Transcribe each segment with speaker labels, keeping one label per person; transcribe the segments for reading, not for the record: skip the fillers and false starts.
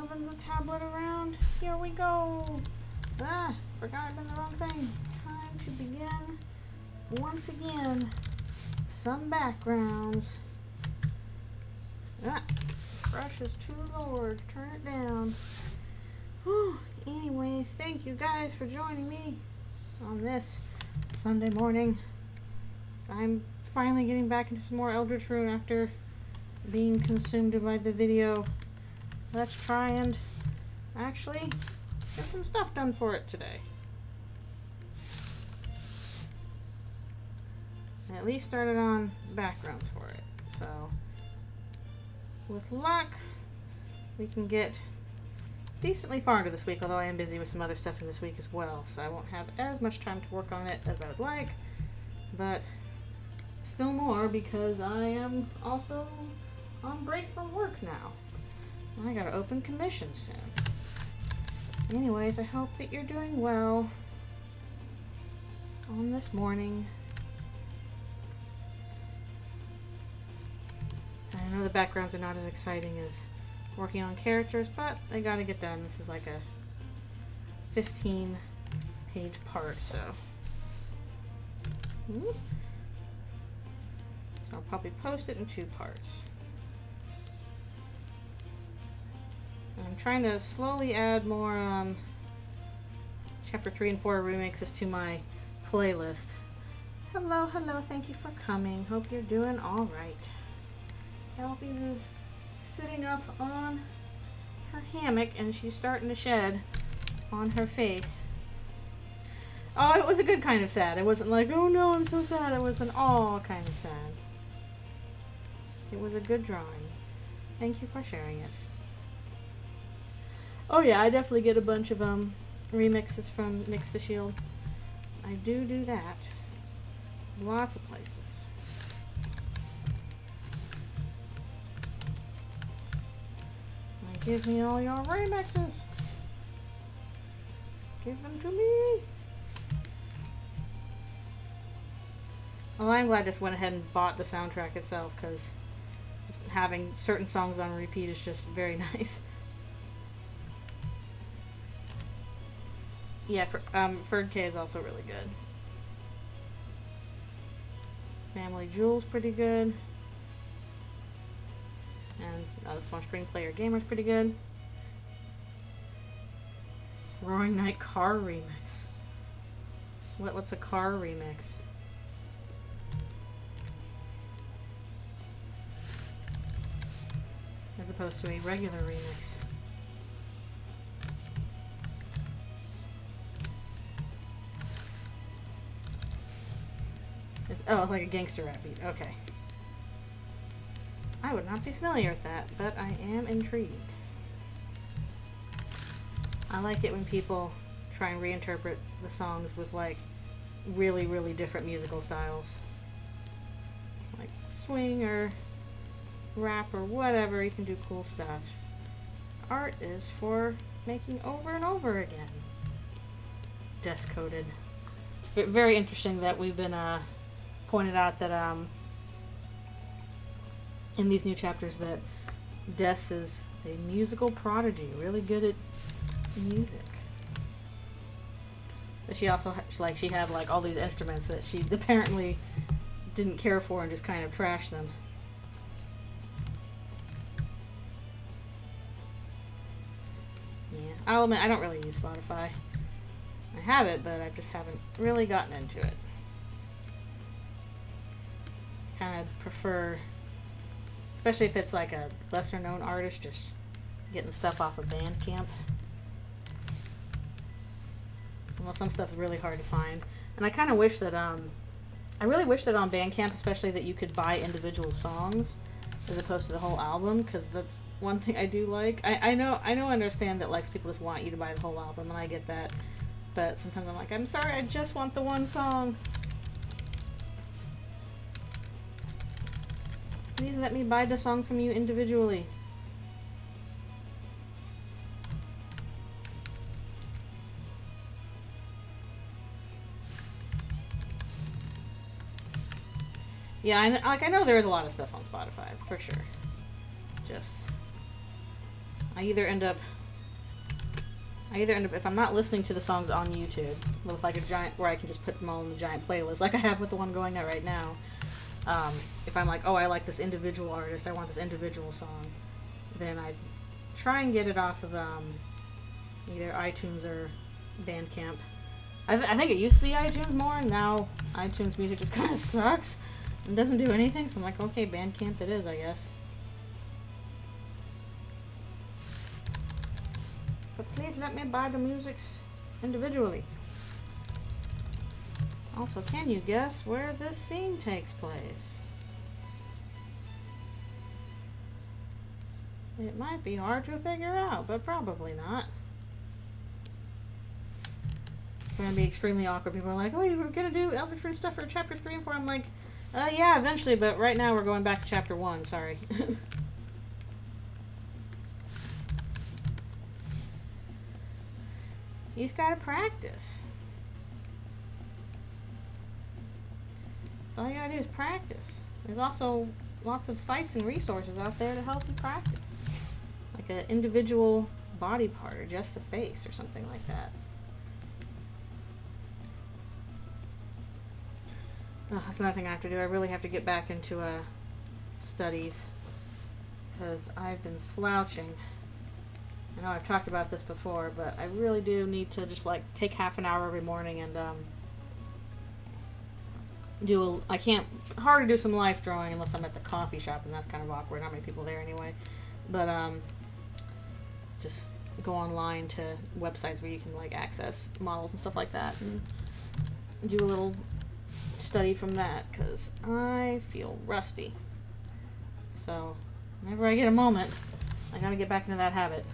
Speaker 1: moving the tablet around. Here we go. Ah, forgot I've done the wrong thing. Time to begin once again. Some backgrounds. Ah, brush is too large. Turn it down. Whew. Anyways, thank you guys for joining me on this Sunday morning. I'm finally getting back into some more Eldritchrune after being consumed by the video. Let's try and actually get some stuff done for it today. I at least started on backgrounds for it, so with luck we can get decently far into this week, although I am busy with some other stuff in this week as well, so I won't have as much time to work on it as I would like, but still more because I am also on break from work now. I gotta open commission soon. Anyways, I hope that you're doing well on this morning. I know the backgrounds are not as exciting as working on characters, but I gotta get done. This is like a 15-page part, so. So I'll probably post it in 2 parts. I'm trying to slowly add more chapter 3 and 4 remixes to my playlist. Hello, thank you for coming. Hope you're doing alright. Elfies is sitting up on her hammock and she's starting to shed on her face. Oh, it was a good kind of sad. It wasn't like, oh no, I'm so sad. It was an aw kind of sad. It was a good drawing. Thank you for sharing it. Oh yeah, I definitely get a bunch of remixes from Nix the Shield. I do that. Lots of places. Give me all your remixes. Give them to me. Well, I'm glad I just went ahead and bought the soundtrack itself, because having certain songs on repeat is just very nice. Yeah, Ferd K is also really good. Family Jewel's pretty good. And this one, String Player Gamer's pretty good. Roaring Night Car Remix. What's a car remix? As opposed to a regular remix. Oh, it's like a gangster rap beat. Okay. I would not be familiar with that, but I am intrigued. I like it when people try and reinterpret the songs with like really, really different musical styles. Like swing or rap or whatever, you can do cool stuff. Art is for making over and over again. Desk-coded. Very interesting that we've been pointed out that in these new chapters that Des is a musical prodigy, really good at music. But she also she had like all these instruments that she apparently didn't care for and just kind of trashed them. Yeah, I'll admit I don't really use Spotify. I have it, but I just haven't really gotten into it. Kind of prefer, especially if it's like a lesser known artist, just getting stuff off of Bandcamp. Well, some stuff's really hard to find. And I kind of wish that, I really wish that on Bandcamp, especially, that you could buy individual songs as opposed to the whole album, because that's one thing I do like. I understand that like people just want you to buy the whole album, and I get that. But sometimes I'm like, I'm sorry, I just want the one song. Please let me buy the song from you individually. Yeah, I know there's a lot of stuff on Spotify, for sure. Just, I either end up I either end up, if I'm not listening to the songs on YouTube, with like a giant, where I can just put them all in the giant playlist, like I have with the one going on right now. If I'm like, oh, I like this individual artist, I want this individual song, then I try and get it off of either iTunes or Bandcamp. I think it used to be iTunes more, and now iTunes music just kind of sucks and doesn't do anything, so I'm like, okay, Bandcamp it is, I guess. But please let me buy the musics individually. Also, can you guess where this scene takes place? It might be hard to figure out, but probably not. It's going to be extremely awkward. People are like, oh, you were going to do Eldritchrune stuff for chapters 3 and 4? I'm like, yeah, eventually, but right now we're going back to chapter 1, sorry. You just gotta practice. That's all you gotta do is practice. There's also lots of sites and resources out there to help you practice. Like an individual body part, or just the face, or something like that. Oh, that's another thing I have to do. I really have to get back into studies, because I've been slouching. I know I've talked about this before, but I really do need to just like take half an hour every morning and I can't, hard to do some life drawing unless I'm at the coffee shop, and that's kind of awkward. Not many people there anyway. But just go online to websites where you can like access models and stuff like that, and do a little study from that, because I feel rusty. So whenever I get a moment, I gotta get back into that habit.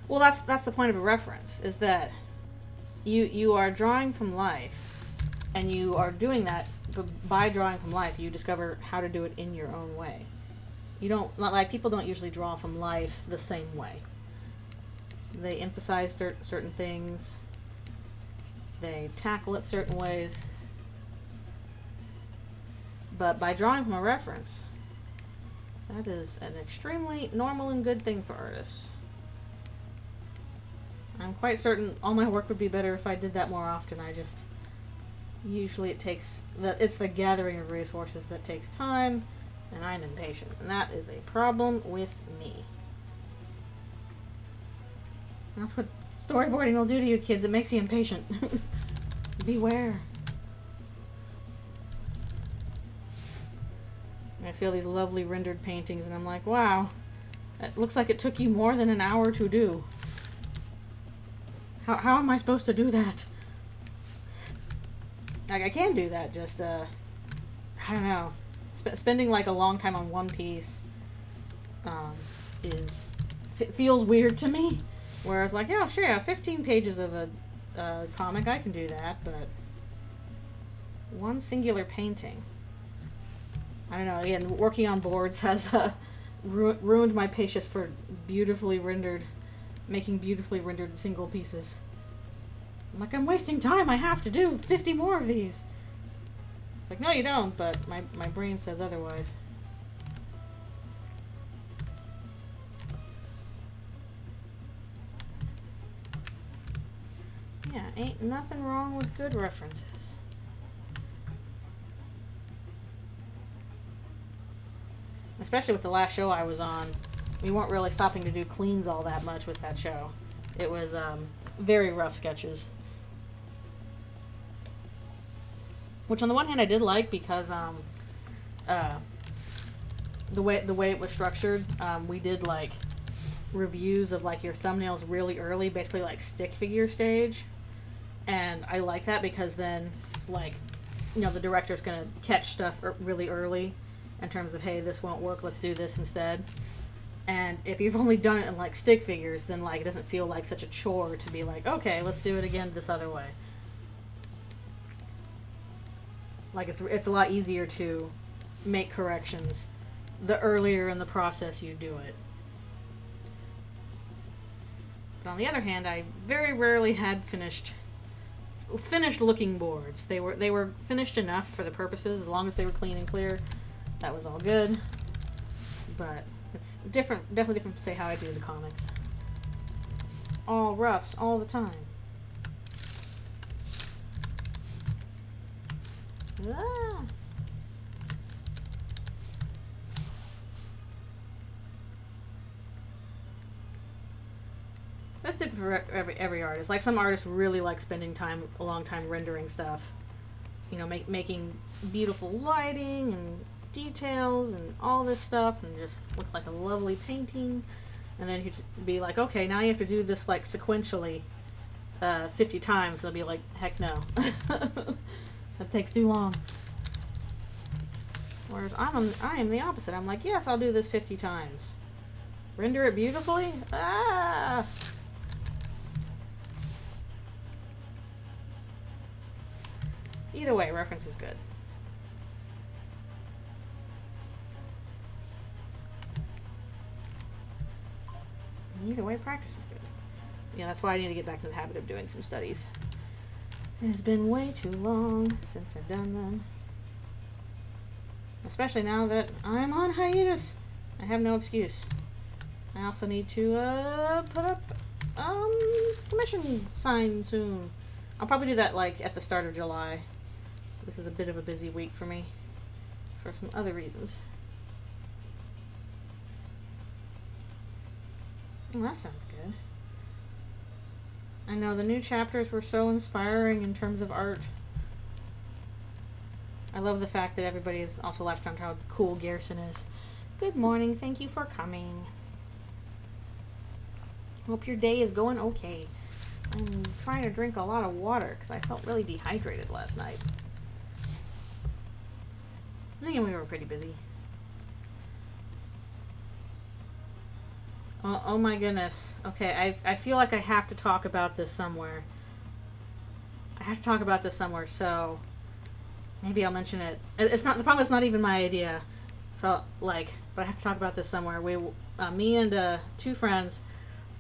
Speaker 1: Well, that's the point of a reference, is that you are drawing from life, and you are doing that, but by drawing from life, you discover how to do it in your own way. You don't, not like people don't usually draw from life the same way. They emphasize certain things, they tackle it certain ways, but by drawing from a reference, that is an extremely normal and good thing for artists. I'm quite certain all my work would be better if I did that more often. Usually it's the gathering of resources that takes time, and I'm impatient, and that is a problem with me. That's what storyboarding will do to you kids. It makes you impatient. Beware. I see all these lovely rendered paintings, and I'm like, wow, it looks like it took you more than an hour to do. How am I supposed to do that? Like, I can do that, just, I don't know. Spending, like, a long time on one piece, feels weird to me. Whereas, like, yeah, sure, 15 pages of a comic, I can do that, but one singular painting. I don't know, again, working on boards has, ruined my patience for making beautifully rendered single pieces. I'm like, I'm wasting time, I have to do 50 more of these. It's like, no you don't, but my brain says otherwise. Yeah, ain't nothing wrong with good references. Especially with the last show I was on, we weren't really stopping to do cleans all that much with that show. It was very rough sketches. Which on the one hand I did like, because the way it was structured, we did like reviews of like your thumbnails really early, basically like stick figure stage. And I like that because then, like, you know, the director's gonna catch stuff really early in terms of, hey, this won't work, let's do this instead. And if you've only done it in like stick figures, then like it doesn't feel like such a chore to be like, okay, let's do it again this other way. Like it's a lot easier to make corrections the earlier in the process you do it. But on the other hand, I very rarely had finished looking boards. They were finished enough for the purposes, as long as they were clean and clear. That was all good. But It's different, definitely different to say how I do the comics. All roughs, all the time. Ah. That's different for every artist. Like, some artists really like spending a long time rendering stuff. You know, making beautiful lighting and details and all this stuff, and just looks like a lovely painting. And then you'd be like, okay, now you have to do this like sequentially 50 times. They'll be like, heck no. That takes too long. Whereas I am the opposite. I'm like, yes, I'll do this 50 times. Render it beautifully? Ah! Either way, reference is good. Either way, practice is good. Yeah, that's why I need to get back in the habit of doing some studies. It has been way too long since I've done them. Especially now that I'm on hiatus. I have no excuse. I also need to put up commission sign soon. I'll probably do that like at the start of July. This is a bit of a busy week for me for some other reasons. Well, that sounds good. I know the new chapters were so inspiring in terms of art. I love the fact that everybody is also latched on to how cool Garrison is. Good morning, thank you for coming. Hope your day is going okay. I'm trying to drink a lot of water because I felt really dehydrated last night. I think we were pretty busy. Oh my goodness. Okay, I feel like I have to talk about this somewhere. So maybe I'll mention it. It's not, the problem is not even my idea. So, like, but I have to talk about this somewhere. Me and two friends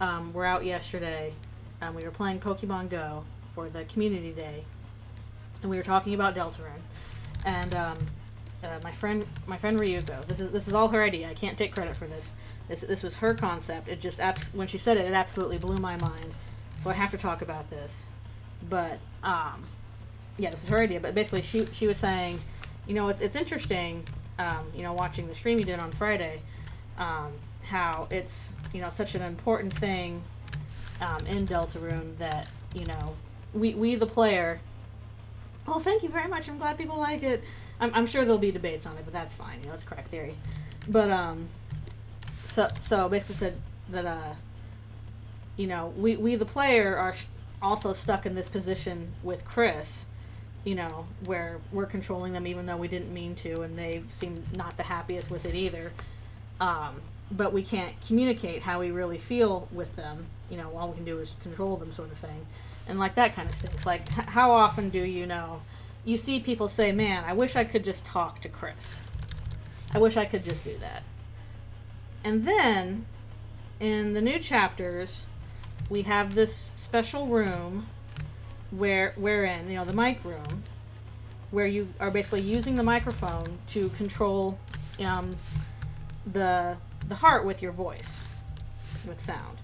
Speaker 1: were out yesterday. We were playing Pokemon Go for the community day. And we were talking about Deltarune. And my friend Ryuko, this is all her idea. I can't take credit for this. This was her concept. It just when she said it, it absolutely blew my mind. So I have to talk about this. But yeah, this is her idea. But basically, she was saying, you know, it's interesting, you know, watching the stream you did on Friday, how it's, you know, such an important thing in Deltarune that, you know, we the player. Oh, thank you very much. I'm glad people like it. I'm sure there'll be debates on it, but that's fine. You know, it's correct theory. But so basically said that you know, we the player are also stuck in this position with Chris, you know, where we're controlling them even though we didn't mean to, and they seem not the happiest with it either. But we can't communicate how we really feel with them. You know, all we can do is control them, sort of thing. And like that kind of stinks. Like, how often do you know, you see people say, man, I wish I could just talk to Chris. I wish I could just do that. And then, in the new chapters, we have this special room wherein, you know, the mic room, where you are basically using the microphone to control the heart with your voice, with sound.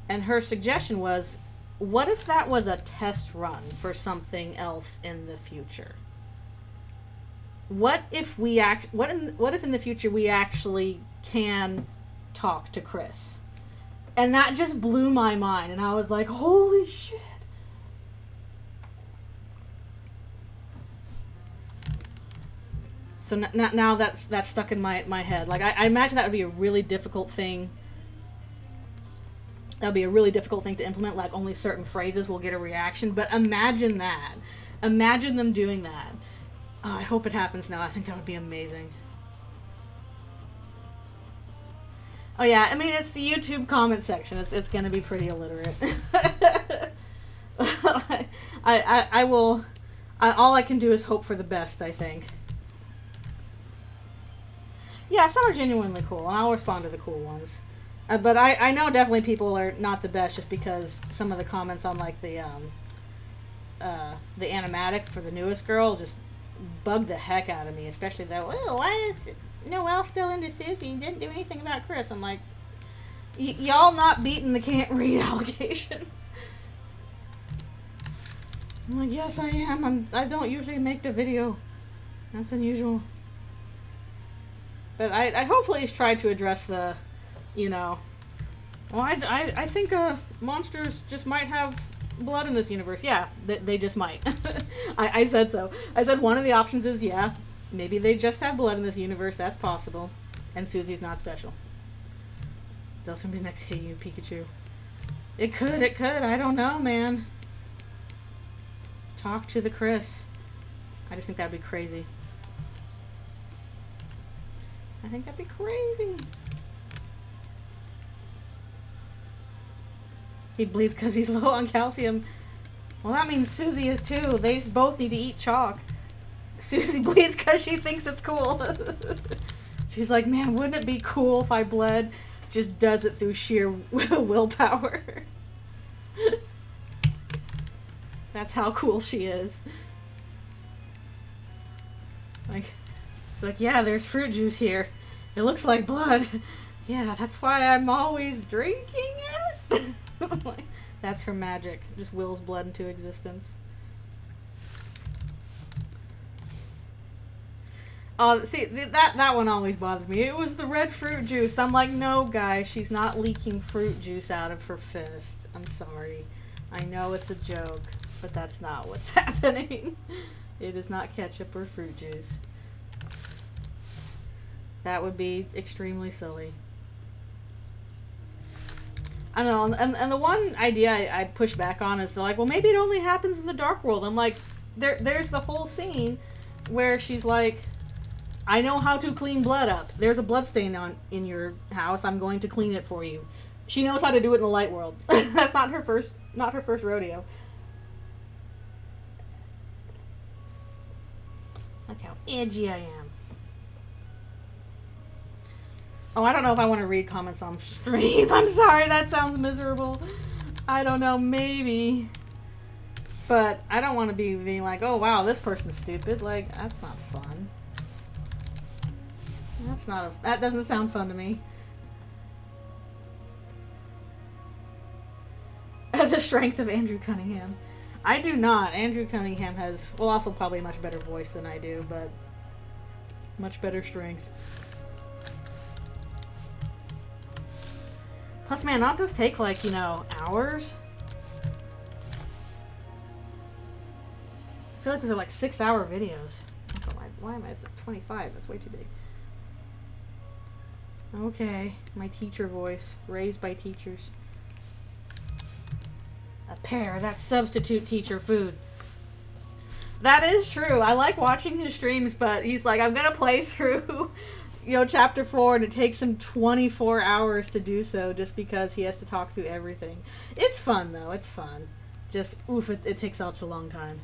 Speaker 1: And her suggestion was, what if that was a test run for something else in the future? What if in the future we actually can talk to Chris? And that just blew my mind, and I was like, holy shit. So now that's stuck in my head. Like, I imagine that would be a really difficult thing. That would be a really difficult thing to implement. Like, only certain phrases will get a reaction. But imagine that. Imagine them doing that. I hope it happens now. I think that would be amazing. Oh yeah, I mean, it's the YouTube comment section. It's going to be pretty illiterate. I will. All I can do is hope for the best, I think. Yeah, some are genuinely cool, and I'll respond to the cool ones. But I know definitely people are not the best just because some of the comments on, like, the animatic for the newest girl just bugged the heck out of me, especially that, oh, why is it, Noelle's still into Susie and didn't do anything about Chris. I'm like, y'all not beating the can't read allegations. I'm like, yes, I am. I don't usually make the video. That's unusual. But I hopefully he's tried to address the, you know, well, I think monsters just might have blood in this universe. Yeah, they just might. I said so. I said one of the options is, yeah, maybe they just have blood in this universe. That's possible. And Susie's not special. Doesn't be next to you, Pikachu. It could. I don't know, man. Talk to the Chris. I just think that'd be crazy. I think that'd be crazy. He bleeds because he's low on calcium. Well, that means Susie is too. They both need to eat chalk. Susie bleeds because she thinks it's cool. She's like, man, wouldn't it be cool if I bled? Just does it through sheer willpower. That's how cool she is. Like, it's like, yeah, there's fruit juice here. It looks like blood. Yeah, that's why I'm always drinking it. That's her magic. Just wills blood into existence. See, that one always bothers me. It was the red fruit juice. I'm like, no, guys, she's not leaking fruit juice out of her fist. I'm sorry. I know it's a joke, but that's not what's happening. It is not ketchup or fruit juice. That would be extremely silly. I don't know, and the one idea I push back on is they're like, well, maybe it only happens in the dark world. I'm like, there's the whole scene where she's like, I know how to clean blood up. There's a blood stain in your house. I'm going to clean it for you. She knows how to do it in the light world. That's not her first rodeo. Look how edgy I am. Oh, I don't know if I want to read comments on stream. I'm sorry, that sounds miserable. I don't know, maybe. But I don't want to be being like, oh wow, this person's stupid. Like, that's not fun. That doesn't sound fun to me. The strength of Andrew Cunningham. I do not. Andrew Cunningham has, well, also probably a much better voice than I do, but much better strength. Plus, man, not those take, like, you know, hours. I feel like those are like 6-hour videos. Why am I at 25? That's way too big. Okay, my teacher voice. Raised by teachers. A pear, that's substitute teacher food. That is true. I like watching his streams, but he's like, I'm gonna play through, you know, chapter 4, and it takes him 24 hours to do so just because he has to talk through everything. It's fun, though. It's fun. Just, oof, it takes such a long time.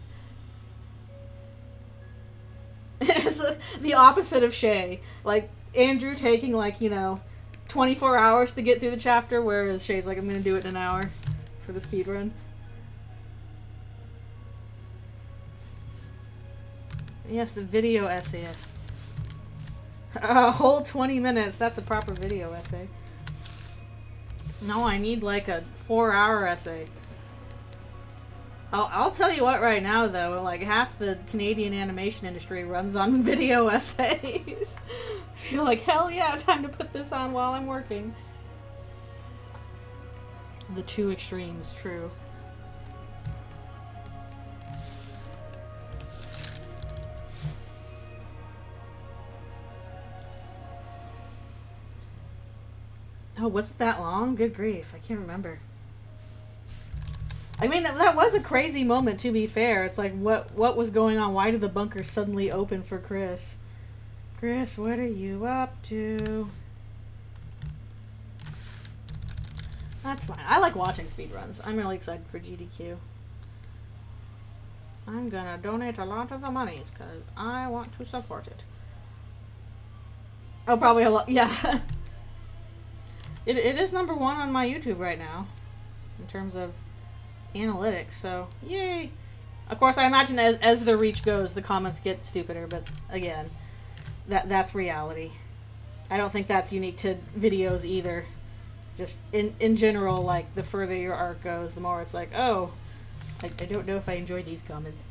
Speaker 1: It's the opposite of Shay. Like, Andrew taking, like, you know, 24 hours to get through the chapter, whereas Shay's like, I'm gonna do it in an hour for the speed run. Yes, the video essayists. A whole 20 minutes. That's a proper video essay. No, I need like a 4-hour essay. I'll tell you what right now, though. Like, half the Canadian animation industry runs on video essays. I feel like, hell yeah, time to put this on while I'm working. The two extremes, true. Oh, was it that long? Good grief, I can't remember. I mean, that was a crazy moment, to be fair. It's like, what was going on? Why did the bunker suddenly open for Chris? Chris, what are you up to? That's fine. I like watching speedruns. I'm really excited for GDQ. I'm gonna donate a lot of the monies, because I want to support it. Oh, probably a lot. Yeah. It is #1 on my YouTube right now, in terms of analytics, so yay. Of course, I imagine as the reach goes, the comments get stupider, but again, that's reality. I don't think that's unique to videos either. Just in general, like, the further your arc goes, the more it's like, oh, I don't know if I enjoy these comments.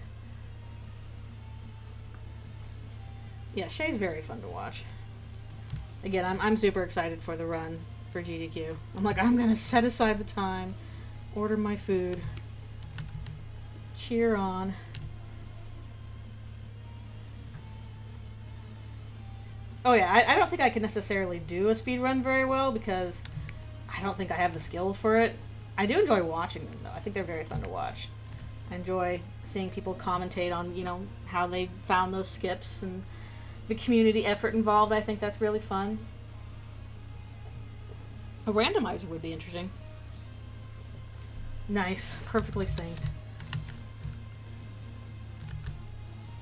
Speaker 1: Yeah, Shay's very fun to watch. Again, I'm super excited for the run for GDQ. I'm like, I'm gonna set aside the time, order my food, cheer on. Oh yeah, I don't think I can necessarily do a speed run very well because I don't think I have the skills for it. I do enjoy watching them though. I think they're very fun to watch. I enjoy seeing people commentate on, you know, how they found those skips and the community effort involved. I think that's really fun. A randomizer would be interesting. Nice. Perfectly synced.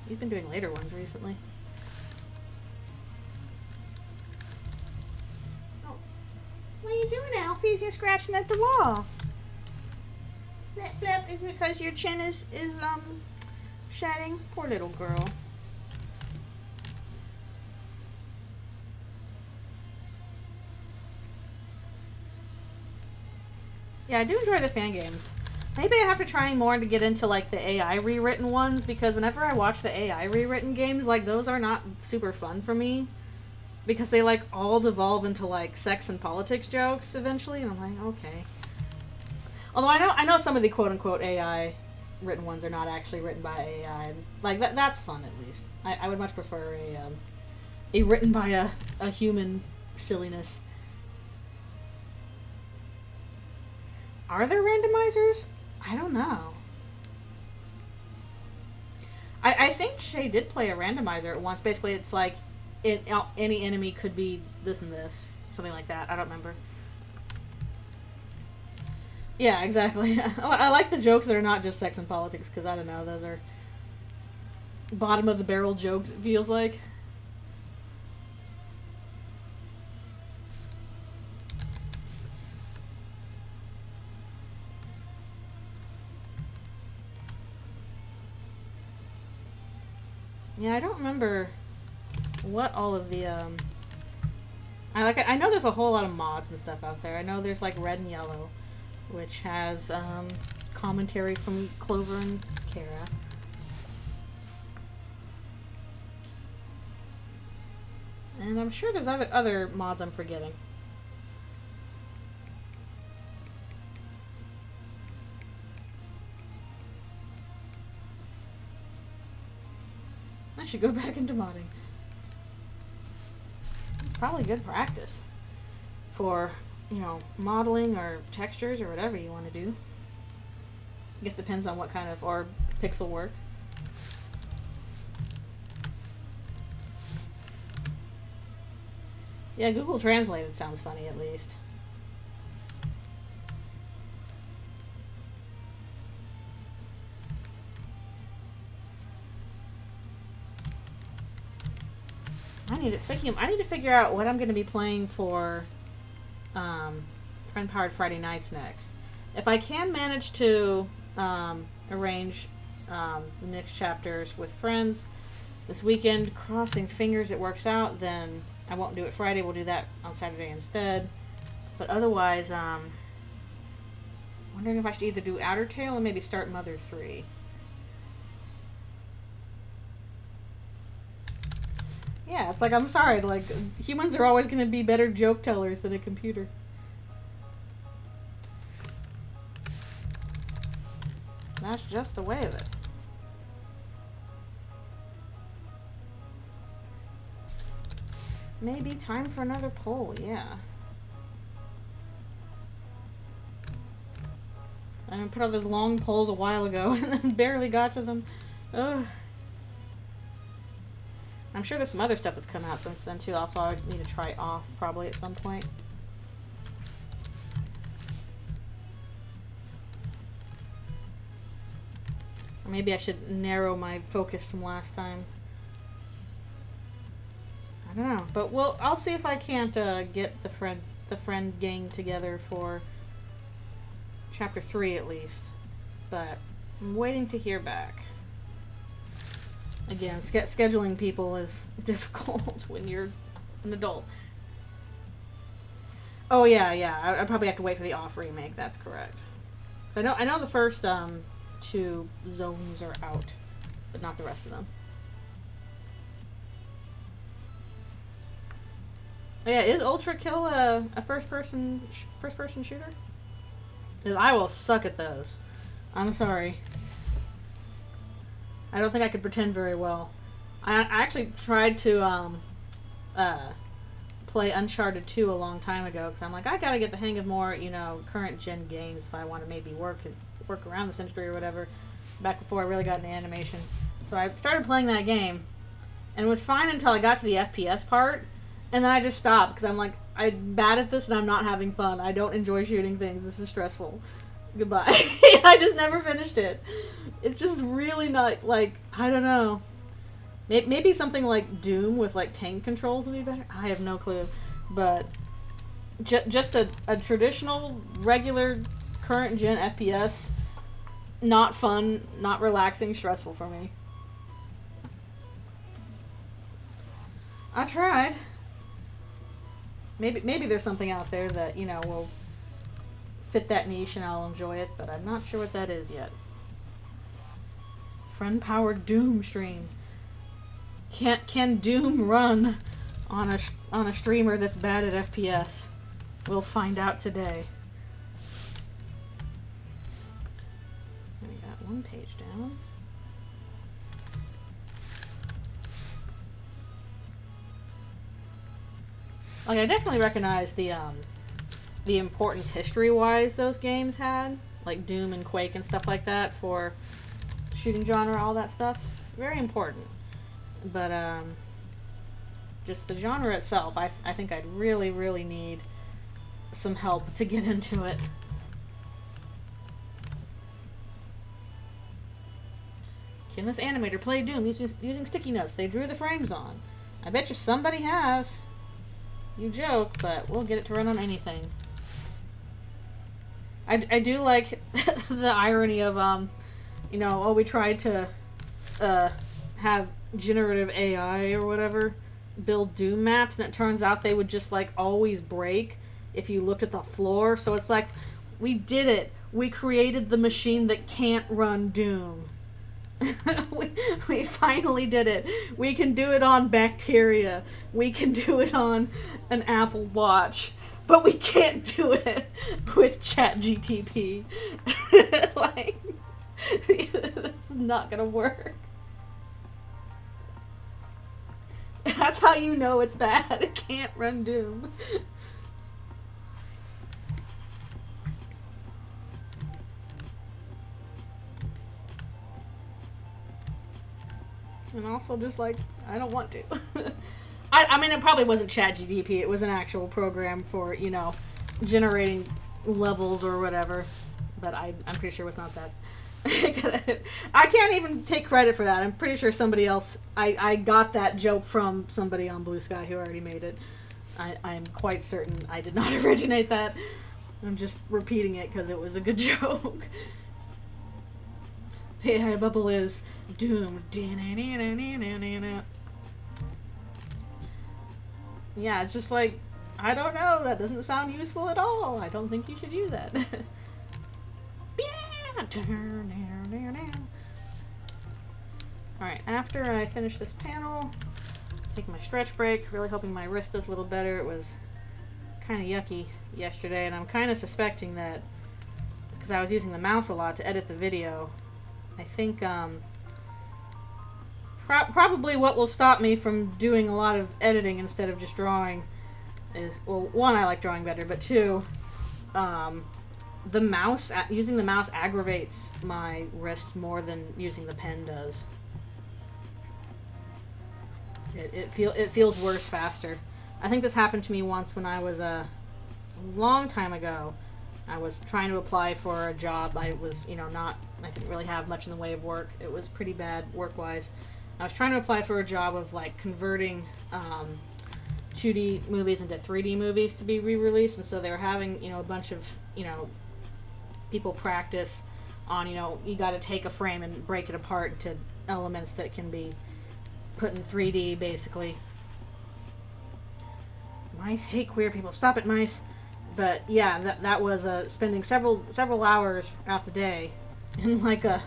Speaker 1: You've been doing later ones recently. Oh. What are you doing, Alfie? You're scratching at the wall. Flip, flip. Is it because your chin is shedding? Poor little girl. Yeah, I do enjoy the fan games. Maybe I have to try more to get into, like, the AI rewritten ones, because whenever I watch the AI rewritten games, like, those are not super fun for me. Because they, like, all devolve into, like, sex and politics jokes eventually, and I'm like, okay. Although I know some of the quote-unquote AI written ones are not actually written by AI. Like, that's fun, at least. I would much prefer a written by a human silliness. Are there randomizers? I don't know. I think Shay did play a randomizer at once. Basically, it's like any enemy could be this and this. Something like that. I don't remember. Yeah, exactly. I like the jokes that are not just sex and politics, because I don't know, those are bottom of the barrel jokes, it feels like. Yeah, I don't remember what all of the I know there's a whole lot of mods and stuff out there. I know there's like Red and Yellow, which has commentary from Clover and Kara. And I'm sure there's other mods I'm forgetting. I should go back into modding. It's probably good practice for, you know, modeling or textures or whatever you want to do. I guess depends on what kind of, or pixel work. Yeah, Google Translated sounds funny at least. I need to figure out what I'm going to be playing for Friend Powered Friday nights next. If I can manage to arrange the next chapters with friends this weekend, crossing fingers it works out, then I won't do it Friday. We'll do that on Saturday instead. But otherwise, wondering if I should either do Outer Tail or maybe start Mother 3. Yeah, it's like, I'm sorry, like, humans are always going to be better joke tellers than a computer. That's just the way of it. Maybe time for another poll, yeah. I put out those long polls a while ago and then barely got to them. Ugh. I'm sure there's some other stuff that's come out since then too. Also, I need to try off probably at some point. Or maybe I should narrow my focus from last time. I don't know, but I'll see if I can't get the friend gang together for chapter 3 at least. But I'm waiting to hear back. Again, scheduling people is difficult when you're an adult. Oh yeah, yeah. I'd probably have to wait for the off remake. That's correct. So I know the first 2 zones are out, but not the rest of them. Oh, yeah, is Ultra Kill a first person shooter? 'Cause I will suck at those. I'm sorry. I don't think I could pretend very well. I actually tried to play Uncharted 2 a long time ago because I'm like, I gotta get the hang of more, current gen games if I want to maybe work around this industry or whatever. Back before I really got into animation, so I started playing that game, and it was fine until I got to the FPS part, and then I just stopped because I'm like, I'm bad at this and I'm not having fun. I don't enjoy shooting things. This is stressful. Goodbye. I just never finished it. It's just really not, like, I don't know. Maybe something like Doom with, like, tank controls would be better. I have no clue. But just a traditional, regular, current gen FPS, not fun, not relaxing, stressful for me. I tried. Maybe there's something out there that, will fit that niche and I'll enjoy it, but I'm not sure what that is yet. Friend-powered Doom stream. Can Doom run on a streamer that's bad at FPS? We'll find out today. We got 1 page down. Like, I definitely recognize the importance history-wise those games had, like Doom and Quake and stuff like that for shooting genre, all that stuff. Very important. But just the genre itself, I think I'd really, really need some help to get into it. Can this animator play Doom using sticky notes they drew the frames on? I bet you somebody has. You joke, but we'll get it to run on anything. I do like the irony of, we tried to have generative AI or whatever build Doom maps, and it turns out they would just, like, always break if you looked at the floor. So it's like, we did it. We created the machine that can't run Doom. we finally did it. We can do it on bacteria. We can do it on an Apple Watch. But we can't do it with ChatGTP. Like, this is not gonna work. That's how you know it's bad. It can't run Doom. And also just like, I don't want to. I mean, it probably wasn't ChatGPT. It was an actual program for, generating levels or whatever. But I'm pretty sure it was not that. I can't even take credit for that. I'm pretty sure somebody else... I got that joke from somebody on Blue Sky who already made it. I'm quite certain I did not originate that. I'm just repeating it because it was a good joke. The AI bubble is Doom. Yeah, it's just like, I don't know, that doesn't sound useful at all. I don't think you should use that. Alright, after I finish this panel, take my stretch break, really hoping my wrist does a little better. It was kind of yucky yesterday, and I'm kind of suspecting that because I was using the mouse a lot to edit the video. I think probably what will stop me from doing a lot of editing instead of just drawing is, well, one, I like drawing better, but two, using the mouse aggravates my wrists more than using the pen does. It feels worse faster. I think this happened to me once when I was a long time ago. I was trying to apply for a job. I was, I didn't really have much in the way of work. It was pretty bad work-wise. I was trying to apply for a job of, like, converting 2D movies into 3D movies to be re-released, and so they were having, a bunch of, people practice on, you got to take a frame and break it apart into elements that can be put in 3D, basically. Mice hate queer people. Stop it, mice. But yeah, that was spending several hours out the day in like a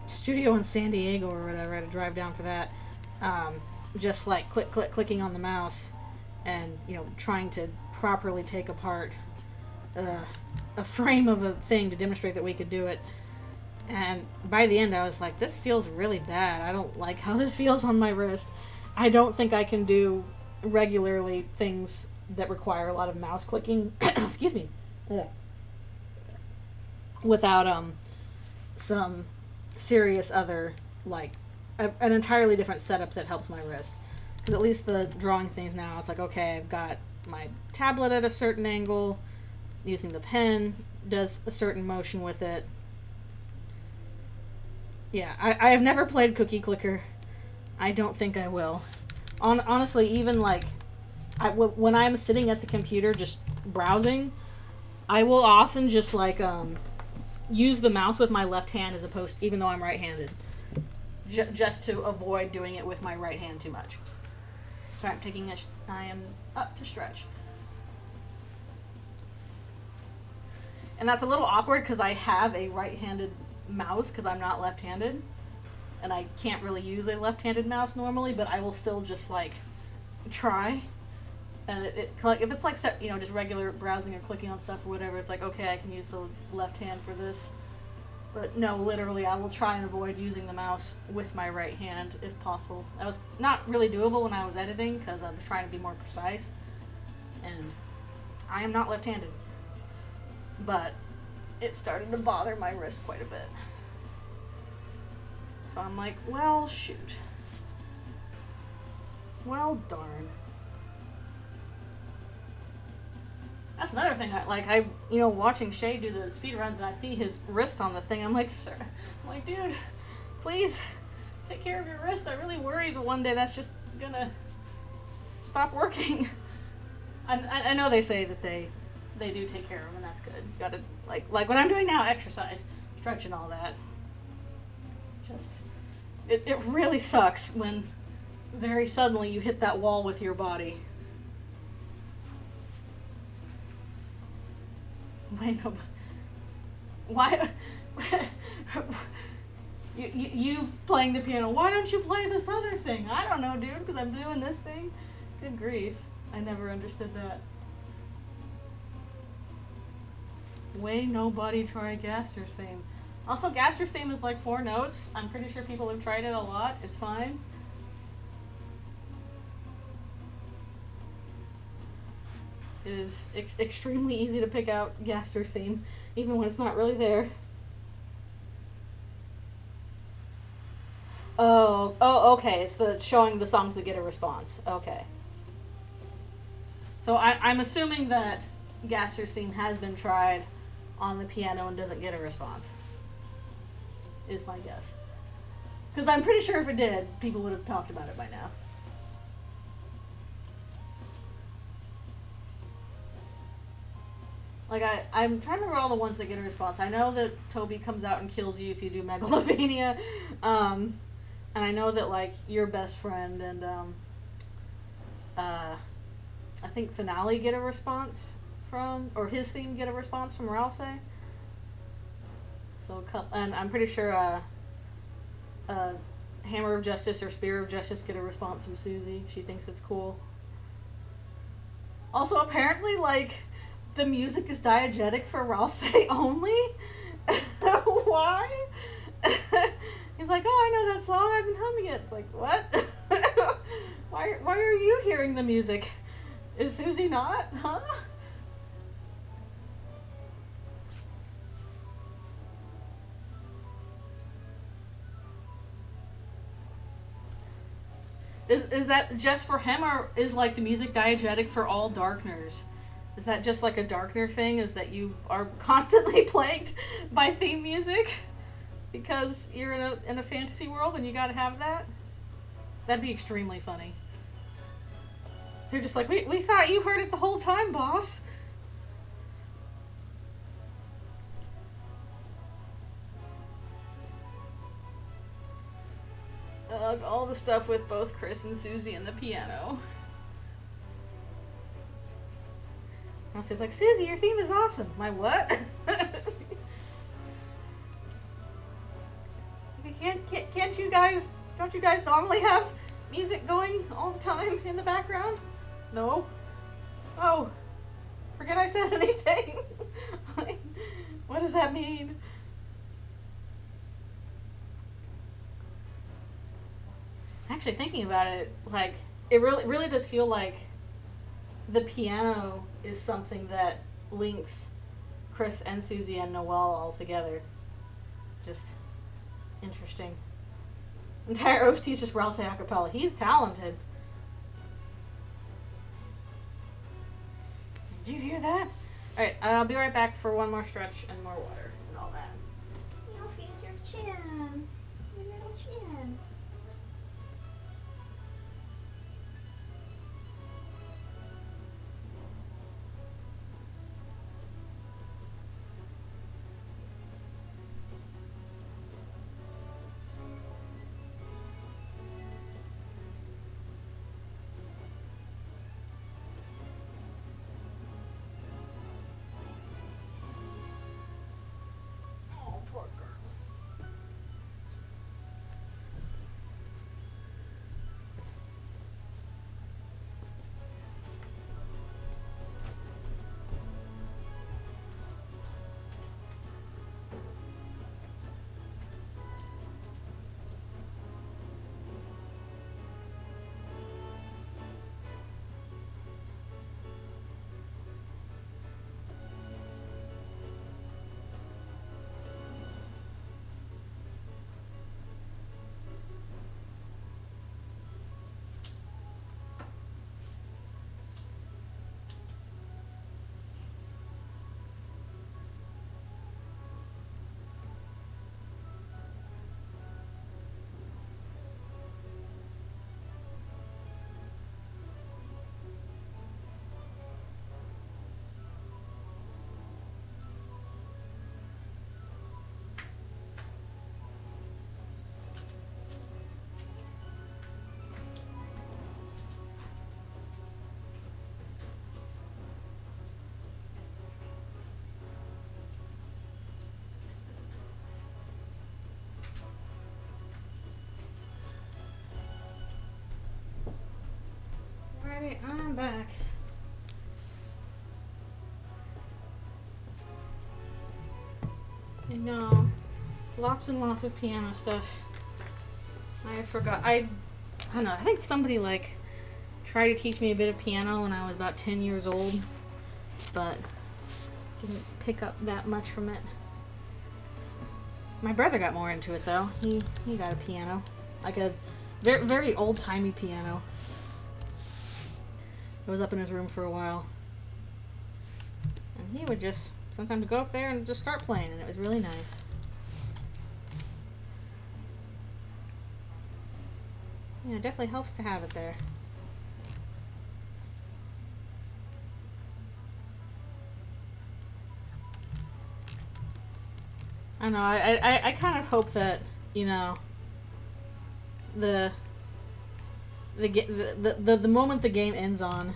Speaker 1: studio in San Diego or whatever. I had to drive down for that. Just like clicking on the mouse, and trying to properly take apart a frame of a thing to demonstrate that we could do it. And by the end, I was like, this feels really bad. I don't like how this feels on my wrist. I don't think I can do regularly things that require a lot of mouse clicking. Excuse me. Without some serious other, like, an entirely different setup that helps my wrist. Because at least the drawing things now, it's like, okay, I've got my tablet at a certain angle, using the pen does a certain motion with it. Yeah, I have never played Cookie Clicker. I don't think I will. Honestly, even like, when I'm sitting at the computer just browsing, I will often just like use the mouse with my left hand as opposed, even though I'm right-handed, just to avoid doing it with my right hand too much. So I am up to stretch. And that's a little awkward because I have a right-handed mouse because I'm not left-handed. And I can't really use a left-handed mouse normally, but I will still just, like, try. And if it's like, just regular browsing or clicking on stuff or whatever, it's like, okay, I can use the left hand for this. But no, literally, I will try and avoid using the mouse with my right hand if possible. That was not really doable when I was editing because I was trying to be more precise. And I am not left-handed. But it started to bother my wrist quite a bit. So I'm like, well, shoot. Well, darn. That's another thing. Watching Shay do the speed runs, and I see his wrists on the thing. I'm like, sir. I'm like, dude, please take care of your wrist. I really worry that one day that's just gonna stop working. I know they say that they do take care of them, and that's good. You gotta, like what I'm doing now, exercise, stretch and all that. Just, it really sucks when very suddenly you hit that wall with your body. Wait, no. Why? you playing the piano. Why don't you play this other thing? I don't know, dude, because I'm doing this thing. Good grief. I never understood that. Way nobody try Gaster's theme. Also, Gaster's theme is like 4 notes. I'm pretty sure people have tried it a lot. It's fine. It is extremely easy to pick out Gaster's theme, even when it's not really there. Oh, okay. It's the showing the songs that get a response. Okay. So I'm assuming that Gaster's theme has been tried on the piano and doesn't get a response. Is my guess. Because I'm pretty sure if it did, people would have talked about it by now. Like, I'm trying to remember all the ones that get a response. I know that Toby comes out and kills you if you do Megalovania. And I know that, like, your best friend and, I think Finale get a response from, or his theme get a response from Ralse. So, and I'm pretty sure, Hammer of Justice or Spear of Justice get a response from Susie. She thinks it's cool. Also, apparently, like, the music is diegetic for Ralse only? Why? He's like, oh, I know that song, I've been humming it. Like, what? Why are you hearing the music? Is Susie not? Huh? Is that just for him, or is, like, the music diegetic for all Darkners? Is that just like a Darkner thing? Is that you are constantly plagued by theme music because you're in a fantasy world and you gotta have that? That'd be extremely funny. They're just like, we thought you heard it the whole time, boss. All the stuff with both Chris and Susie and the piano. Elsie's like, Susie, your theme is awesome. My what? Can't you guys, don't you guys normally have music going all the time in the background? No? Oh, forget I said anything. Like, what does that mean? Actually, thinking about it, like, it really does feel like the piano is something that links Chris and Susie and Noelle all together. Just interesting. Entire OST is just Rouse a cappella. He's talented. Did you hear that? Alright, I'll be right back for one more stretch and more water and all that. You'll feed your chin. Your little chin. Alright, I'm back. I know. Lots and lots of piano stuff. I forgot. I don't know. I think somebody like tried to teach me a bit of piano when I was about 10 years old, but didn't pick up that much from it. My brother got more into it though. He got a piano, like a very, very old-timey piano. It was up in his room for a while, and he would just sometimes go up there and just start playing, and it was really nice. Yeah, it definitely helps to have it there. I don't know, I kind of hope that, you know, the moment the game ends on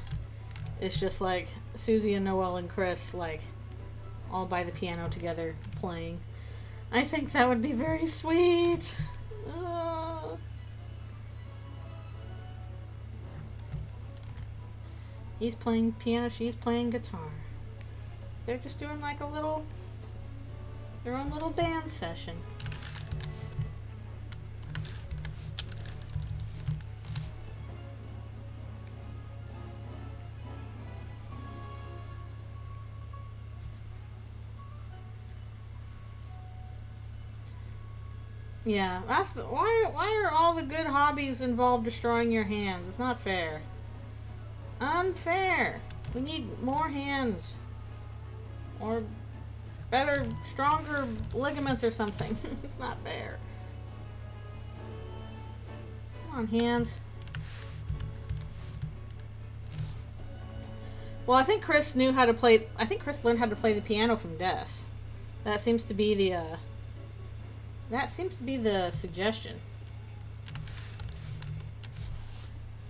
Speaker 1: is just like Susie and Noelle and Chris like all by the piano together playing. I think that would be very sweet. He's playing piano, she's playing guitar. They're just doing like a little, their own little band session. Yeah, that's the, why are all the good hobbies involve destroying your hands? It's not fair. Unfair. We need more hands. Or better, stronger ligaments or something. It's not fair. Come on, hands. Well, I think Chris knew how to play, I think Chris learned how to play the piano from Des. That seems to be the, suggestion.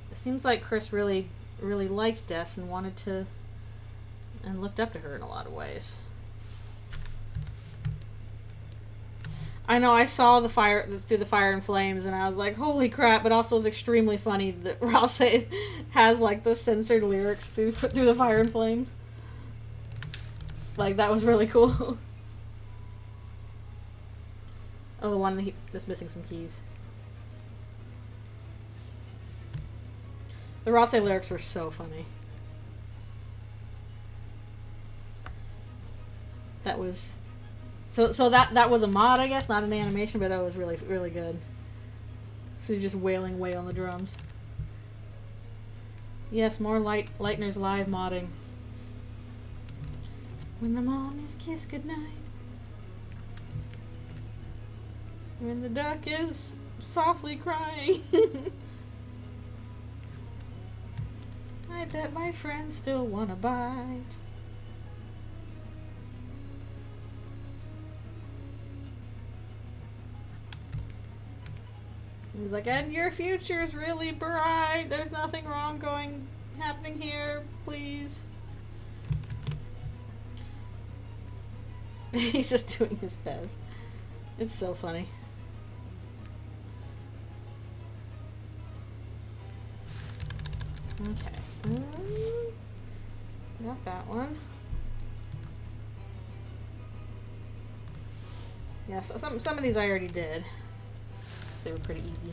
Speaker 1: It seems like Chris really liked Des and wanted to and looked up to her in a lot of ways. I know, I saw the fire through the fire and flames, and I was like, holy crap, but also it was extremely funny that Rouse has, like, the censored lyrics through the fire and flames. Like, that was really cool. Oh, the one that's missing some keys. The Rouse lyrics were so funny. That was... So that was a mod, I guess, not an animation, but it was really, really good. So he's just wailing away on the drums. Yes, more Lightner's live modding. When the mommies kiss goodnight. When the duck is softly crying. I bet my friends still wanna bite. He's like, and your future's really bright. There's nothing wrong happening here, please. He's just doing his best. It's so funny. Okay. Got that one. Yes, yeah, so some of these I already did. They were pretty easy.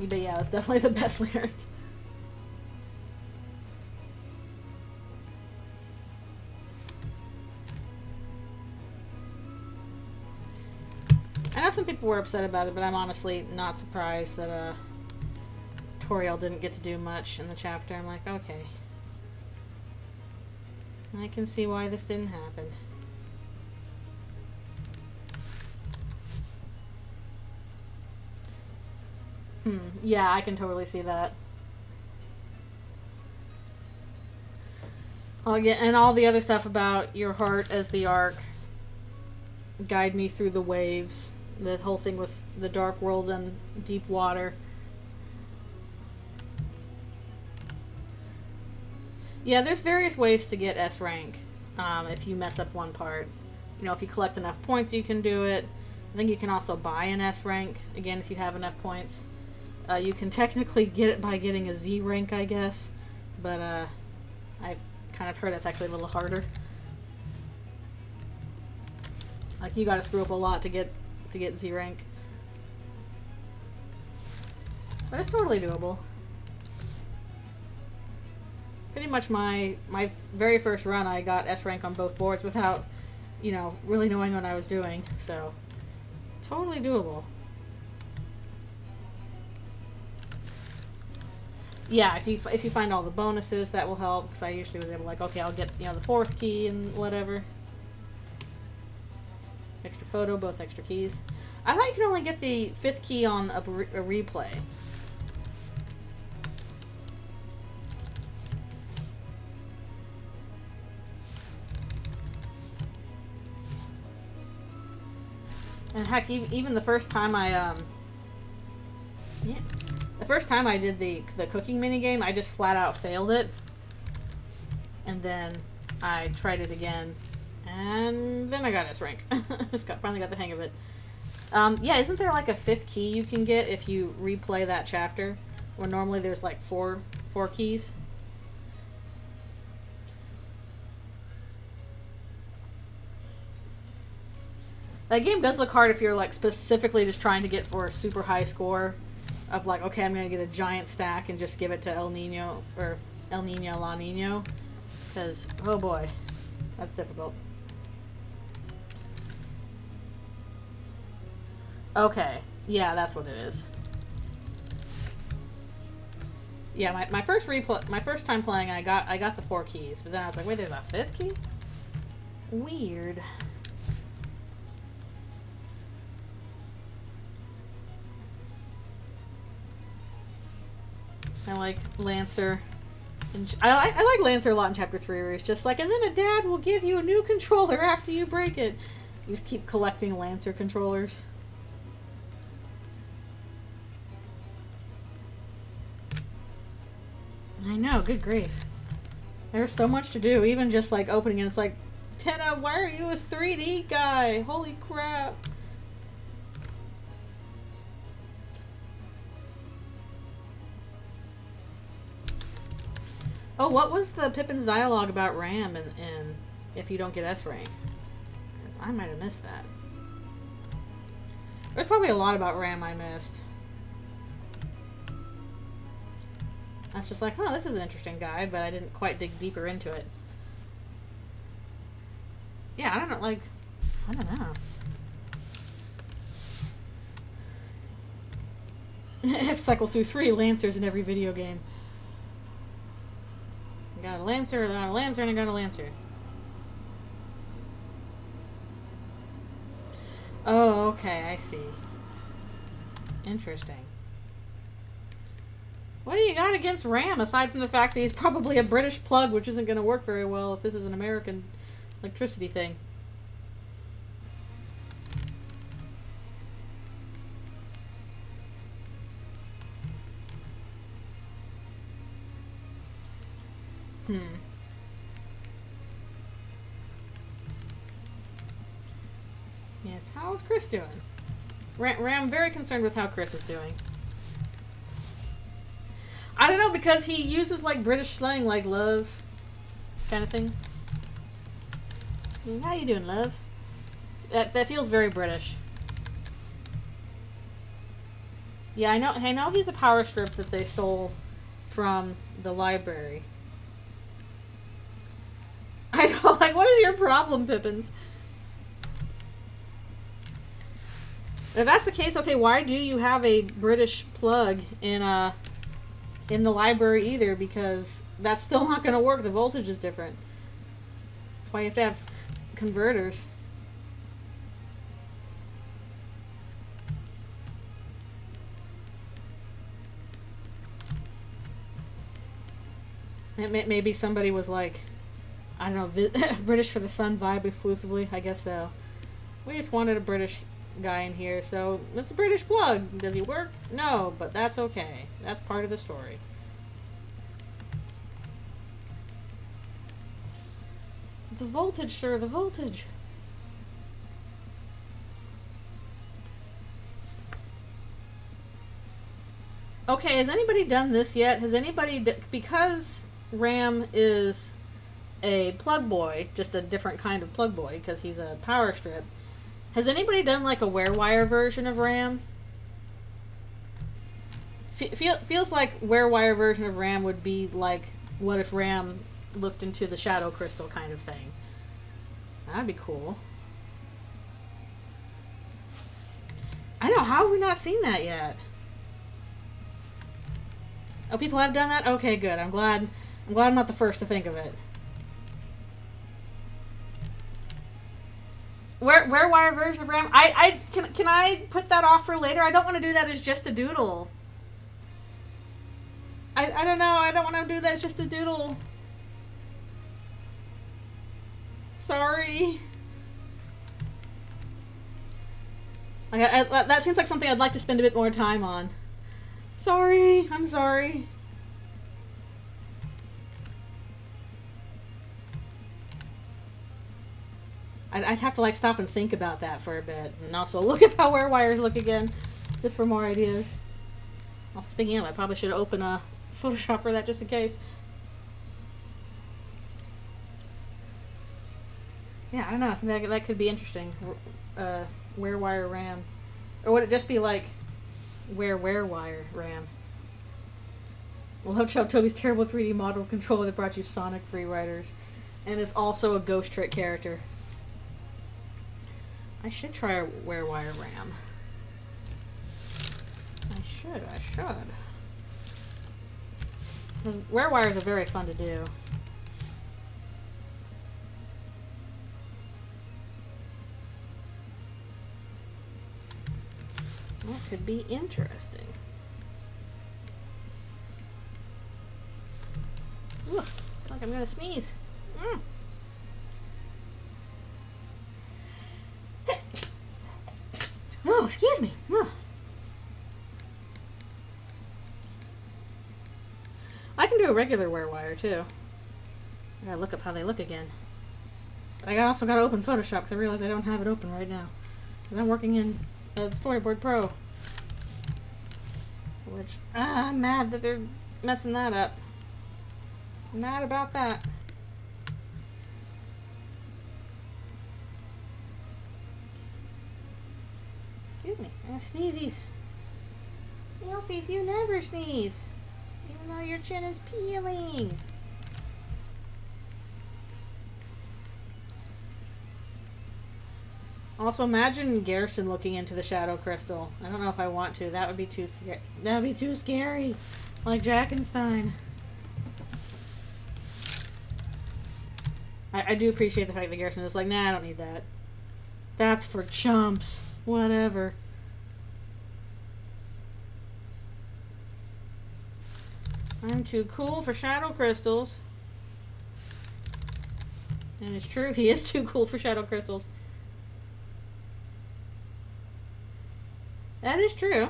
Speaker 1: But yeah, it was definitely the best lyric. I know some people were upset about it, but I'm honestly not surprised that Toriel didn't get to do much in the chapter. I'm like, okay. I can see why this didn't happen. Yeah, I can totally see that. And all the other stuff about your heart as the arc. Guide me through the waves. The whole thing with the dark world and deep water. Yeah, there's various ways to get S rank if you mess up one part. You know, if you collect enough points, you can do it. I think you can also buy an S rank, again, if you have enough points. You can technically get it by getting a Z rank, I guess. But I've kind of heard that's actually a little harder. Like, you gotta screw up a lot to get Z rank. But it's totally doable. Pretty much my very first run, I got S rank on both boards without, you know, really knowing what I was doing. So, totally doable. Yeah, if you find all the bonuses, that will help. Because I usually was able, like, okay, I'll get, you know, the 4th key and whatever. Extra photo, both extra keys. I thought you could only get the 5th key on a replay. And heck, even the first time the first time I did the cooking minigame, I just flat out failed it. And then I tried it again, and then I got S rank. Finally got the hang of it. Yeah, isn't there like a 5th key you can get if you replay that chapter? Where normally there's like four keys. That game does look hard if you're like specifically just trying to get for a super high score of like, okay, I'm gonna get a giant stack and just give it to El Nino or El Nino La Nino, because oh boy, that's difficult. Okay, yeah, that's what it is. Yeah, my first time playing, I got the 4 keys, but then I was like, wait, there's a 5th key? Weird. I like Lancer. And I like Lancer a lot in Chapter 3, where it's just like, and then a dad will give you a new controller after you break it. You just keep collecting Lancer controllers. I know, good grief. There's so much to do, even just like opening it. It's like, Tenna, why are you a 3D guy? Holy crap. Oh, what was the Pippin's dialogue about Ram and if you don't get S rank? Because I might have missed that. There's probably a lot about Ram I missed. I was just like, oh, this is an interesting guy, but I didn't quite dig deeper into it. Yeah, I don't know, like, I don't know. I've cycled through 3 Lancers in every video game. I got a Lancer, I got a Lancer, and I got a Lancer. Oh, okay, I see. Interesting. What do you got against Ram, aside from the fact that he's probably a British plug, which isn't going to work very well if this is an American electricity thing? Yes, how's Chris doing? Ram very concerned with how Chris is doing. I don't know, because he uses like British slang, like love, kind of thing. How you doing, love? That feels very British. Yeah, I know he's a power strip that they stole from the library. I know, like, what is your problem, Pippins? If that's the case, okay, why do you have a British plug in the library either? Because that's still not going to work. The voltage is different. That's why you have to have converters. Maybe somebody was like, I don't know, British for the fun vibe exclusively. I guess so. We just wanted a British guy in here, so it's a British plug. Does he work? No, but that's okay. That's part of the story. The voltage, sir, the voltage. Okay, has anybody done this yet? Has anybody, because Ram is a plug boy, just a different kind of plug boy, because he's a power strip, has anybody done like a wear-wire version of Ram? Feels like wear-wire version of Ram would be like, what if Ram looked into the shadow crystal kind of thing. That'd be cool. I know, how have we not seen that yet? Oh, people have done that? Okay, good. I'm glad I'm not the first to think of it. Wear-wire version of Ram? Can I put that off for later? I don't want to do that as just a doodle. I don't know. I don't want to do that as just a doodle. Sorry. Like, that seems like something I'd like to spend a bit more time on. Sorry. I'm sorry. I'd have to like stop and think about that for a bit, and also look at how wear-wires look again, just for more ideas. Also, speaking of, I probably should open a Photoshop for that just in case. Yeah, I don't know. I think that could be interesting. Wear-wire Ram, or would it just be like wear-wire Ram? Love Toby's terrible 3D model controller that brought you Sonic Free Riders, and is also a Ghost Trick character. I should try a wear-wire Ram. I should. Wear-wires are very fun to do. That could be interesting. Ooh, I feel like I'm gonna sneeze. Oh, excuse me. I can do do a regular wear wire too. I gotta look up how they look again. But I also gotta open Photoshop because I realize I don't have it open right now. Because I'm working in Storyboard Pro. Which, I'm mad that they're messing that up. I'm mad about that. Excuse me, sneezies. Elfies, you never sneeze. Even though your chin is peeling. Also, imagine Garrison looking into the Shadow Crystal. I don't know if I want to. That would be too scary. That would be too scary. Like Jackenstein. I do appreciate the fact that Garrison is like, nah, I don't need that. That's for chumps. Whatever. I'm too cool for Shadow Crystals. And it's true, he is too cool for Shadow Crystals. That is true.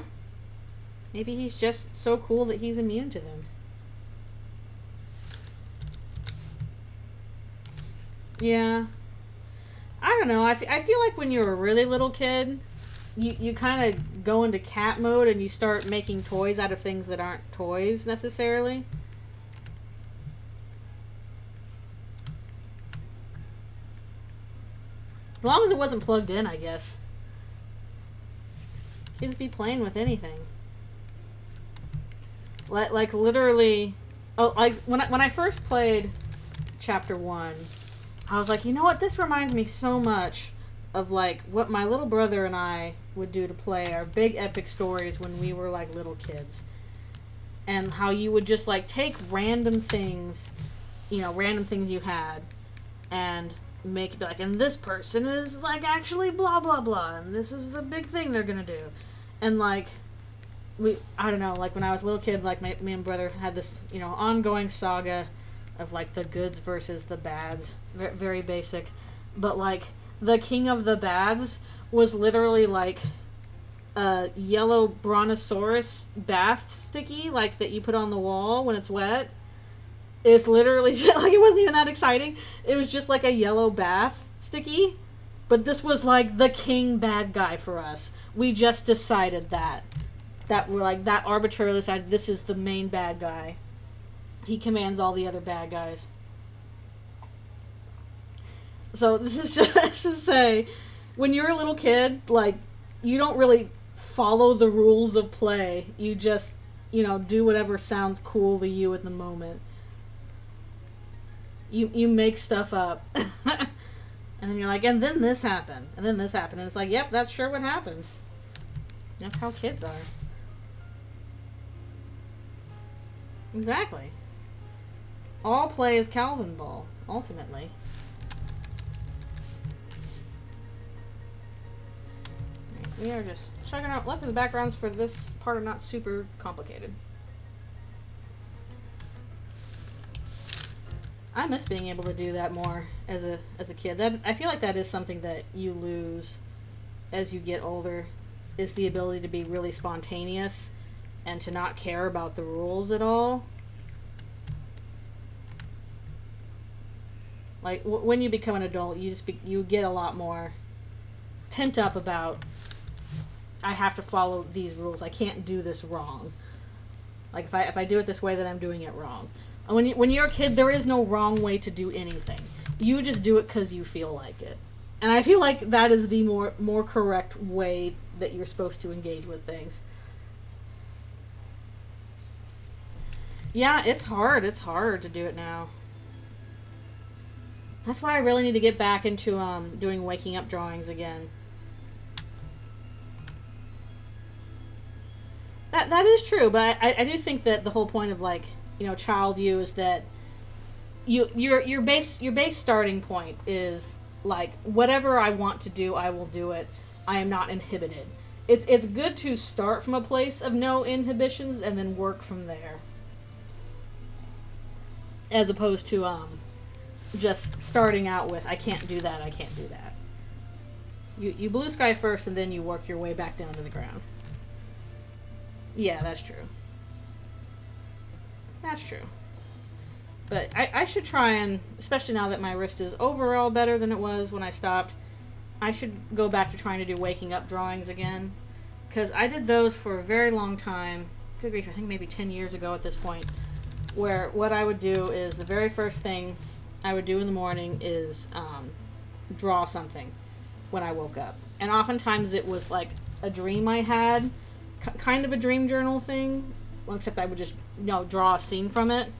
Speaker 1: Maybe he's just so cool that he's immune to them. Yeah. I don't know. I feel like when you're a really little kid, you kind of go into cat mode and you start making toys out of things that aren't toys necessarily. As long as it wasn't plugged in, I guess. Kids be playing with anything. Like literally, oh, like when I first played Chapter 1, I was like, you know what? This reminds me so much of like what my little brother and I would do to play our big epic stories when we were like little kids. And how you would just like take random things, you know, random things you had and make it be like, and this person is like actually blah blah blah, and this is the big thing they're gonna do. And like I don't know, like when I was a little kid, like me and brother had this, you know, ongoing saga of like the goods versus the bads. Very basic. But like the king of the bads was literally like a yellow brontosaurus bath sticky, like that you put on the wall when it's wet. It's literally just, like, it wasn't even that exciting. It was just like a yellow bath sticky. But this was like the king bad guy for us. We just decided that we're like, that arbitrarily decided this is the main bad guy. He commands all the other bad guys. So this is just to say, when you're a little kid, like, you don't really follow the rules of play. You just, you know, do whatever sounds cool to you at the moment. You make stuff up. And then you're like, and then this happened. And then this happened. And it's like, yep, that's sure what happened. That's how kids are. Exactly. All play is Calvin Ball, ultimately. We are just checking out. Luckily, the backgrounds for this part are not super complicated. I miss being able to do that more as a kid. I feel like that is something that you lose as you get older, is the ability to be really spontaneous and to not care about the rules at all. Like when you become an adult, you get a lot more pent up about, I have to follow these rules. I can't do this wrong. Like if I do it this way, then I'm doing it wrong. And when you're a kid, there is no wrong way to do anything. You just do it because you feel like it. And I feel like that is the more correct way that you're supposed to engage with things. Yeah, it's hard. It's hard to do it now. That's why I really need to get back into doing waking up drawings again. That is true, but I do think that the whole point of, like, you know, child you is that your base starting point is like, whatever I want to do, I will do it. I am not inhibited. It's good to start from a place of no inhibitions and then work from there, as opposed to just starting out with, I can't do that, I can't do that. You blue sky first and then you work your way back down to the ground. Yeah, that's true. That's true. But I should try and, especially now that my wrist is overall better than it was when I stopped, I should go back to trying to do waking up drawings again. Because I did those for a very long time. Good grief, I think maybe 10 years ago at this point. Where what I would do is the very first thing I would do in the morning is draw something when I woke up. And oftentimes it was like a dream I had, kind of a dream journal thing, well, except I would just, draw a scene from it.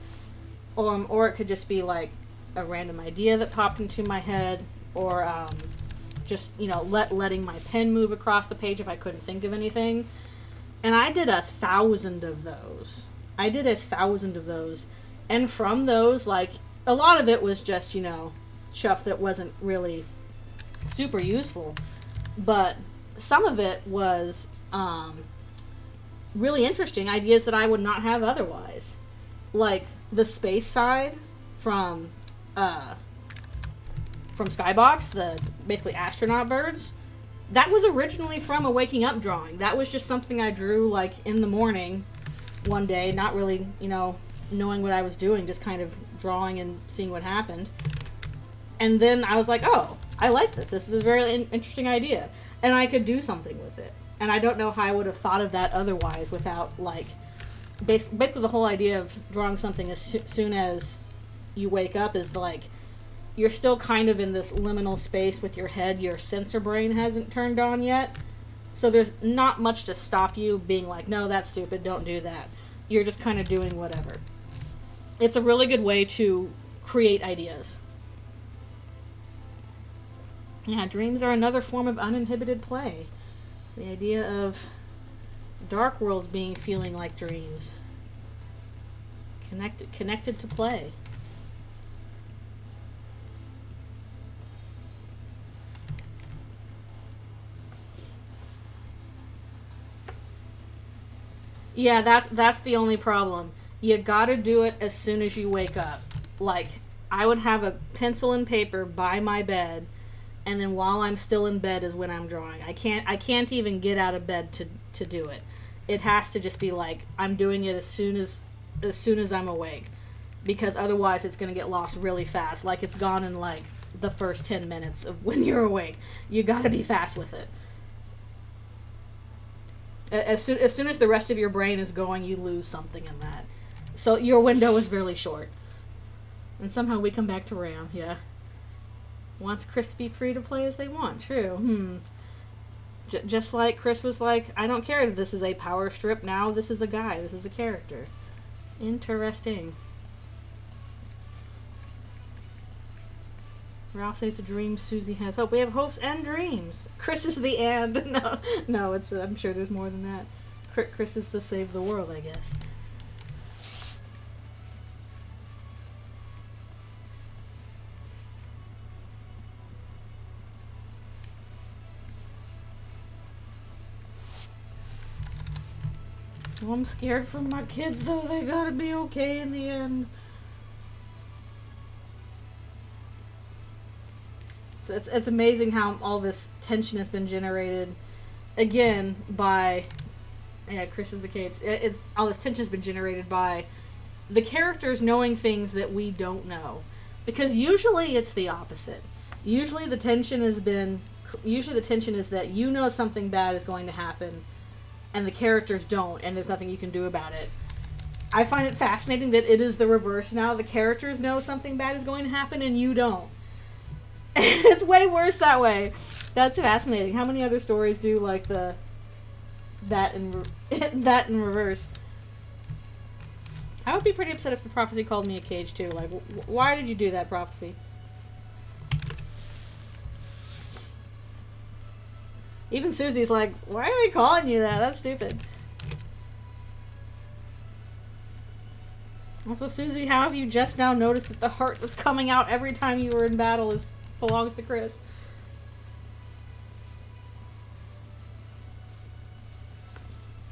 Speaker 1: Or it could just be like a random idea that popped into my head, or just, letting my pen move across the page if I couldn't think of anything. And I did 1,000 of those. And from those, like, a lot of it was just, stuff that wasn't really super useful. But some of it was really interesting ideas that I would not have otherwise. Like the space side from Skybox, the basically astronaut birds. That was originally from a waking up drawing. That was just something I drew like in the morning one day, not really, knowing what I was doing, just kind of drawing and seeing what happened. And then I was like, oh, I like this. This is a very interesting idea. And I could do something with it. And I don't know how I would have thought of that otherwise without, like, basically the whole idea of drawing something as soon as you wake up is, like, you're still kind of in this liminal space with your head. Your sensor brain hasn't turned on yet. So there's not much to stop you being like, no, that's stupid, don't do that. You're just kind of doing whatever. It's a really good way to create ideas. Yeah, dreams are another form of uninhibited play. The idea of dark worlds feeling like dreams. Connected to play. Yeah, that's the only problem. You gotta do it as soon as you wake up. Like, I would have a pencil and paper by my bed, and then while I'm still in bed is when I'm drawing. I can't even get out of bed to do it. It has to just be like, I'm doing it as soon as I'm awake. Because otherwise it's gonna get lost really fast. Like, it's gone in like the first 10 minutes of when you're awake. You gotta be fast with it. As soon as the rest of your brain is going, you lose something in that. So your window is really short. And somehow we come back to Ram, yeah. Wants Chris to be free to play as they want, true. Just like Chris was like, I don't care that this is a power strip, now this is a guy, this is a character. Interesting. Ralph says a dream, Susie has hope. We have hopes and dreams. Chris is the and. No, it's. I'm sure there's more than that. Chris is the save the world, I guess. Well, I'm scared for my kids, though. They gotta be okay in the end. It's amazing how all this tension has been generated, again, by, Chris is the cage. It's all this tension has been generated by the characters knowing things that we don't know, because usually it's the opposite. Usually the tension is that you know something bad is going to happen, and the characters don't, and there's nothing you can do about it. I find it fascinating that it is the reverse now. The characters know something bad is going to happen, and you don't. It's way worse that way. That's fascinating. How many other stories do like that in reverse? I would be pretty upset if the prophecy called me a cage too. Like, why did you do that, prophecy? Even Susie's like, why are they calling you that? That's stupid. Also, Susie, how have you just now noticed that the heart that's coming out every time you were in battle belongs to Chris?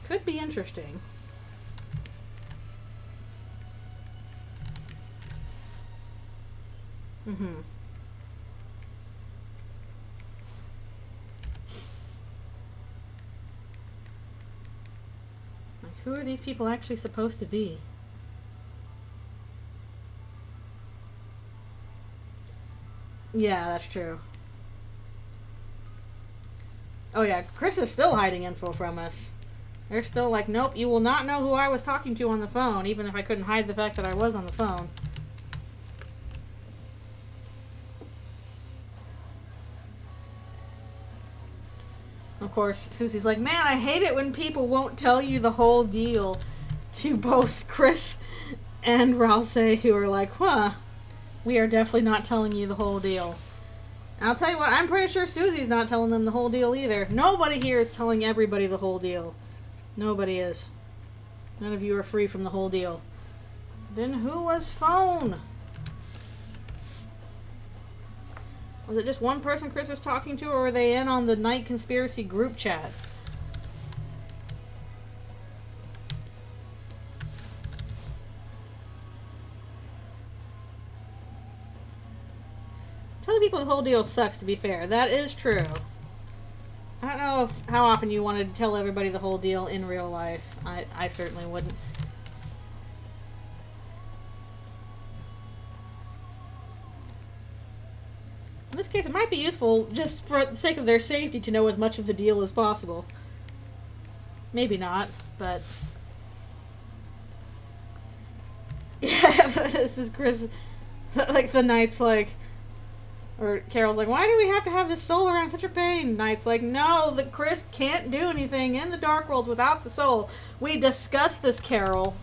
Speaker 1: Could be interesting. Like, who are these people actually supposed to be? Yeah, that's true. Oh yeah, Chris is still hiding info from us. They're still like, nope, you will not know who I was talking to on the phone, even if I couldn't hide the fact that I was on the phone. Of course, Susie's like, man, I hate it when people won't tell you the whole deal. To both Chris and Ralsei, who are like, huh, we are definitely not telling you the whole deal. And I'll tell you what, I'm pretty sure Susie's not telling them the whole deal either. Nobody here is telling everybody the whole deal. Nobody is. None of you are free from the whole deal. Then who was phone? Was it just one person Chris was talking to, or were they in on the Night Conspiracy group chat? Telling people the whole deal sucks, to be fair. That is true. I don't know how often you want to tell everybody the whole deal in real life. I certainly wouldn't. In this case, it might be useful, just for the sake of their safety, to know as much of the deal as possible. Maybe not, but... Yeah, this is Chris... Like, the Knight's like... Or Carol's like, why do we have to have this soul around such a pain? Knight's like, no, that Chris can't do anything in the Dark Worlds without the soul. We discussed this, Carol.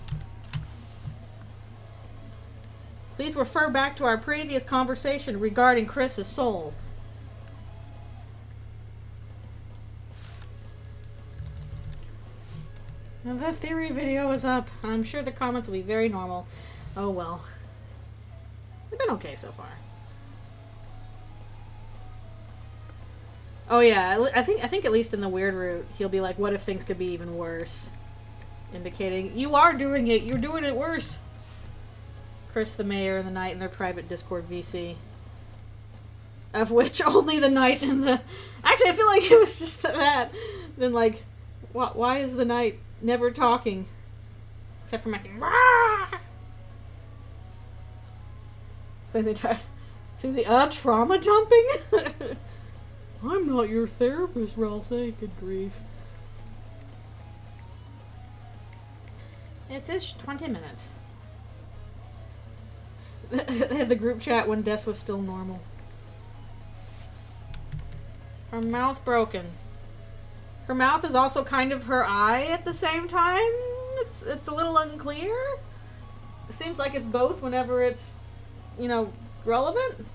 Speaker 1: Please refer back to our previous conversation regarding Chris's soul. Now the theory video is up. I'm sure the comments will be very normal. Oh well. We've been okay so far. Oh yeah, I think at least in the weird route, he'll be like, what if things could be even worse? Indicating, you are doing it, you're doing it worse. Chris, the mayor, and the Knight in their private Discord VC. Of which only the Knight and the... Actually, I feel like it was just that. Then like, why is the Knight never talking? Except for making... Susie, trauma dumping? I'm not your therapist, Ralsei. Good grief. It is 20 minutes. They had the group chat when Des was still normal. Her mouth broken. Her mouth is also kind of her eye at the same time. It's a little unclear. It seems like it's both whenever it's, you know, relevant.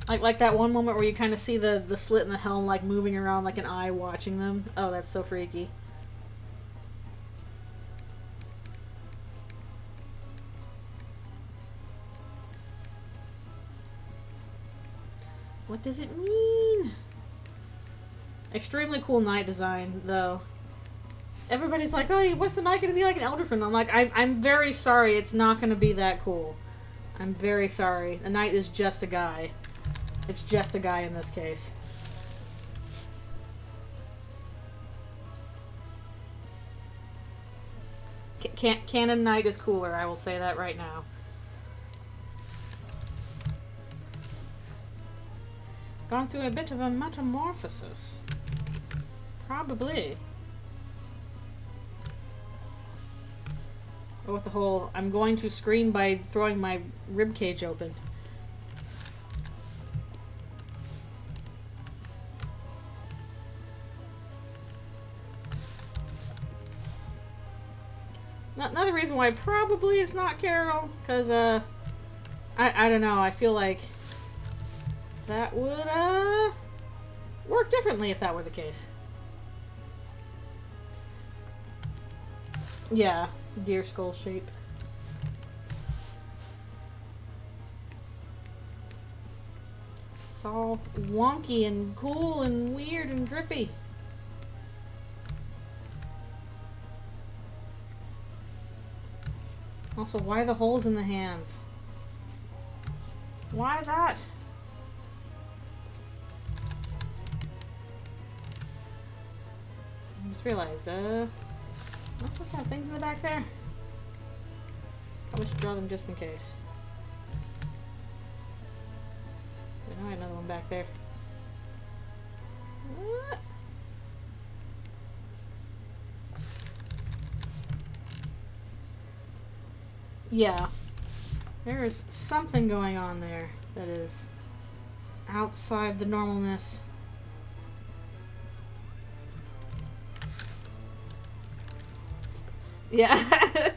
Speaker 1: Like that one moment where you kind of see the slit in the helm like moving around like an eye watching them. Oh, that's so freaky. What does it mean? Extremely cool Knight design, though. Everybody's like, oh, what's the Knight going to be like in Eldritchrune? I'm like, I'm very sorry, it's not going to be that cool. I'm very sorry. The Knight is just a guy. It's just a guy in this case. Canon Knight is cooler, I will say that right now. Gone through a bit of a metamorphosis. Probably. Or with the whole, I'm going to scream by throwing my ribcage open. Another reason why probably it's not Carol, because, I don't know, I feel like that would, work differently if that were the case. Yeah, deer skull shape. It's all wonky and cool and weird and drippy. Also, why the holes in the hands? Why that? I just realized, am I supposed to have things in the back there? I'll just draw them just in case. I know I have another one back there. What? Yeah. There is something going on there that is outside the normalness. Yeah.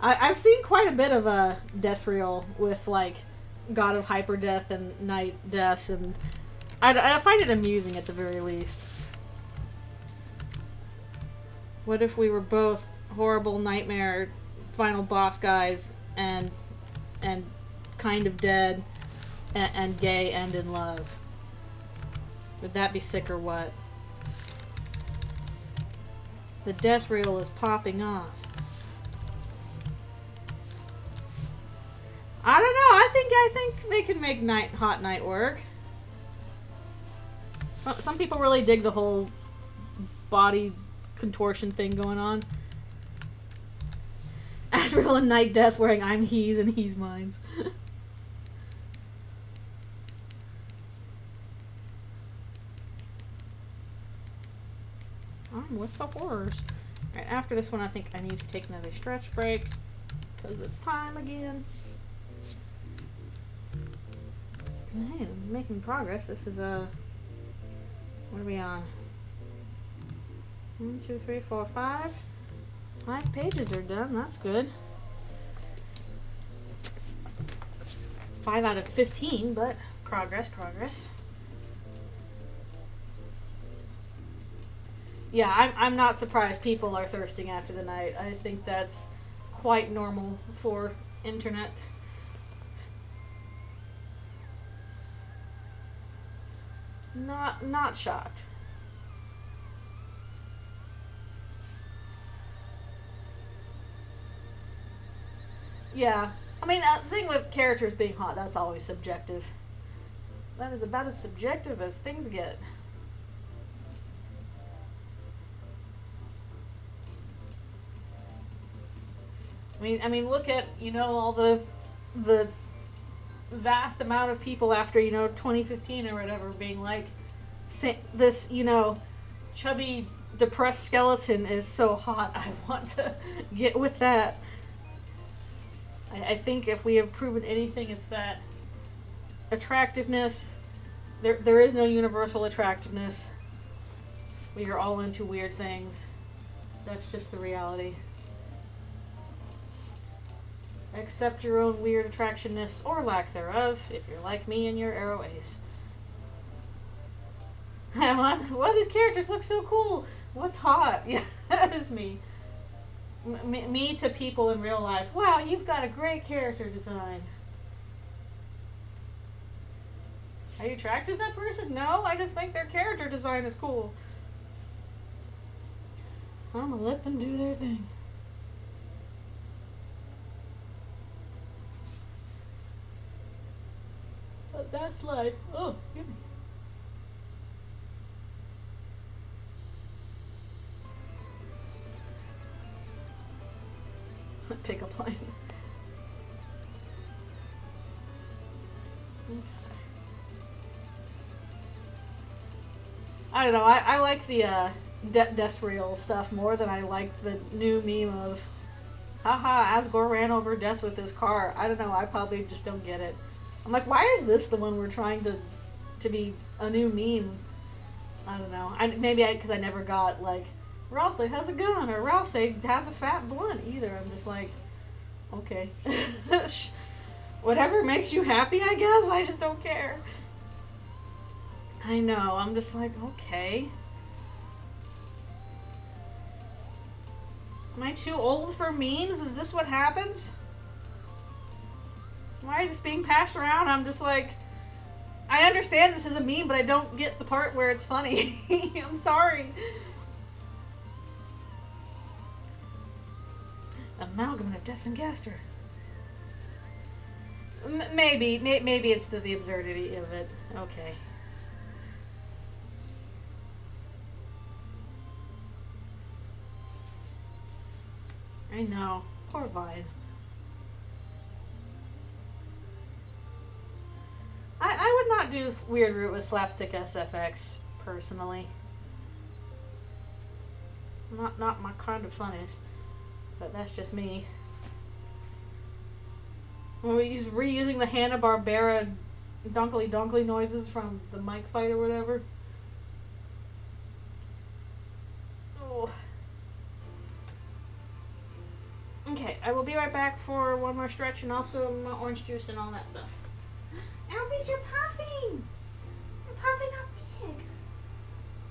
Speaker 1: I've seen quite a bit of Desreal with like God of Hyper Death and Night Deaths, and I find it amusing at the very least. What if we were both horrible nightmare final boss guys and kind of dead and gay and in love? Would that be sick or what? The Desreal is popping off. I don't know. I think they can make Hot Night work. Some people really dig the whole body contortion thing going on. Asriel and Night Death wearing I'm he's and he's mine's. I'm with the horrors. Alright, after this one I think I need to take another stretch break because it's time again. Hey, I'm making progress. This is what are we on? 1, 2, 3, 4, 5. 5 pages are done. That's good. 5 out of 15, but progress. Yeah, I'm not surprised people are thirsting after the night. I think that's quite normal for internet. Not shocked. Yeah. I mean, the thing with characters being hot, that's always subjective. That is about as subjective as things get. I mean, look at, all the vast amount of people after, 2015 or whatever being like, this, chubby, depressed skeleton is so hot, I want to get with that. I think if we have proven anything, it's that attractiveness, there is no universal attractiveness. We are all into weird things. That's just the reality. Accept your own weird attractionness or lack thereof if you're like me and you're Arrow Ace. Well, these characters look so cool. What's hot? Yeah, that is me. Me to people in real life. Wow, you've got a great character design. Are you attracted to that person? No, I just think their character design is cool. I'm gonna let them do their thing. But that's life. Oh, give me. Pickup line. Okay. I don't know. I like the Desreal stuff more than I like the new meme of, haha, Asgore ran over Des with his car. I don't know. I probably just don't get it. I'm like, why is this the one we're trying to be a new meme? I don't know. Maybe because I never got like, Rouse has a gun or Rouse has a fat blunt either. I'm just like, okay. Whatever makes you happy, I guess. I just don't care. I know. I'm just like, okay. Am I too old for memes? Is this what happens? Why is this being passed around? I'm just like, I understand this is a meme, but I don't get the part where it's funny. I'm sorry. Amalgam of Des and Gaster. Maybe it's the absurdity of it. Okay. I know. Poor Vine. I would not do Weird Root with Slapstick SFX, personally. Not my kind of funnies. But that's just me. When he's reusing the Hanna-Barbera dunkly dunkly noises from the mic fight or whatever. Oh. Okay, I will be right back for one more stretch and also my orange juice and all that stuff. Alphys, you're puffing! You're puffing up big.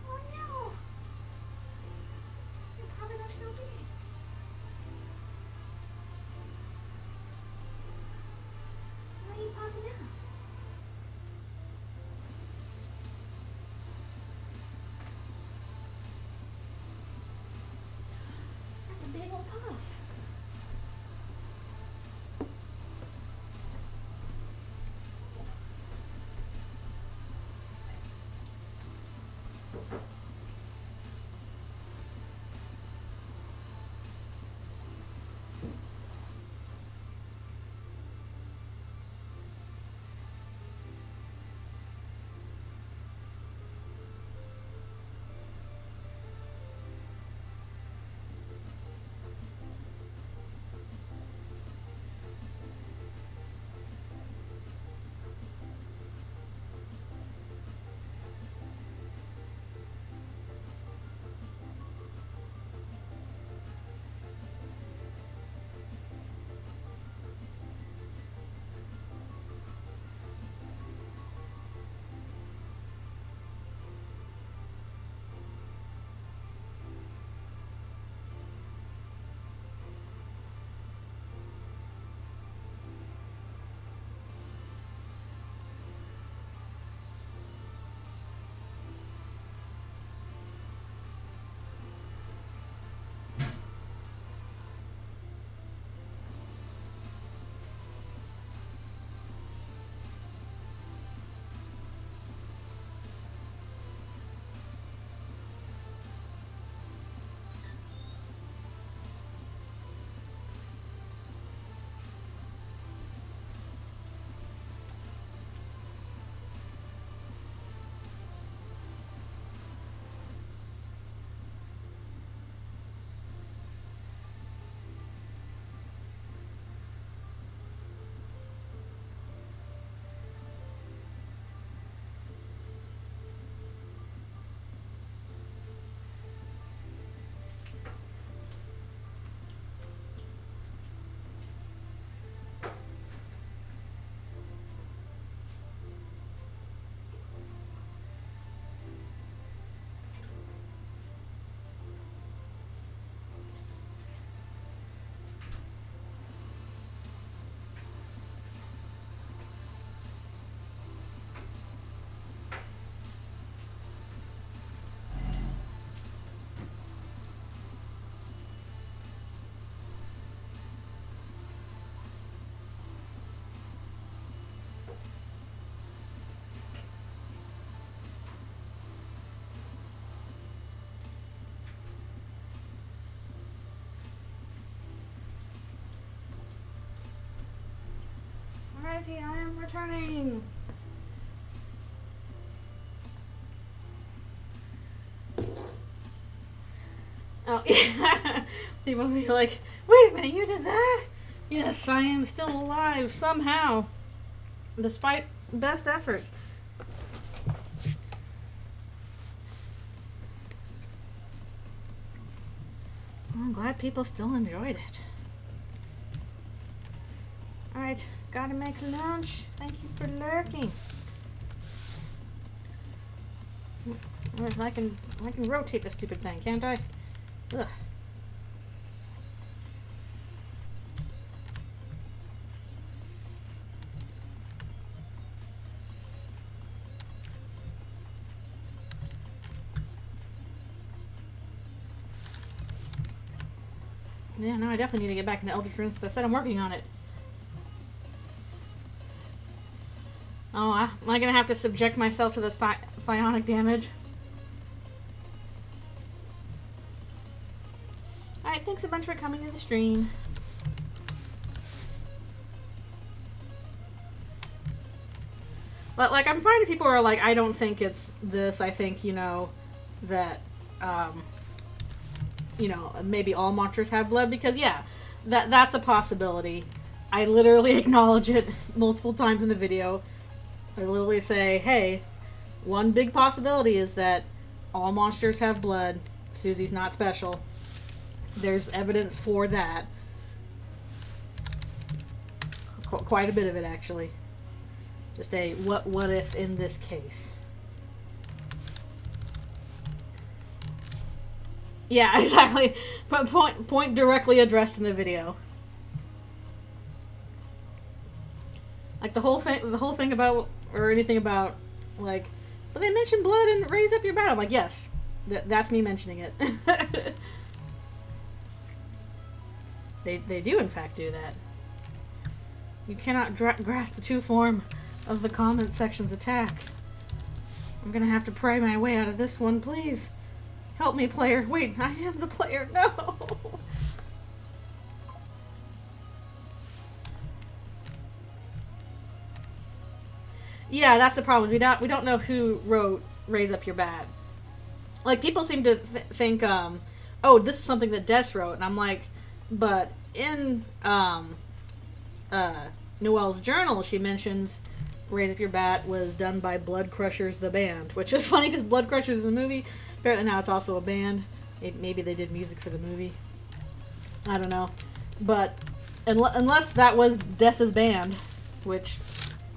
Speaker 1: Oh no. You're puffing up so big. Why are you puffing up? That's a big old puff. Alrighty, I am returning. Oh, yeah. People will be like, wait a minute, you did that? Yes, I am still alive somehow, despite best efforts. I'm glad people still enjoyed it. Alright, gotta make lunch. Thank you for lurking. I can rotate this stupid thing, can't I? Ugh. Yeah, no, I definitely need to get back into Eldritchrune since I said I'm working on it. Oh, am I gonna have to subject myself to the psionic damage? Alright, thanks a bunch for coming to the stream. But, like, I'm finding people are like, I don't think it's this. I think, you know, that, you know, maybe all monsters have blood. Because, yeah, that's a possibility. I literally acknowledge it multiple times in the video. I literally say, hey, one big possibility is that all monsters have blood. Susie's not special. There's evidence for that. Quite a bit of it, actually. Just a what if in this case. Yeah, exactly. But point directly addressed in the video. Like the whole thing about, or anything about, like, but they mention blood and raise up your bat. I'm like, yes, that's me mentioning it. They do in fact do that. You cannot grasp the true form of the comment section's attack. I'm gonna have to pray my way out of this one, please. Help me, player. Wait, I am the player. No. Yeah, that's the problem. We don't know who wrote "Raise Up Your Bat." Like, people seem to think, oh, this is something that Des wrote, and I'm like, but in Noelle's journal, she mentions "Raise Up Your Bat" was done by Blood Crushers, the band, which is funny because Blood Crushers is a movie. Apparently now it's also a band. Maybe they did music for the movie. I don't know, but unless that was Des's band, which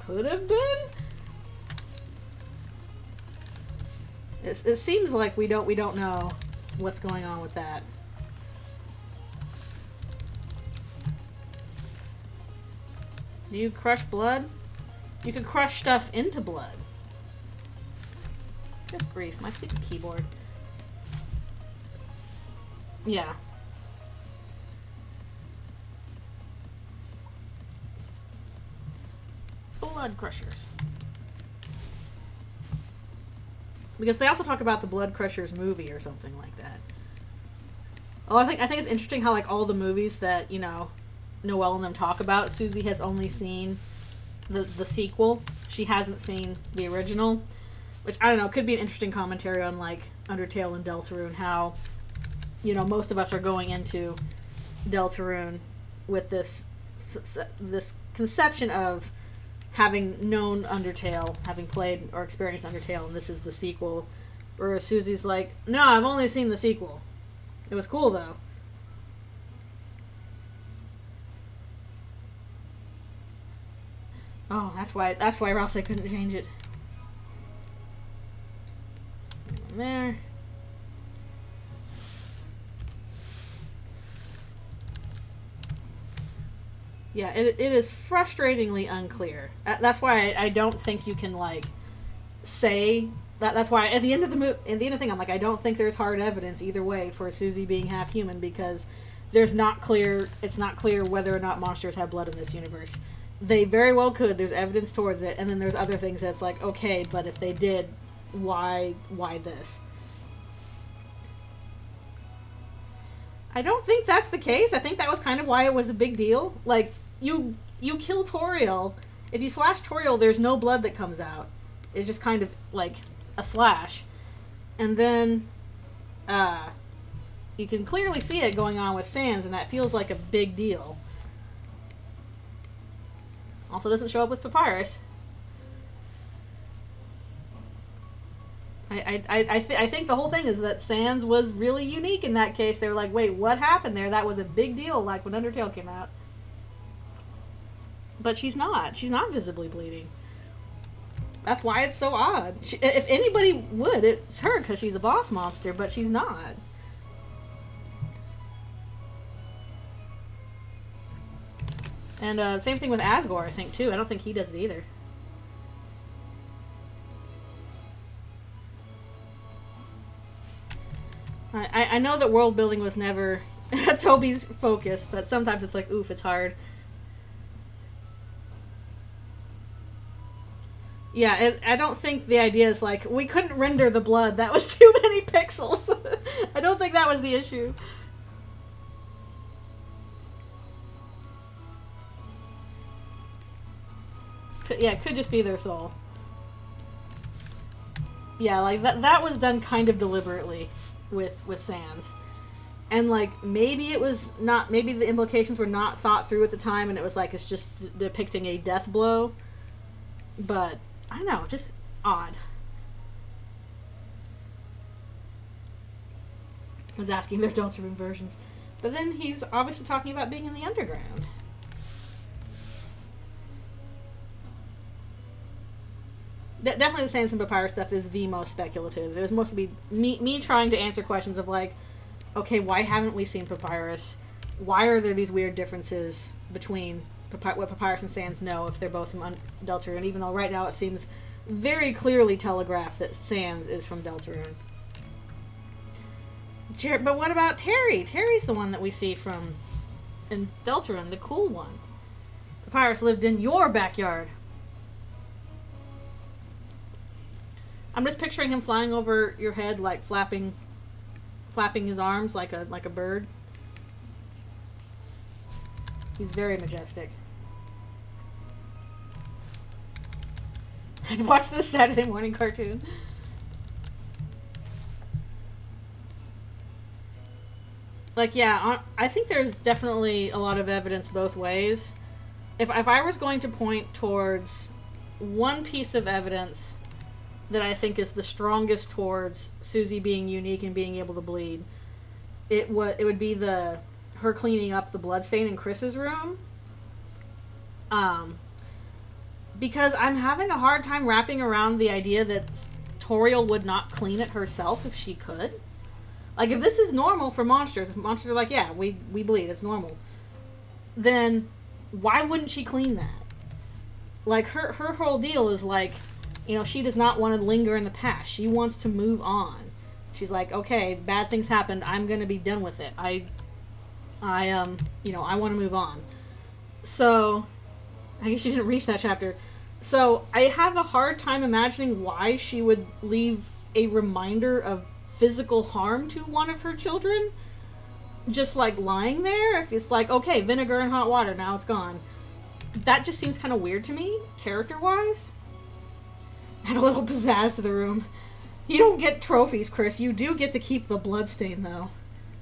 Speaker 1: could have been. It seems like we don't know what's going on with that. Do you crush blood? You can crush stuff into blood. Good grief, my stupid keyboard. Yeah. Blood crushers. Because they also talk about the Blood Crushers movie or something like that. Oh, I think it's interesting how, like, all the movies that, you know, Noelle and them talk about, Susie has only seen the sequel. She hasn't seen the original. Which, I don't know, could be an interesting commentary on, like, Undertale and Deltarune. How, you know, most of us are going into Deltarune with this conception of having known Undertale, having played or experienced Undertale, and this is the sequel. Whereas Susie's like, no, I've only seen the sequel. It was cool, though. Oh, that's why Ross couldn't change it. There. Yeah, it is frustratingly unclear. That's why I don't think you can, like, say that. That's why at the end of the thing, I'm like, I don't think there's hard evidence either way for Susie being half human, because it's not clear whether or not monsters have blood in this universe. They very well could. There's evidence towards it, and then there's other things that's like, okay, but if they did, why this? I don't think that's the case. I think that was kind of why it was a big deal. Like, you kill Toriel. If you slash Toriel, there's no blood that comes out. It's just kind of like a slash. And then you can clearly see it going on with Sans, and that feels like a big deal. Also doesn't show up with Papyrus. I think the whole thing is that Sans was really unique in that case. They were like, wait, what happened there? That was a big deal, like when Undertale came out. But she's not. She's not visibly bleeding. That's why it's so odd. If anybody would, it's her, because she's a boss monster, but she's not. And same thing with Asgore, I think, too. I don't think he does it either. I know that world building was never Toby's focus, but sometimes it's like, oof, it's hard. Yeah, I don't think the idea is like, we couldn't render the blood. That was too many pixels. I don't think that was the issue. Yeah, it could just be their soul. Yeah, like, that was done kind of deliberately with Sans. And, like, maybe it was not... Maybe the implications were not thought through at the time, and it was like, it's just depicting a death blow. But, I don't know, just odd. I was asking their Deltarune versions. But then he's obviously talking about being in the underground. Definitely the Sans and Papyrus stuff is the most speculative. It was mostly me trying to answer questions of, like, okay, why haven't we seen Papyrus? Why are there these weird differences between what Papyrus and Sans know if they're both from Deltarune, even though right now it seems very clearly telegraphed that Sans is from Deltarune. But what about Terry? Terry's the one that we see from in Deltarune, the cool one. Papyrus lived in your backyard. I'm just picturing him flying over your head, like flapping his arms like a bird. He's very majestic. I'd watch the Saturday morning cartoon. Like, yeah, I think there's definitely a lot of evidence both ways. If I was going to point towards one piece of evidence that I think is the strongest towards Susie being unique and being able to bleed, it would be her cleaning up the bloodstain in Chris's room. Because I'm having a hard time wrapping around the idea that Toriel would not clean it herself if she could. Like, if this is normal for monsters, if monsters are like, yeah, we bleed, it's normal, then why wouldn't she clean that? Like, her whole deal is like, you know, she does not want to linger in the past. She wants to move on. She's like, okay, bad things happened. I'm going to be done with it. I want to move on. So, I guess she didn't reach that chapter. So, I have a hard time imagining why she would leave a reminder of physical harm to one of her children just, like, lying there. If it's like, okay, vinegar and hot water, now it's gone. That just seems kind of weird to me, character-wise. Add a little pizzazz to the room. You don't get trophies, Chris. You do get to keep the bloodstain, though.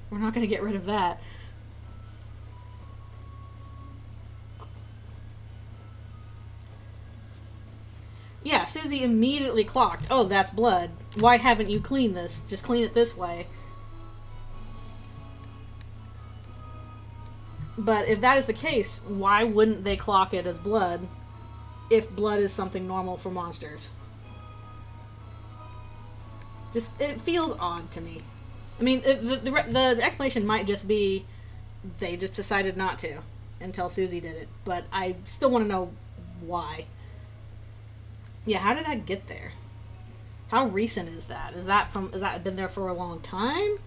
Speaker 1: We're not going to get rid of that. Yeah, Susie immediately clocked. Oh, that's blood. Why haven't you cleaned this? Just clean it this way. But if that is the case, why wouldn't they clock it as blood if blood is something normal for monsters? Just, it feels odd to me. I mean, the explanation might just be they just decided not to until Susie did it. But I still want to know why. Yeah, how did I get there? How recent is that? Is that been there for a long time?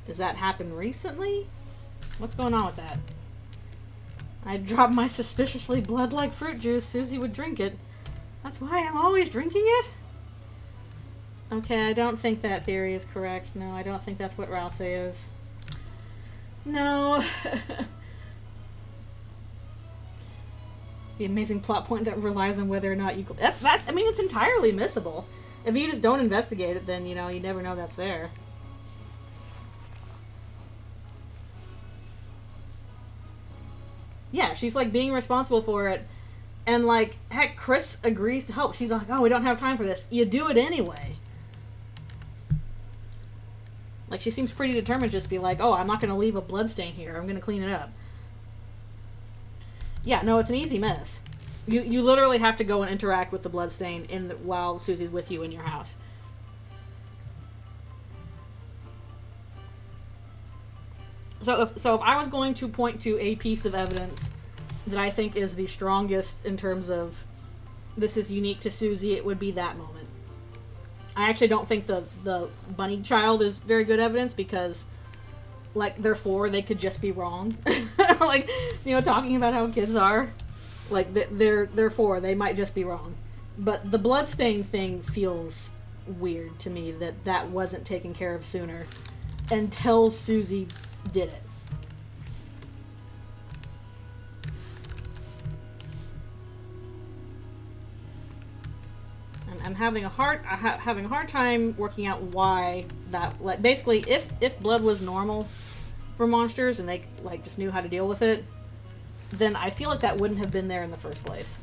Speaker 1: Does that happen recently? What's going on with that? I dropped my suspiciously blood-like fruit juice. Susie would drink it. That's why I'm always drinking it? Okay, I don't think that theory is correct. No, I don't think that's what Rouse is. No. The amazing plot point that relies on whether or not you... I mean, it's entirely missable. If you just don't investigate it, then, you know, you never know that's there. Yeah, she's, like, being responsible for it. And, like, heck, Chris agrees to help. She's like, oh, we don't have time for this. You do it anyway. Like, she seems pretty determined just to be like, oh, I'm not going to leave a bloodstain here. I'm going to clean it up. Yeah, no, it's an easy miss. You literally have to go and interact with the bloodstain while Susie's with you in your house. So if I was going to point to a piece of evidence that I think is the strongest in terms of this is unique to Susie, it would be that moment. I actually don't think the bunny child is very good evidence because, like, they're 4, they could just be wrong. Like, you know, talking about how kids are, like, they're 4, they might just be wrong. But the bloodstain thing feels weird to me that wasn't taken care of sooner until Susie did it. having a hard time working out why that, like, basically if blood was normal for monsters and they like just knew how to deal with it, then I feel like that wouldn't have been there in the first place.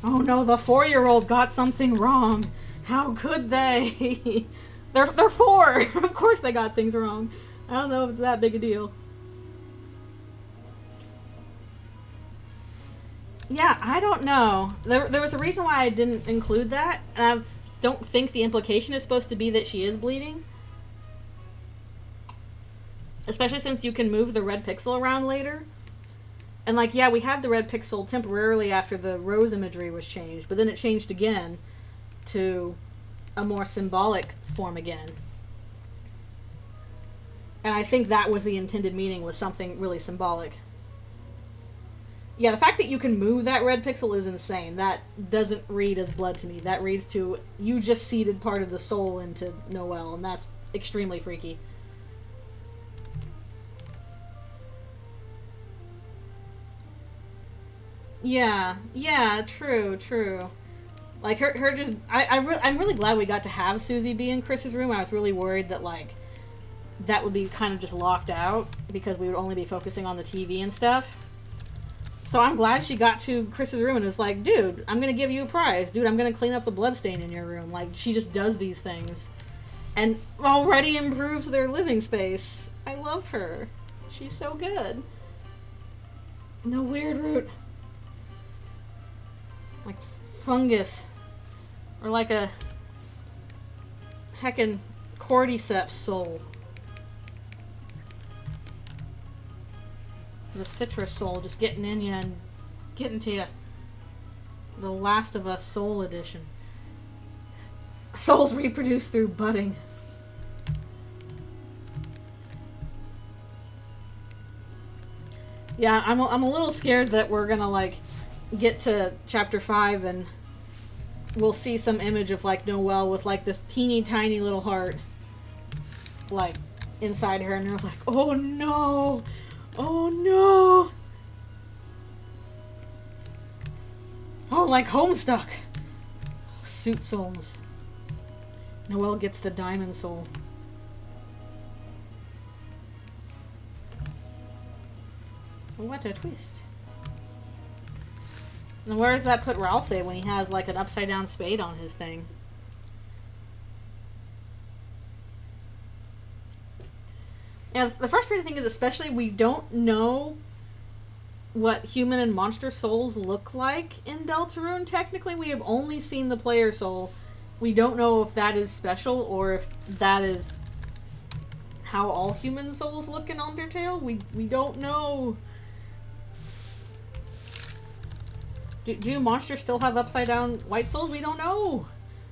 Speaker 1: Oh no, the 4-year-old got something wrong. How could they? They're 4. Of course they got things wrong. I don't know if it's that big a deal. Yeah, I don't know. There was a reason why I didn't include that, and I don't think the implication is supposed to be that she is bleeding. Especially since you can move the red pixel around later. And, like, yeah, we had the red pixel temporarily after the rose imagery was changed, but then it changed again to a more symbolic form again. And I think that was the intended meaning, was something really symbolic. Yeah, the fact that you can move that red pixel is insane. That doesn't read as blood to me. That reads to, you just seeded part of the soul into Noelle, and that's extremely freaky. Yeah, true. Like, her just... I'm really glad we got to have Susie be in Chris's room. I was really worried that, like, that would be kind of just locked out because we would only be focusing on the TV and stuff. So I'm glad she got to Chris's room and was like, dude, I'm going to give you a prize. Dude, I'm going to clean up the bloodstain in your room. Like, she just does these things. And already improves their living space. I love her. She's so good. No weird root. Like fungus. Or like a heckin' cordyceps soul. The citrus soul just getting in you and getting to you. The Last of Us Soul Edition. Souls reproduce through budding. Yeah, I'm a little scared that we're gonna, like, get to chapter 5 and we'll see some image of, like, Noelle with, like, this teeny tiny little heart, like, inside her, and you're like, oh no! Oh no! Oh, like Homestuck! Suit souls. Noelle gets the diamond soul. What a twist. And where does that put Rouse when he has, like, an upside down spade on his thing? Yeah, the frustrating thing is, especially, we don't know what human and monster souls look like in Deltarune. Technically, we have only seen the player soul. We don't know if that is special or if that is how all human souls look in Undertale. We don't know. Do monsters still have upside down white souls? We don't know.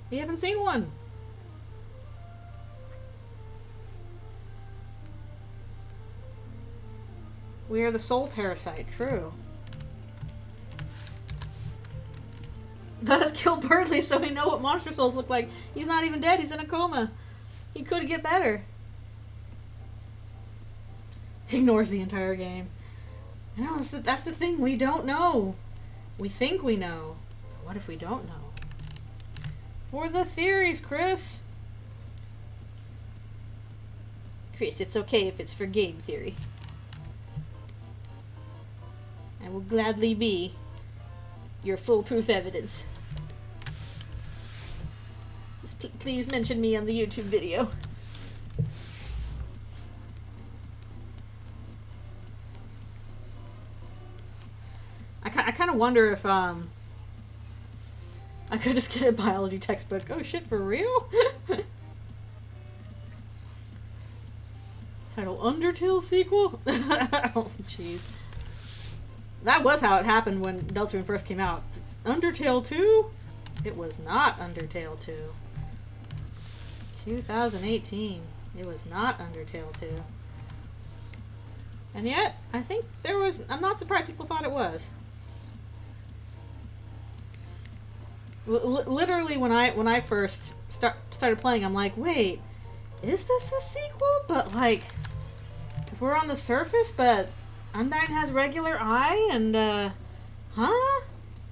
Speaker 1: We haven't seen one. We are the soul parasite, true. Let us kill Birdley so we know what monster souls look like. He's not even dead, he's in a coma. He could get better. Ignores the entire game. No, that's the thing, we don't know. We think we know. But what if we don't know? For the theories, Chris. Chris, it's okay if it's for game theory. I will gladly be your foolproof evidence. Just please mention me on the YouTube video. I kind of wonder if I could just get a biology textbook. Oh shit, for real? Title Undertale sequel? Oh jeez. That was how it happened when Deltarune first came out. Undertale 2? It was not Undertale 2. 2018. It was not Undertale 2. And yet, I think there was... I'm not surprised people thought it was. Literally, when I first started playing, I'm like, wait, is this a sequel? But, like... Because we're on the surface, but... Undyne has regular eye, and, huh?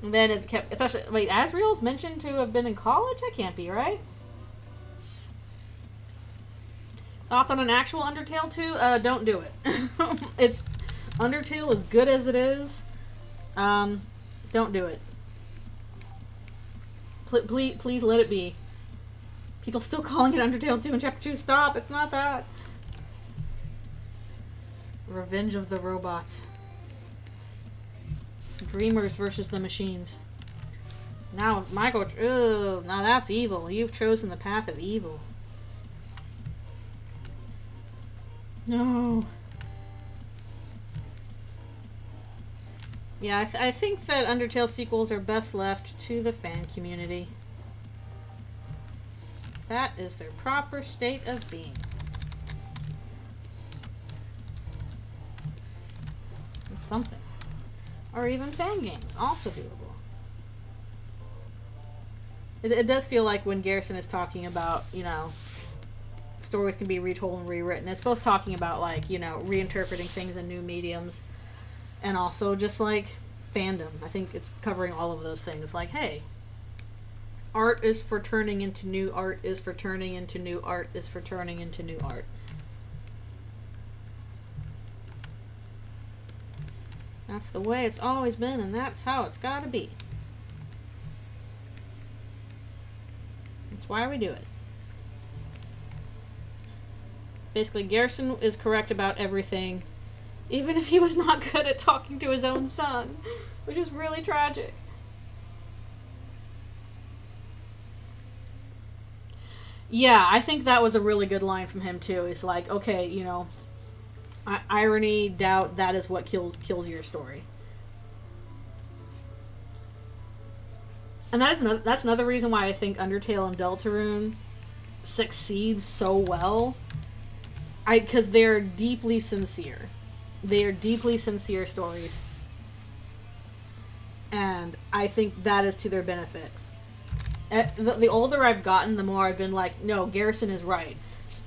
Speaker 1: And then it's kept, especially, wait, Asriel's mentioned to have been in college? That can't be, right? Thoughts on an actual Undertale 2? Don't do it. It's, Undertale as good as it is. Don't do it. Please let it be. People still calling it Undertale 2 in Chapter 2. Stop, it's not that. Revenge of the Robots. Dreamers versus the machines. Now, Michael, now that's evil. You've chosen the path of evil. No. Yeah, I think that Undertale sequels are best left to the fan community. That is their proper state of being. It's something. Or even fan games, also doable. It does feel like when Garrison is talking about, you know, stories can be retold and rewritten, it's both talking about, like, you know, reinterpreting things in new mediums, and also just, like, fandom. I think it's covering all of those things. Like, hey, art is for turning into new art, is for turning into new art, is for turning into new art. That's the way it's always been, and that's how it's gotta be. That's why we do it. Basically, Garrison is correct about everything, even if he was not good at talking to his own son, which is really tragic. Yeah, I think that was a really good line from him, too. It's like, okay, you know, irony, doubt, that is what kills your story. And that's another reason why I think Undertale and Deltarune succeeds so well. Because they're deeply sincere. They are deeply sincere stories. And I think that is to their benefit. The older I've gotten, the more I've been like, no, Garrison is right.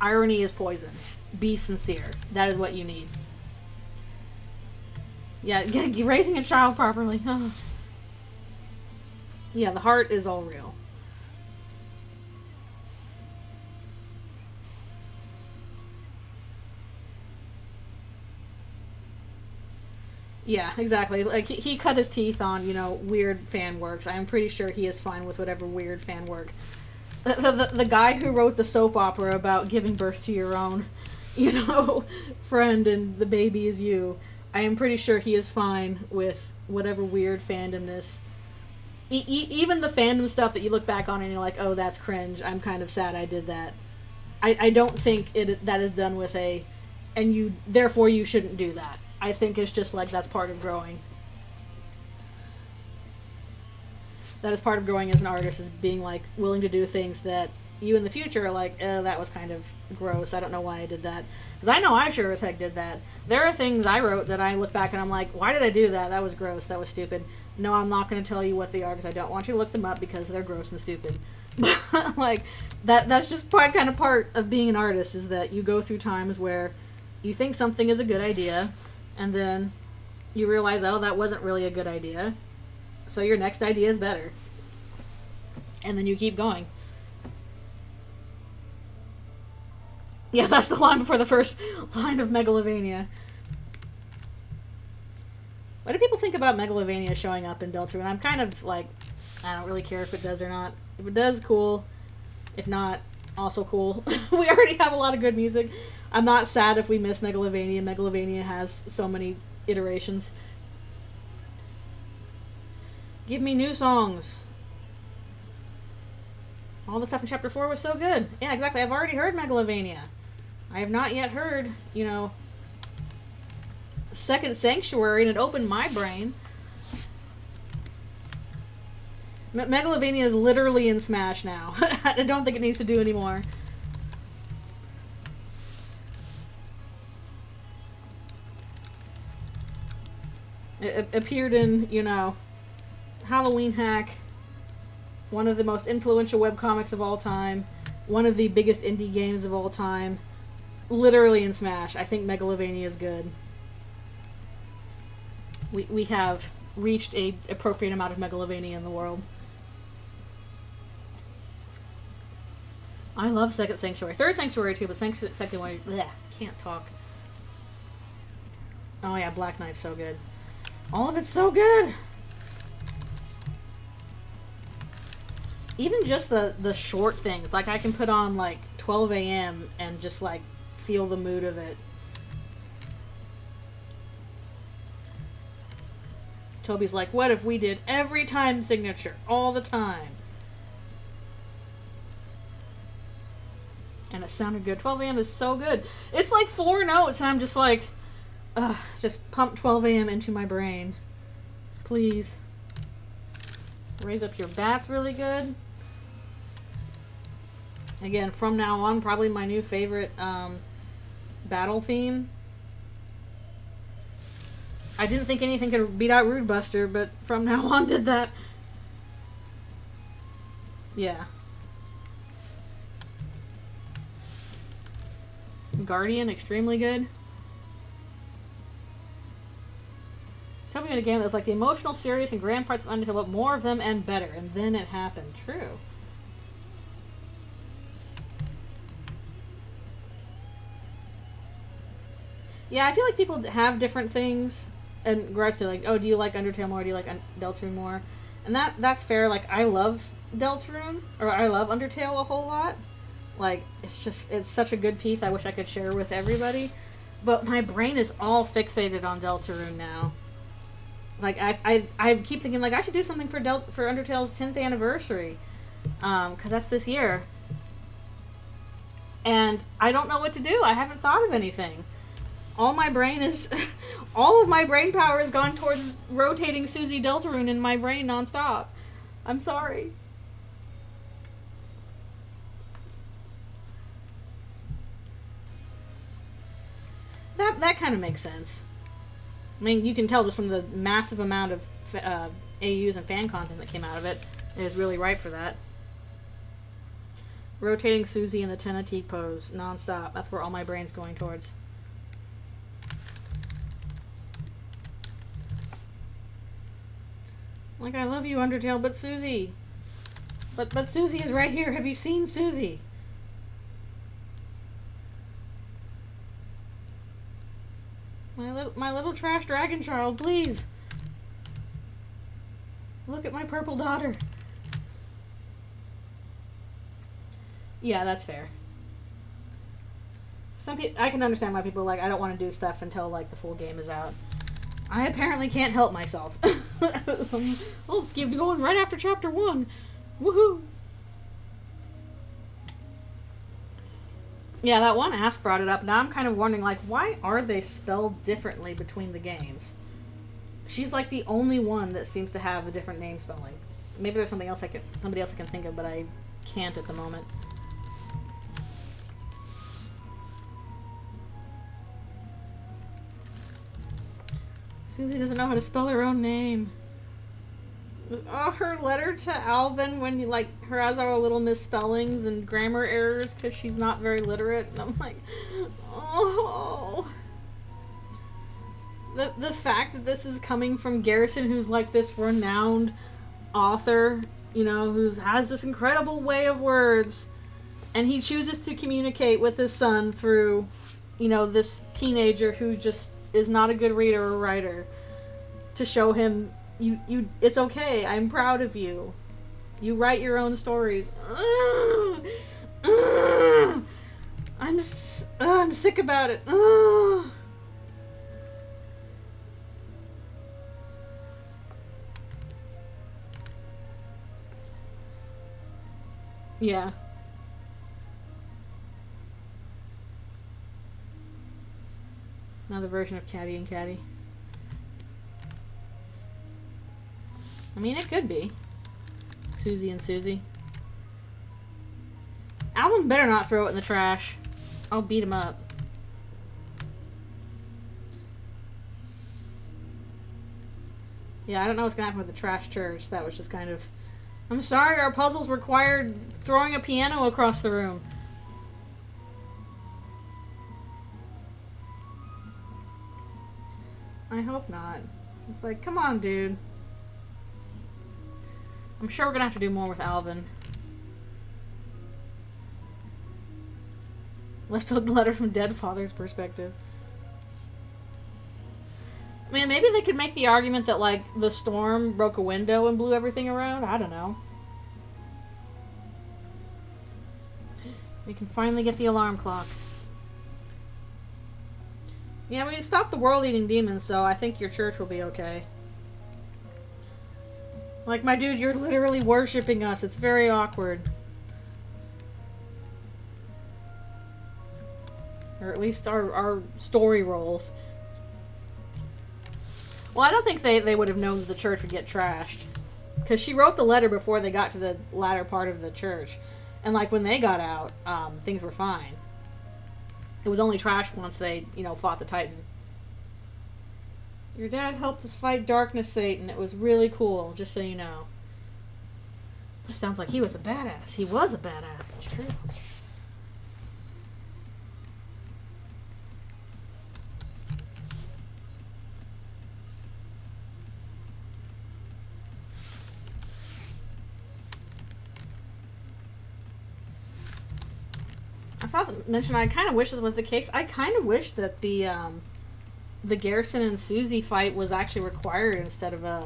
Speaker 1: Irony is poison. Be sincere. That is what you need. Yeah, raising a child properly. Yeah, the heart is all real. Yeah, exactly. Like, he cut his teeth on, you know, weird fan works. I'm pretty sure he is fine with whatever weird fan work. The guy who wrote the soap opera about giving birth to your own, you know, friend and the baby is you, I am pretty sure he is fine with whatever weird fandomness. Even the fandom stuff that you look back on and you're like, oh, that's cringe. I'm kind of sad I did that. I don't think that is done with a, and you, therefore you shouldn't do that. I think it's just like, that's part of growing. That is part of growing as an artist, is being, like, willing to do things that you in the future are like, that was kind of gross. I don't know why I did that. Because I know I sure as heck did that. There are things I wrote that I look back and I'm like, why did I do that? That was gross. That was stupid. No, I'm not going to tell you what they are because I don't want you to look them up because they're gross and stupid. Like, that's just kind of part of being an artist, is that you go through times where you think something is a good idea, and then you realize, oh, that wasn't really a good idea. So your next idea is better. And then you keep going. Yeah, that's the line before the first line of Megalovania. What do people think about Megalovania showing up in Deltarune? I'm kind of like, I don't really care if it does or not. If it does, cool. If not, also cool. We already have a lot of good music. I'm not sad if we miss Megalovania. Megalovania has so many iterations. Give me new songs. All the stuff in Chapter 4 was so good. Yeah, exactly. I've already heard Megalovania. I have not yet heard, you know, Second Sanctuary, and it opened my brain. Megalovania is literally in Smash now. I don't think it needs to do anymore. It appeared in, you know, Halloween Hack, one of the most influential webcomics of all time, one of the biggest indie games of all time, literally in Smash. I think Megalovania is good. We have reached a appropriate amount of megalovania in the world. I love Second Sanctuary. Third Sanctuary too, but Second Sanctuary, bleh, can't talk. Oh yeah, Black Knife's so good. All of it's so good! Even just the short things, like I can put on like 12 a.m. and just like feel the mood of it. Toby's like, what if we did every time signature all the time? And it sounded good. 12 a.m. is so good. It's like 4 notes and I'm just like, ugh, just pump 12 a.m. into my brain. Please. Raise up your bats really good. Again, from now on, probably my new favorite battle theme. I didn't think anything could beat out Rude Buster, but from now on did that. Yeah. Guardian, extremely good. Tell me in a game that was like the emotional, serious, and grand parts of Undertale, but more of them and better. And then it happened. True. Yeah, I feel like people have different things in regards to like, oh, do you like Undertale more? Do you like Deltarune more? And that's fair. Like, I love Deltarune, or I love Undertale a whole lot. Like, it's such a good piece. I wish I could share with everybody. But my brain is all fixated on Deltarune now. Like, I keep thinking, like, I should do something for Undertale's 10th anniversary. Because that's this year. And I don't know what to do. I haven't thought of anything. All of my brain power has gone towards rotating Susie Deltarune in my brain nonstop. I'm sorry. That kind of makes sense. I mean, you can tell just from the massive amount of AUs and fan content that came out of it. It is really ripe for that. Rotating Susie in the Tenatique pose nonstop. That's where all my brain's going towards. Like, I love you, Undertale, but Susie. But Susie is right here. Have you seen Susie? My little trash dragon child, please. Look at my purple daughter. Yeah, that's fair. Some people, I can understand why people are like, I don't want to do stuff until like the full game is out. I apparently can't help myself. I'll just keep going right after chapter 1. Woohoo! Yeah, that one Ask brought it up. Now I'm kind of wondering, like, why are they spelled differently between the games? She's like the only one that seems to have a different name spelling. Maybe there's somebody else I can think of, but I can't at the moment. Susie doesn't know how to spell her own name. Oh, her letter to Alvin when you like her has our little misspellings and grammar errors because she's not very literate, and I'm like, oh. The fact that this is coming from Garrison, who's like this renowned author, you know, who has this incredible way of words, and he chooses to communicate with his son through, you know, this teenager who just is not a good reader or writer, to show him it's okay. I'm proud of you. You write your own stories. I'm sick about it. Yeah. Another version of Caddy and Caddy. I mean, it could be. Susie and Susie. Alvin better not throw it in the trash. I'll beat him up. Yeah, I don't know what's gonna happen with the trash church. That was just kind of... I'm sorry, our puzzles required throwing a piano across the room. I hope not. It's like, come on, dude. I'm sure we're gonna have to do more with Alvin. Left a letter from dead father's perspective. I mean, maybe they could make the argument that, like, the storm broke a window and blew everything around. I don't know. We can finally get the alarm clock. Yeah, we stopped the world-eating demons, so I think your church will be okay. Like, my dude, you're literally worshipping us. It's very awkward. Or at least our story rolls. Well, I don't think they would have known that the church would get trashed. Because she wrote the letter before they got to the latter part of the church. And, like, when they got out, things were fine. It was only trashed once they, you know, fought the Titan. Your dad helped us fight Darkness Satan. It was really cool, just so you know. That sounds like he was a badass. He was a badass. It's true. I saw mention. I kind of wish this was the case. I kind of wish that the Garrison and Susie fight was actually required instead of a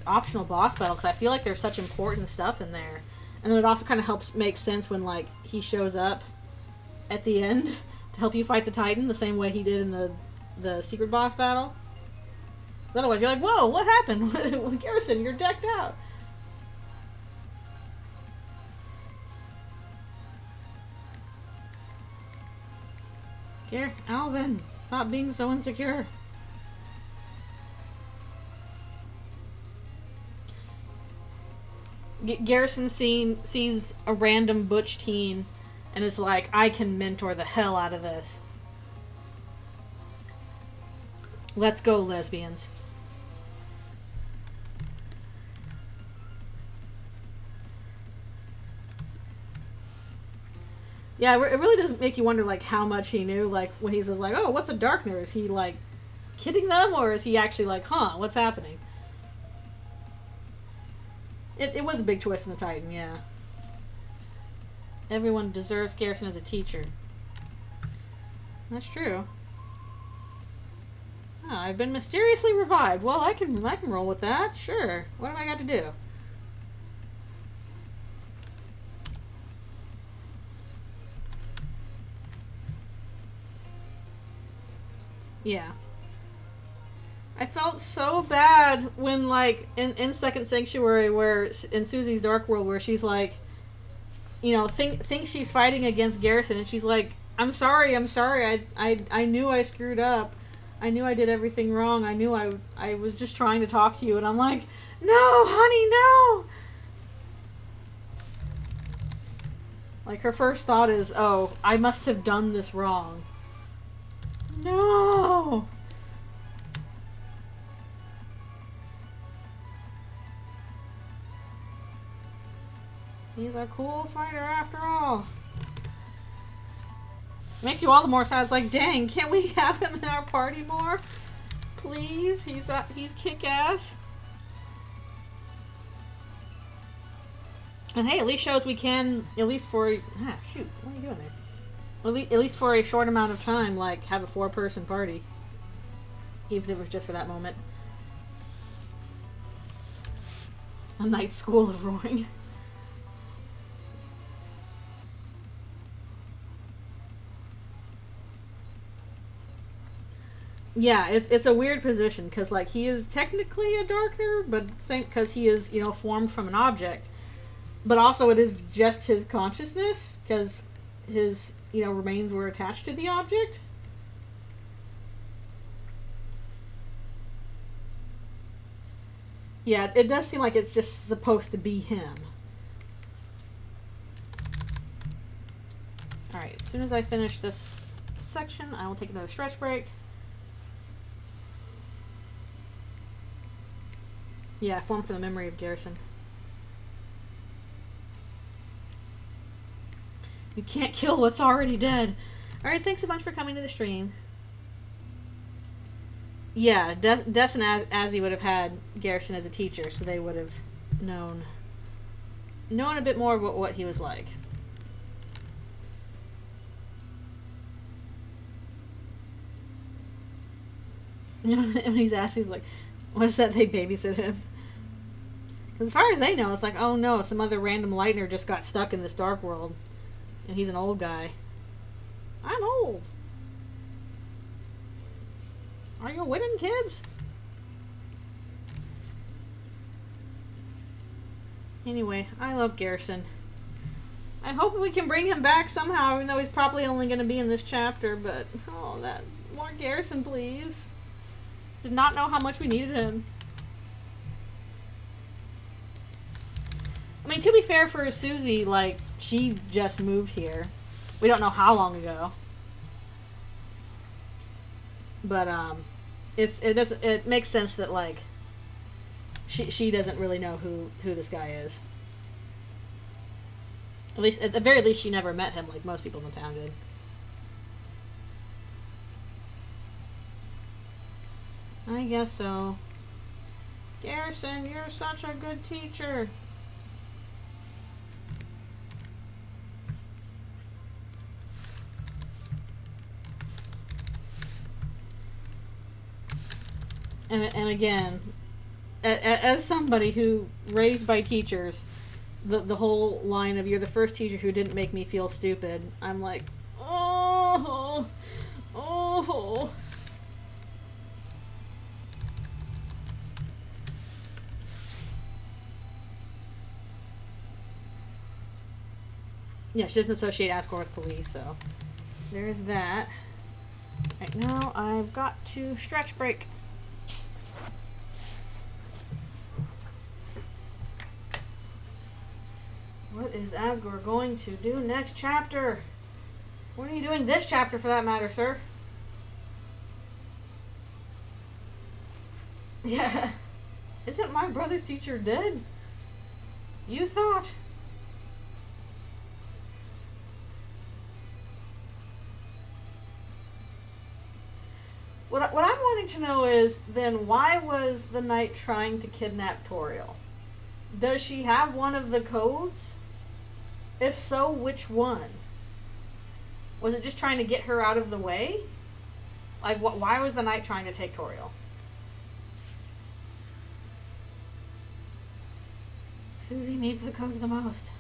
Speaker 1: optional boss battle, because I feel like there's such important stuff in there, and then it also kind of helps make sense when, like, he shows up at the end to help you fight the Titan the same way he did in the secret boss battle. Because otherwise you're like, whoa, what happened? Garrison, you're decked out. Alvin, stop being so insecure. Garrison sees a random butch teen and is like, I can mentor the hell out of this. Let's go, lesbians. Yeah, it really does make you wonder, like, how much he knew. Like, when he says, like, oh, what's a darkner? Is he, like, kidding them? Or is he actually like, huh, what's happening? It was a big twist in the Titan, yeah. Everyone deserves Garrison as a teacher. That's true. Oh, I've been mysteriously revived. Well, I can roll with that. Sure. What have I got to do? Yeah. I felt so bad when, like, in Second Sanctuary, where in Susie's Dark World, where she's like, you know, thinks she's fighting against Garrison, and she's like, I'm sorry, I knew I screwed up. I knew I did everything wrong. I knew I was just trying to talk to you, and I'm like, no, honey, no! Like, her first thought is, oh, I must have done this wrong. No! He's a cool fighter after all. Makes you all the more sad. It's like, dang, can't we have him in our party more? Please? He's kick-ass. And hey, at least shows we can, at least for... Ah, shoot. What are you doing there? At least for a short amount of time, like, have a 4-person party. Even if it was just for that moment. A night school of roaring. Yeah, it's a weird position, because, like, he is technically a darkener, but because he is, you know, formed from an object. But also it is just his consciousness, because his, you know, remains were attached to the object. Yeah, it does seem like it's just supposed to be him. Alright, as soon as I finish this section, I will take another stretch break. Yeah, formed from the memory of Garrison. You can't kill what's already dead. Alright, thanks a bunch for coming to the stream. Yeah, Des and Azzy would have had Garrison as a teacher, so they would have known a bit more about what he was like. When he's asked, he's like, what is that, they babysit him? Because as far as they know, it's like, oh no, some other random Lightner just got stuck in this dark world. And he's an old guy. I'm old. Are you winning, kids? Anyway, I love Garrison. I hope we can bring him back somehow, even though he's probably only going to be in this chapter, but, oh, that, more Garrison, please. Did not know how much we needed him. I mean, to be fair for Susie, like, she just moved here. We don't know how long ago. But, it makes sense that, like, she doesn't really know who this guy is. At least, at the very least, she never met him like most people in the town did. I guess so. Garrison, you're such a good teacher. And again, as somebody who raised by teachers, the whole line of "you're the first teacher who didn't make me feel stupid," I'm like, oh. Yeah, she doesn't associate Asgore with police, so there's that. Right now, I've got to stretch break. What is Asgore going to do next chapter? What are you doing this chapter, for that matter, sir? Yeah. Isn't my brother's teacher dead? You thought. What I'm wanting to know is, then, why was the knight trying to kidnap Toriel? Does she have one of the codes? If so, which one? Was it just trying to get her out of the way? Like, why was the knight trying to take Toriel? Susie needs the codes the most.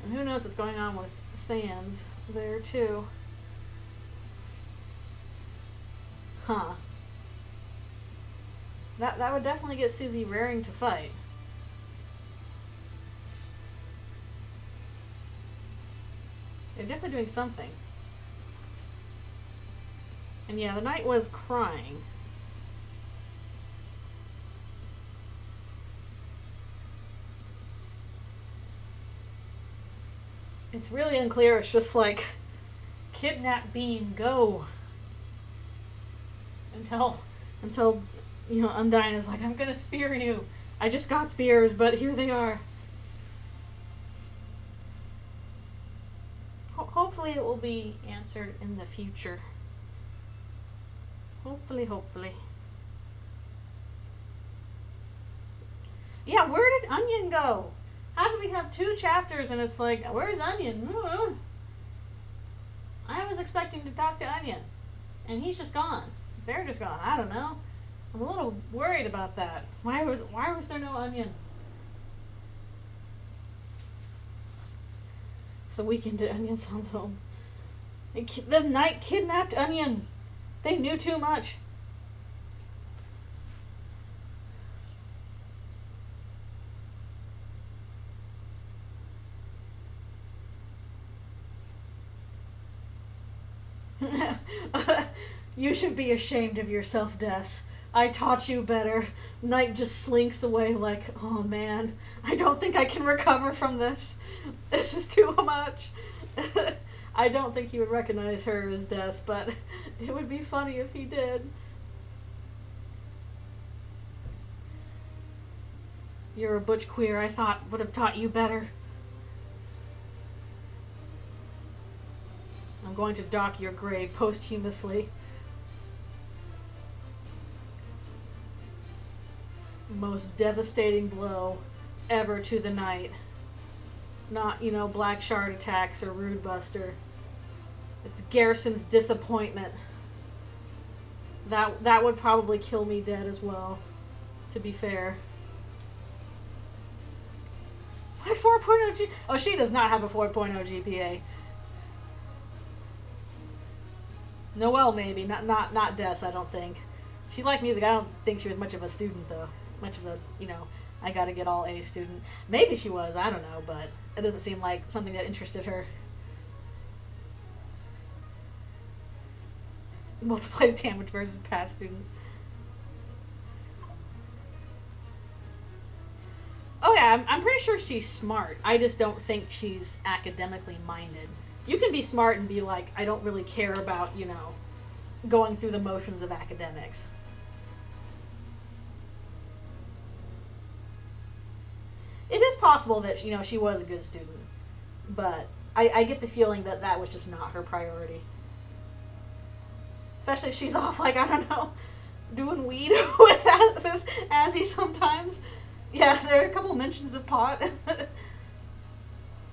Speaker 1: And who knows what's going on with Sans there, too. Huh. That would definitely get Susie raring to fight. They're definitely doing something. And yeah, the knight was crying. It's really unclear. It's just like, kidnap Bean, go. Until you know, Undyne is like, I'm gonna spear you. I just got spears, but here they are. Hopefully it will be answered in the future. Hopefully. Yeah, where did Onion go? How do we have 2 chapters and it's like, where's Onion? I was expecting to talk to Onion, and he's just gone. They're just gone. I don't know. I'm a little worried about that. Why was there no Onion? It's the weekend at Onion Son's home. The knight kidnapped Onion. They knew too much. You should be ashamed of yourself, Des. I taught you better. Knight just slinks away like, oh man, I don't think I can recover from this. This is too much. I don't think he would recognize her as Des, but it would be funny if he did. You're a butch queer I thought would have taught you better. I'm going to dock your grade posthumously. Most devastating blow ever to the knight. Not, you know, Black Shard attacks or Rude Buster. It's Garrison's disappointment. That would probably kill me dead as well, to be fair. My 4.0 G... Oh, she does not have a 4.0 GPA. Noelle, maybe. Not Des, I don't think. She liked music. I don't think she was much of a student, though. Much of a, you know, I gotta get all A student. Maybe she was, I don't know, but it doesn't seem like something that interested her. Multiplies damage versus past students. Oh yeah, I'm pretty sure she's smart. I just don't think she's academically minded. You can be smart and be like, I don't really care about, you know, going through the motions of academics. It is possible that, you know, she was a good student, but I get the feeling that that was just not her priority. Especially if she's off, like, I don't know, doing weed with Azzy sometimes. Yeah, there are a couple mentions of pot.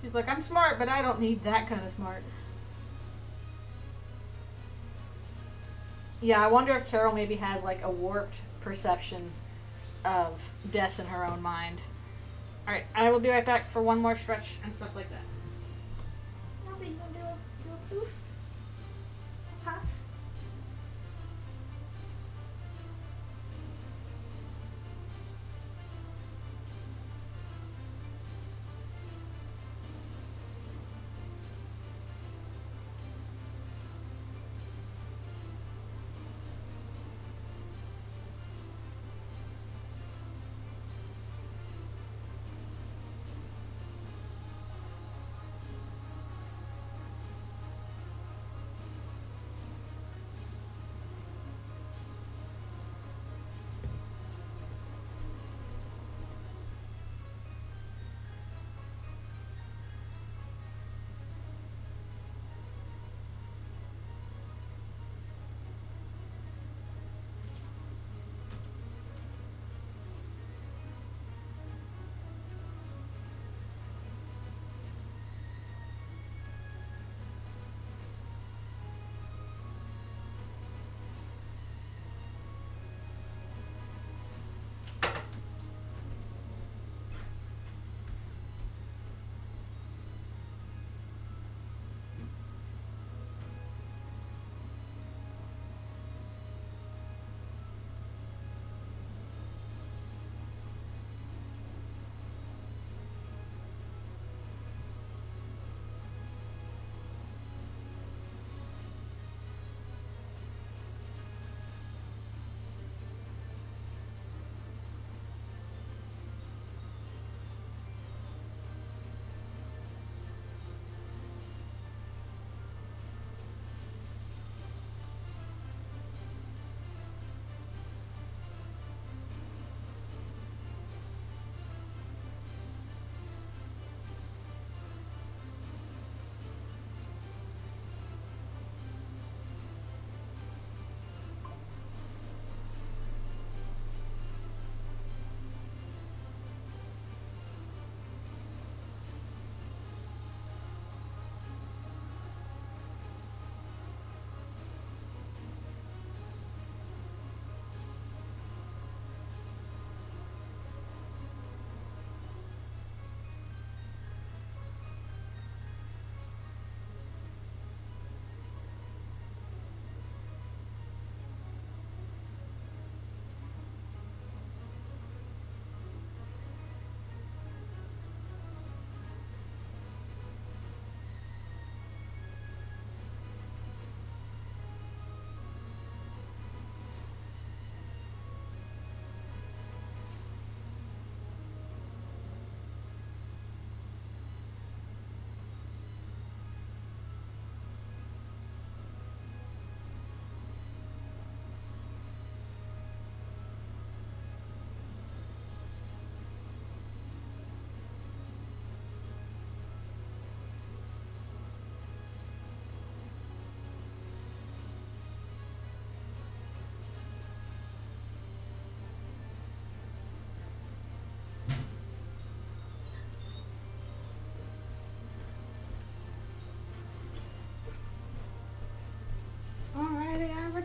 Speaker 1: She's like, I'm smart, but I don't need that kind of smart. Yeah, I wonder if Carol maybe has, like, a warped perception of Des in her own mind. Alright, I will be right back for one more stretch and stuff like that. Robbie, you want to do a poof? A puff?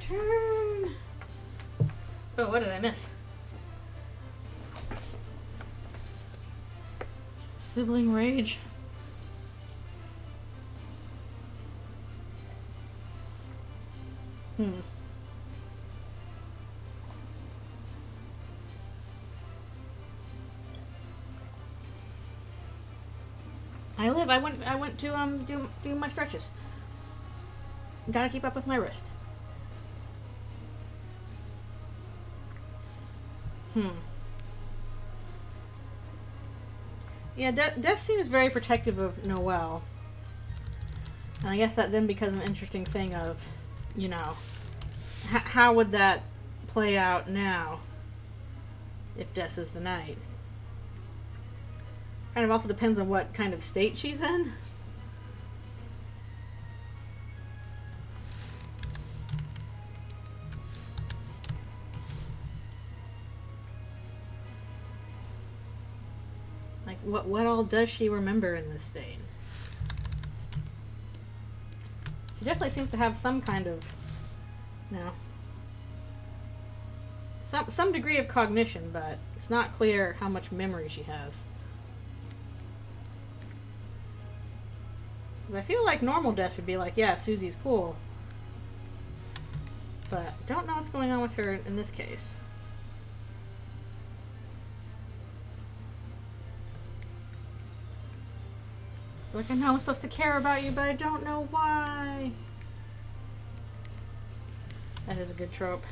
Speaker 1: turn. Oh, what did I miss? Sibling rage. I went to do my stretches. Gotta keep up with my wrist. Yeah, Death seems very protective of Noelle. And I guess that then becomes an interesting thing of, you know, how would that play out now if Death is the knight? Kind of also depends on what kind of state she's in. Like, what all does she remember in this state? She definitely seems to have some kind of, you know, some degree of cognition, but it's not clear how much memory she has. I feel like normal Death would be like, yeah, Susie's cool. But don't know what's going on with her in this case. Like, I know I'm supposed to care about you, but I don't know why. That is a good trope.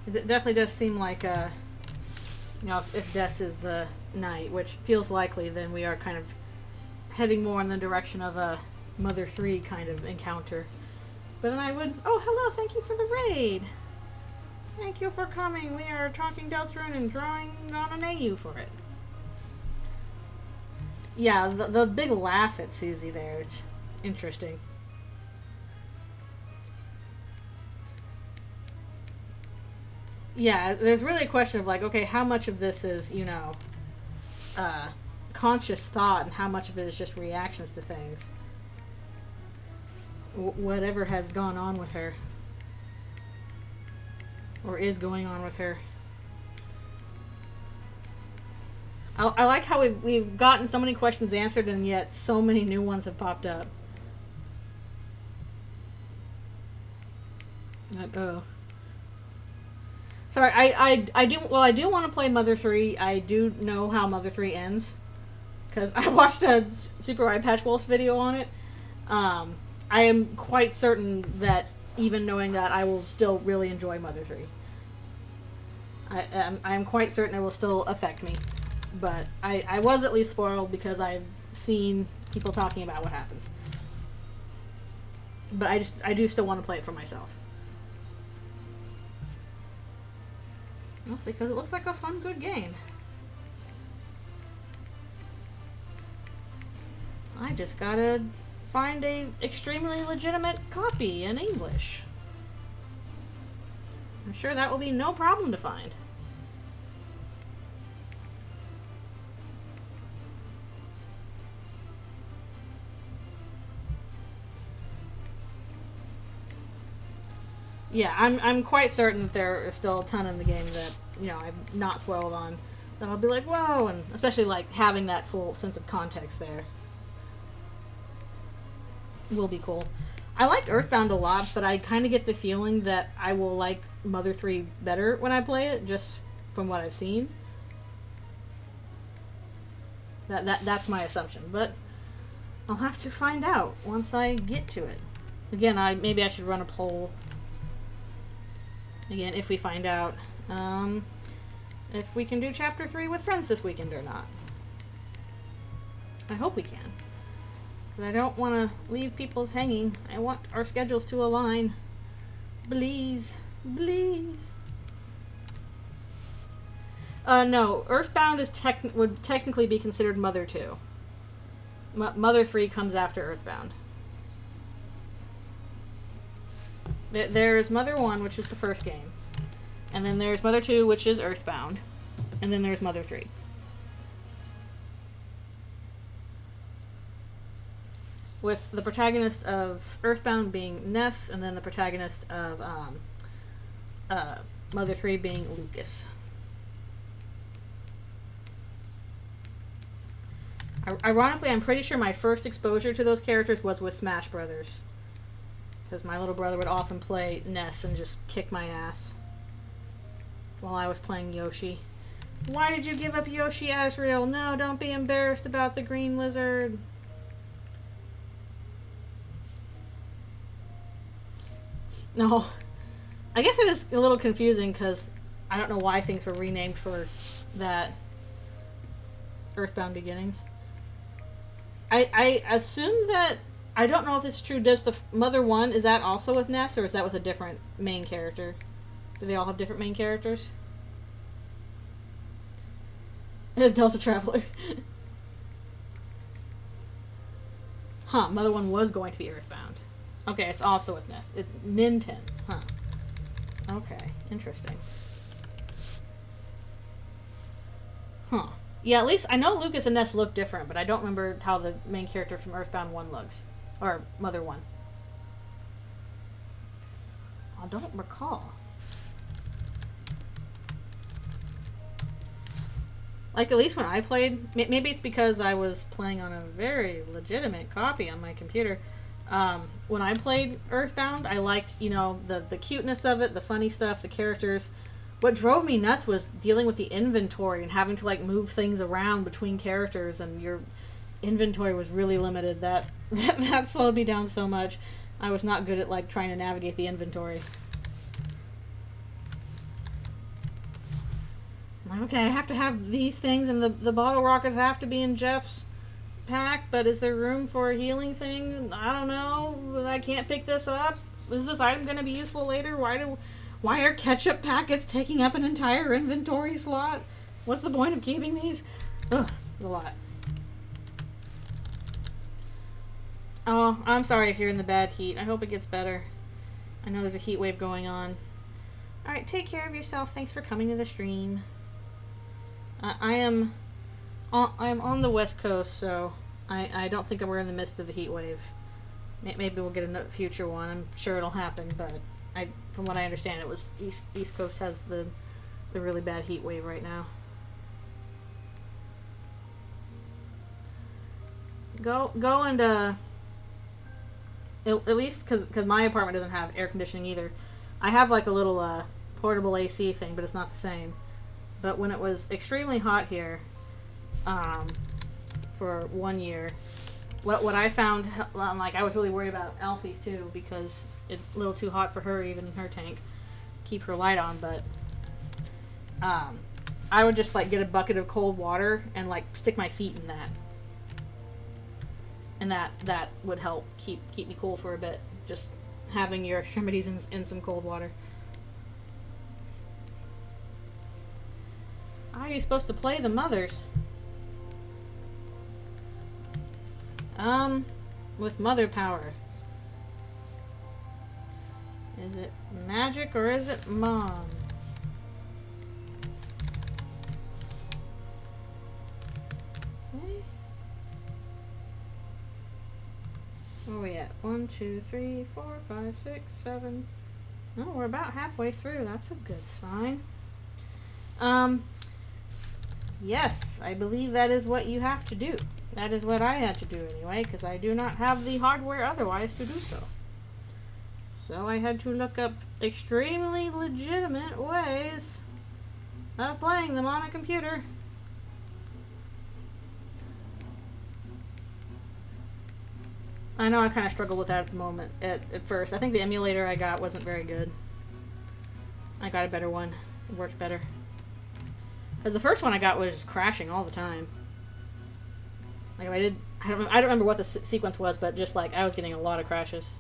Speaker 1: It definitely does seem like, you know, if Des is the knight, which feels likely, then we are kind of heading more in the direction of a Mother 3 kind of encounter. But then I would, oh, hello, thank you for the raid. Thank you for coming. We are talking Deltarune and drawing on an AU for it. Yeah, the big laugh at Susie there, it's interesting. Yeah, there's really a question of like, okay, how much of this is, you know, conscious thought and how much of it is just reactions to things. Whatever has gone on with her. Or is going on with her. I like how we've gotten so many questions answered and yet so many new ones have popped up. Sorry, I do want to play Mother 3. I do know how Mother 3 ends. Because I watched a Super Eye Patch Wolf's video on it. I am quite certain that even knowing that, I will still really enjoy Mother 3. I am quite certain it will still affect me. But I was at least spoiled because I've seen people talking about what happens. But I do still want to play it for myself. Mostly because it looks like a fun, good game. I just gotta find a extremely legitimate copy in English. I'm sure that will be no problem to find. Yeah, I'm quite certain that there is still a ton in the game that, you know, I'm not spoiled on. That I'll be like, whoa, and especially like having that full sense of context there will be cool. I liked Earthbound a lot, but I kind of get the feeling that I will like Mother 3 better when I play it, just from what I've seen. That's my assumption, but I'll have to find out once I get to it. Again, maybe I should run a poll. Again, if we find out if we can do Chapter 3 with friends this weekend or not. I hope we can. Because I don't want to leave people's hanging. I want our schedules to align. Please. Please. No. Earthbound is would technically be considered Mother 2. Mother 3 comes after Earthbound. There's Mother 1, which is the first game. And then there's Mother 2, which is Earthbound. And then there's Mother 3. With the protagonist of Earthbound being Ness, and then the protagonist of Mother 3 being Lucas. Ironically, I'm pretty sure my first exposure to those characters was with Smash Brothers. Because my little brother would often play Ness and just kick my ass while I was playing Yoshi. Why did you give up Yoshi, Asriel? No, don't be embarrassed about the green lizard. No. I guess it is a little confusing because I don't know why things were renamed for that Earthbound Beginnings. I assume that, I don't know if it's true, does the Mother 1, is that also with Ness, or is that with a different main character? Do they all have different main characters? It's Delta Traveler. Huh, Mother 1 was going to be Earthbound. Okay, it's also with Ness. Ninten. Huh. Okay, interesting. Huh. Yeah, at least I know Lucas and Ness look different, but I don't remember how the main character from Earthbound 1 looks. Or Mother 1. I don't recall. Like, at least when I played, maybe it's because I was playing on a very legitimate copy on my computer. When I played Earthbound, I liked, you know, the cuteness of it, the funny stuff, the characters. What drove me nuts was dealing with the inventory and having to, like, move things around between characters, and your inventory was really limited. That slowed me down so much. I was not good at, like, trying to navigate the inventory. I'm like, okay, I have to have these things, and the bottle rockets have to be in Jeff's pack, but is there room for a healing thing? I don't know. I can't pick this up. Is this item going to be useful later? Why are ketchup packets taking up an entire inventory slot? What's the point of keeping these? Ugh, it's a lot. Oh, I'm sorry if you're in the bad heat. I hope it gets better. I know there's a heat wave going on. Alright, take care of yourself. Thanks for coming to the stream. I am on the West Coast, so I don't think we're in the midst of the heat wave. Maybe we'll get a future one. I'm sure it'll happen, but from what I understand, it was East Coast has the really bad heat wave right now. Go and at least because my apartment doesn't have air conditioning either. I have like a little portable AC thing, but it's not the same. But when it was extremely hot here, for 1 year, what I found, like, I was really worried about Alfie's too, because it's a little too hot for her, even in her tank. Keep her light on, but I would just, like, get a bucket of cold water and, like, stick my feet in that. And that would help keep me cool for a bit. Just having your extremities in some cold water. How are you supposed to play the mothers? With mother power. Is it magic or is it mom? Okay. Where are we at? 1, 2, 3, 4, 5, 6, 7. Oh, we're about halfway through. That's a good sign. Yes, I believe that is what you have to do. That is what I had to do anyway, because I do not have the hardware otherwise to do so. So I had to look up extremely legitimate ways of playing them on a computer. I know I kind of struggle with that at the moment, at first. I think the emulator I got wasn't very good. I got a better one. It worked better. Because the first one I got was just crashing all the time. Like, I don't remember what the sequence was, but just like I was getting a lot of crashes.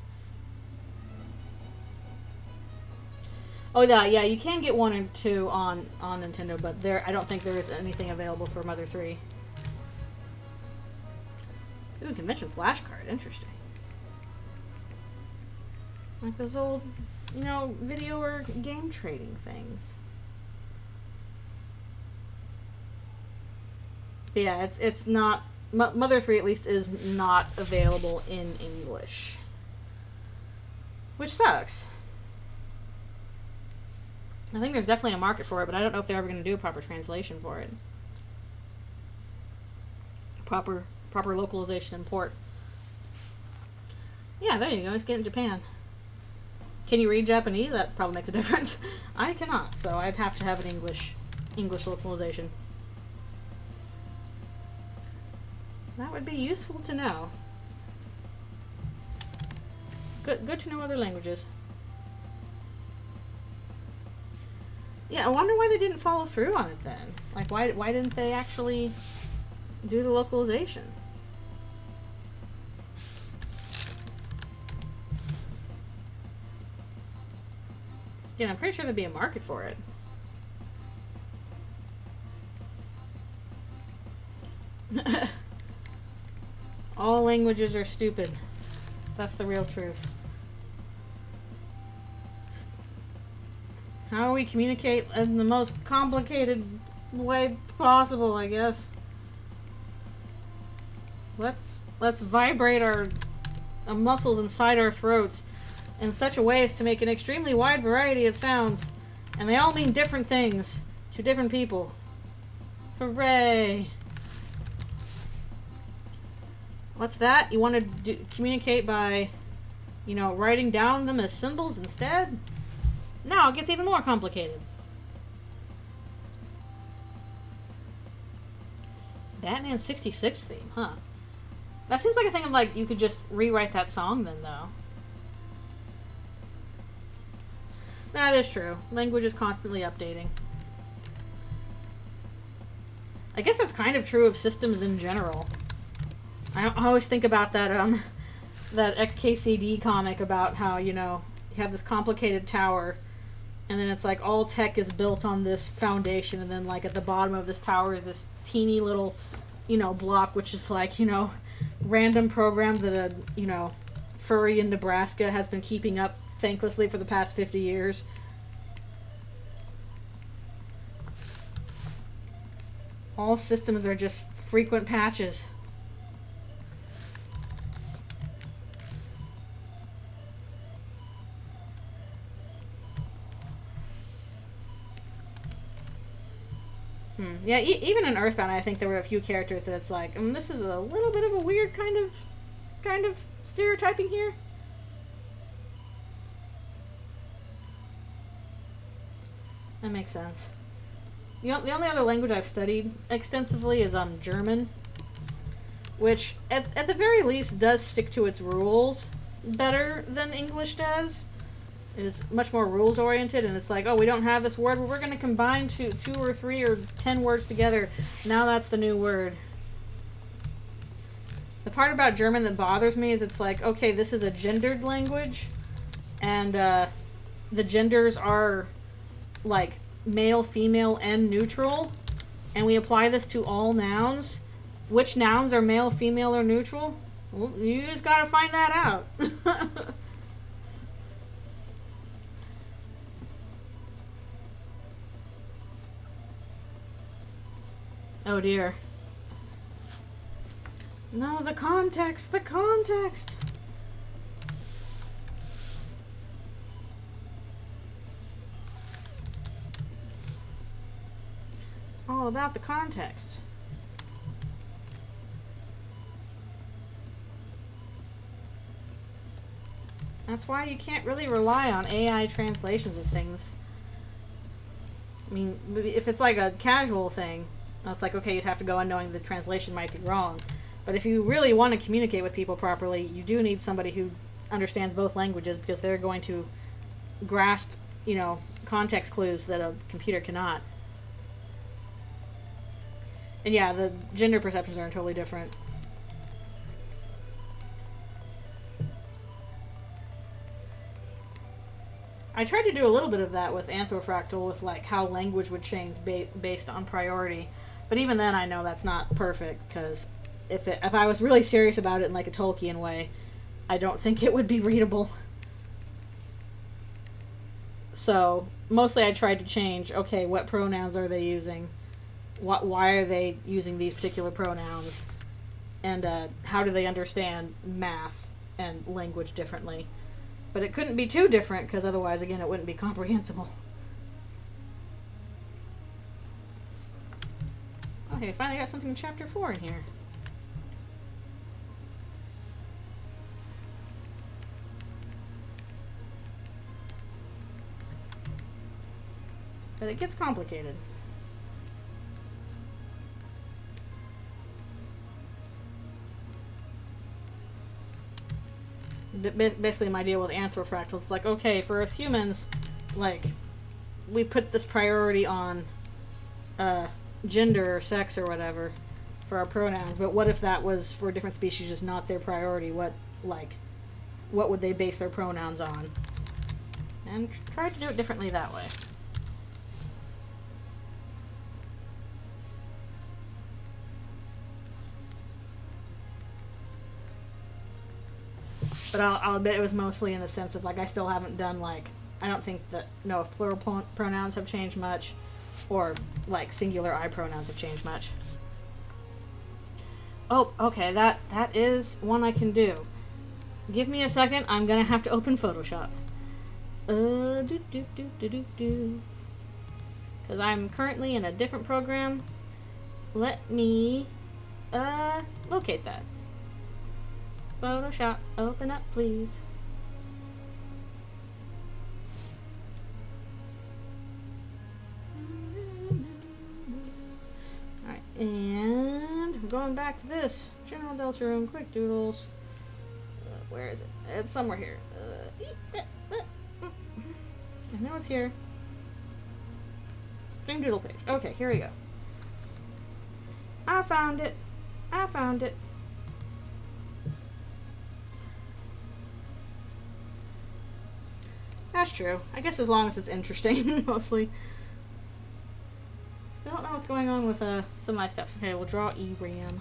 Speaker 1: Oh yeah, you can get 1 and 2 on Nintendo, but I don't think there is anything available for Mother 3. Ooh, convention flashcard, interesting. Like those old you know, video or game trading things. But yeah, it's not, Mother 3 at least is not available in English. Which sucks. I think there's definitely a market for it, but I don't know if they're ever going to do a proper translation for it. Proper localization and port. Yeah, there you go. Just get in Japan. Can you read Japanese? That probably makes a difference. I cannot, so I'd have to have an English localization. That would be useful to know. Good to know other languages. Yeah, I wonder why they didn't follow through on it then. Like, why didn't they actually do the localization? Yeah, I'm pretty sure there'd be a market for it. All languages are stupid. That's the real truth. How we communicate in the most complicated way possible, I guess. Let's vibrate our muscles inside our throats in such a way as to make an extremely wide variety of sounds, and they all mean different things to different people. Hooray! What's that? You want to communicate by, you know, writing down them as symbols instead? No, it gets even more complicated. Batman 66 theme, huh? That seems like a thing of, like, you could just rewrite that song then, though. That is true. Language is constantly updating. I guess that's kind of true of systems in general. I always think about that, that XKCD comic about how, you know, you have this complicated tower, and then it's like all tech is built on this foundation, and then like at the bottom of this tower is this teeny little, you know, block, which is like, you know, random program that a, you know, furry in Nebraska has been keeping up thanklessly for the past 50 years. All systems are just frequent patches. Yeah, even in Earthbound, I think there were a few characters that it's like, this is a little bit of a weird kind of stereotyping here. That makes sense. The only other language I've studied extensively is German, which at the very least does stick to its rules better than English does. It is much more rules oriented, and it's like, oh, we don't have this word, but we're going to combine two or three or 10 words together. Now that's the new word. The part about German that bothers me is it's like, okay, this is a gendered language, and the genders are like male, female, and neutral, and we apply this to all nouns. Which nouns are male, female, or neutral? Well, you just gotta find that out. Oh dear. No, the context, the context. All about the context. That's why you can't really rely on AI translations of things. I mean, if it's like a casual thing, it's like, okay, you'd have to go in knowing the translation might be wrong. But if you really want to communicate with people properly, you do need somebody who understands both languages, because they're going to grasp, you know, context clues that a computer cannot. And yeah, the gender perceptions are totally different. I tried to do a little bit of that with Anthrofractal, with like how language would change based on priority. But even then, I know that's not perfect, because if I was really serious about it in like a Tolkien way, I don't think it would be readable. So mostly I tried to change, okay, what pronouns are they using? Why are they using these particular pronouns? And how do they understand math and language differently? But it couldn't be too different, because otherwise, again, it wouldn't be comprehensible. Okay, finally got something in chapter 4 in here. But it gets complicated. Basically, my deal with anthrofractals is like, okay, for us humans, like, we put this priority on gender or sex or whatever for our pronouns, but what if that was for a different species just not their priority? What would they base their pronouns on? And try to do it differently that way. But I'll admit it was mostly in the sense of, like, I still haven't done, like, I don't think that, no, if plural pronouns have changed much, or, like, singular I pronouns have changed much. Oh, okay, that is one I can do. Give me a second, I'm gonna have to open Photoshop. Because I'm currently in a different program. Let me, locate that. Photoshop, open up, please. Alright, and I'm going back to this. General Deltarune, Quick Doodles. Where is it? It's somewhere here. I know it's here. Stream Doodle page. Okay, here we go. I found it. I found it. That's true. I guess as long as it's interesting, mostly. Still don't know what's going on with some of my steps. Okay, we'll draw ERAM.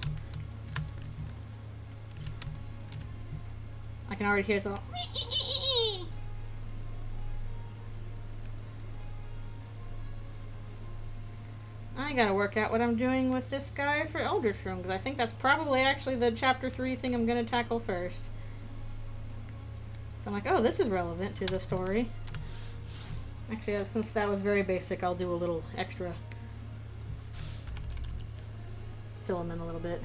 Speaker 1: I can already hear some. I gotta work out what I'm doing with this guy for Eldritchrune, because I think that's probably actually the chapter 3 thing I'm gonna tackle first. So I'm like, oh, this is relevant to the story. Actually, since that was very basic, I'll do a little extra. Fill him in a little bit.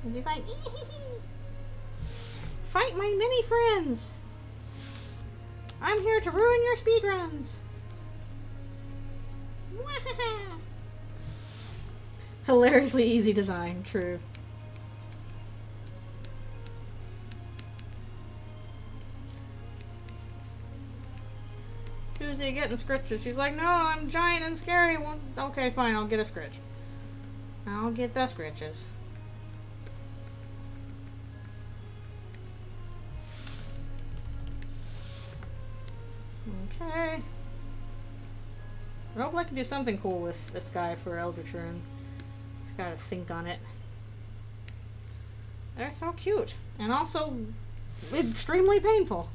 Speaker 1: And he's like, fight my mini friends! I'm here to ruin your speedruns! Hilariously easy design, true. Susie getting scritches. She's like, no, I'm giant and scary. Well, okay, fine, I'll get a scritch. I'll get the scritches. Okay. I hope I can do something cool with this guy for Eldritchrune. Just gotta think on it. They're so cute. And also extremely painful.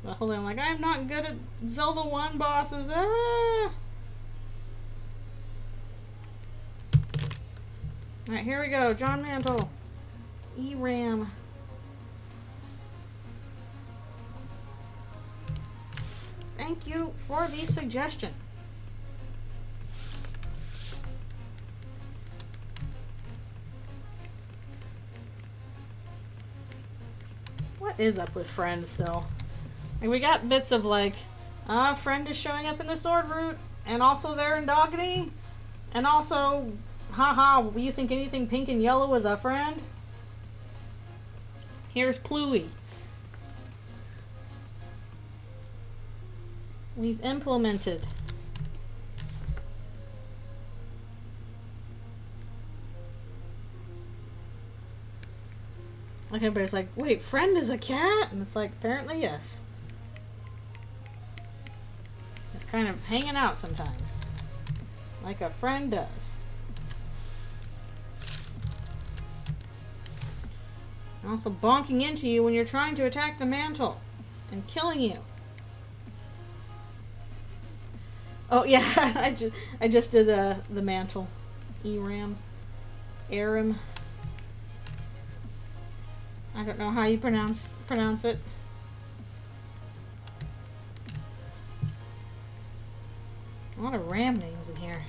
Speaker 1: But hold on, like, I'm not good at Zelda 1 bosses. Ah! Alright, here we go. John Mantle. ERAM. Thank you for the suggestion. What is up with friends, though? Like, we got bits of, like, friend is showing up in the sword route, and also they're in Dogony, and also, haha, you think anything pink and yellow is a friend? Here's Pluie. We've implemented. Like, everybody's like, wait, friend is a cat? And it's like, apparently yes. It's kind of hanging out sometimes. Like a friend does. And also bonking into you when you're trying to attack the mantle and killing you. Oh yeah, I just did the mantle. Aram. I don't know how you pronounce it. A lot of ram names in here.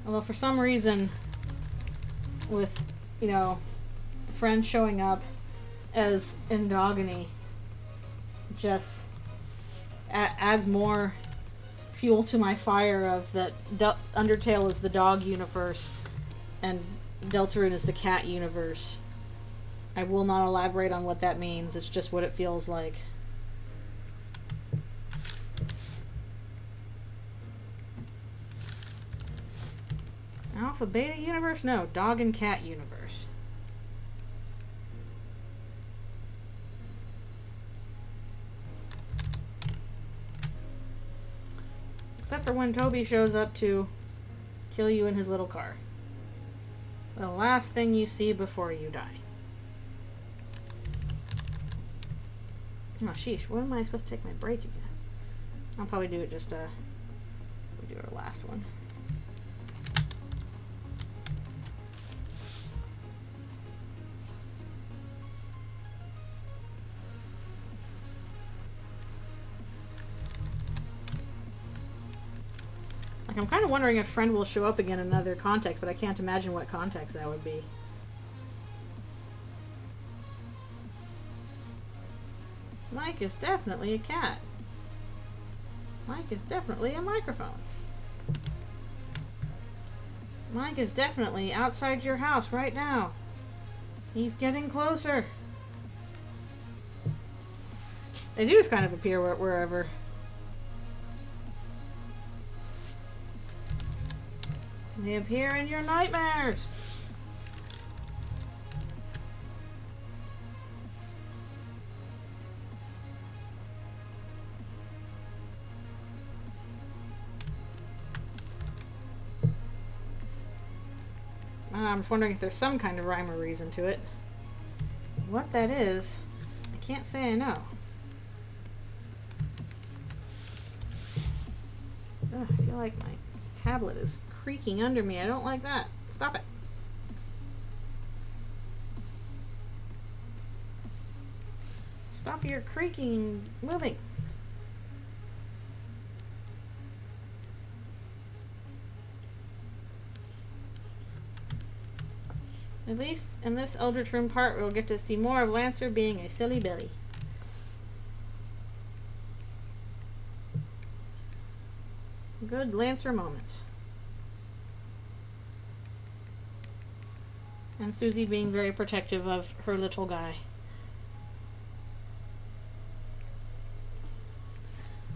Speaker 1: Although for some reason, with, you know, friends showing up as endogamy, just adds more fuel to my fire of that Undertale is the dog universe and Deltarune is the cat universe. I will not elaborate on what that means. It's just what it feels like. Alpha Beta universe? No, dog and cat universe. Except for when Toby shows up to kill you in his little car. The last thing you see before you die. Oh, sheesh. When am I supposed to take my break again? I'll probably do it just, we do our last one. Like, I'm kind of wondering if friend will show up again in another context, but I can't imagine what context that would be. Mike is definitely a cat. Mike is definitely a microphone. Mike is definitely outside your house right now. He's getting closer. They do just kind of appear wherever. They appear in your nightmares. I'm just wondering if there's some kind of rhyme or reason to it. What that is, I can't say I know. Ugh, I feel like my tablet is creaking under me. I don't like that. Stop it. Stop your creaking, moving. At least in this Eldritchrune part, we'll get to see more of Lancer being a silly Billy. Good Lancer moments. And Susie being very protective of her little guy.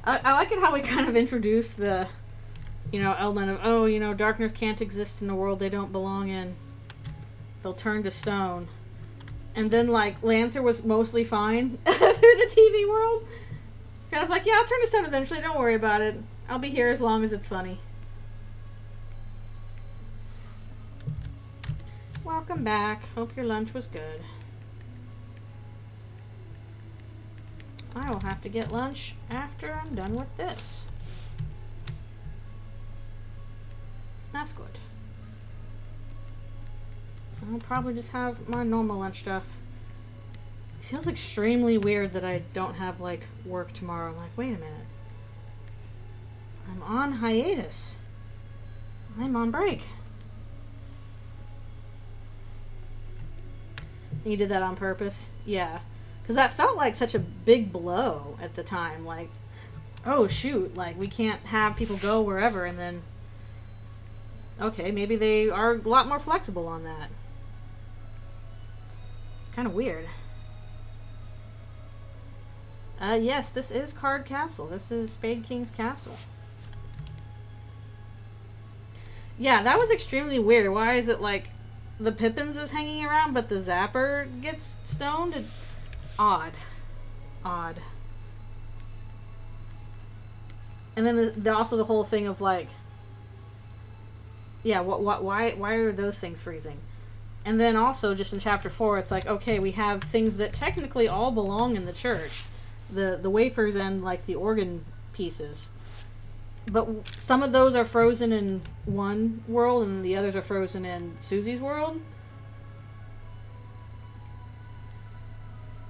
Speaker 1: I like it how we kind of introduced the, you know, element of, oh, you know, darkness can't exist in a world they don't belong in. They'll turn to stone. And then, like, Lancer was mostly fine through the TV world. Kind of like, yeah, I'll turn to stone eventually, don't worry about it. I'll be here as long as it's funny. Welcome back. Hope your lunch was good. I will have to get lunch after I'm done with this. That's good. I'll probably just have my normal lunch stuff. It feels extremely weird that I don't have, like, work tomorrow. I'm like, wait a minute. I'm on hiatus. I'm on break. You did that on purpose? Yeah. Because that felt like such a big blow at the time. Like, oh, shoot. Like, we can't have people go wherever and then... Okay, maybe they are a lot more flexible on that. It's kind of weird. Yes, this is Card Castle. This is Spade King's Castle. Yeah, that was extremely weird. Why is it like the Pippins is hanging around, but the Zapper gets stoned? Odd. Odd. And then also the whole thing of like, yeah, why are those things freezing? And then also just in chapter 4, it's like, okay, we have things that technically all belong in the church, the wafers and like the organ pieces, but some of those are frozen in one world and the others are frozen in Susie's world.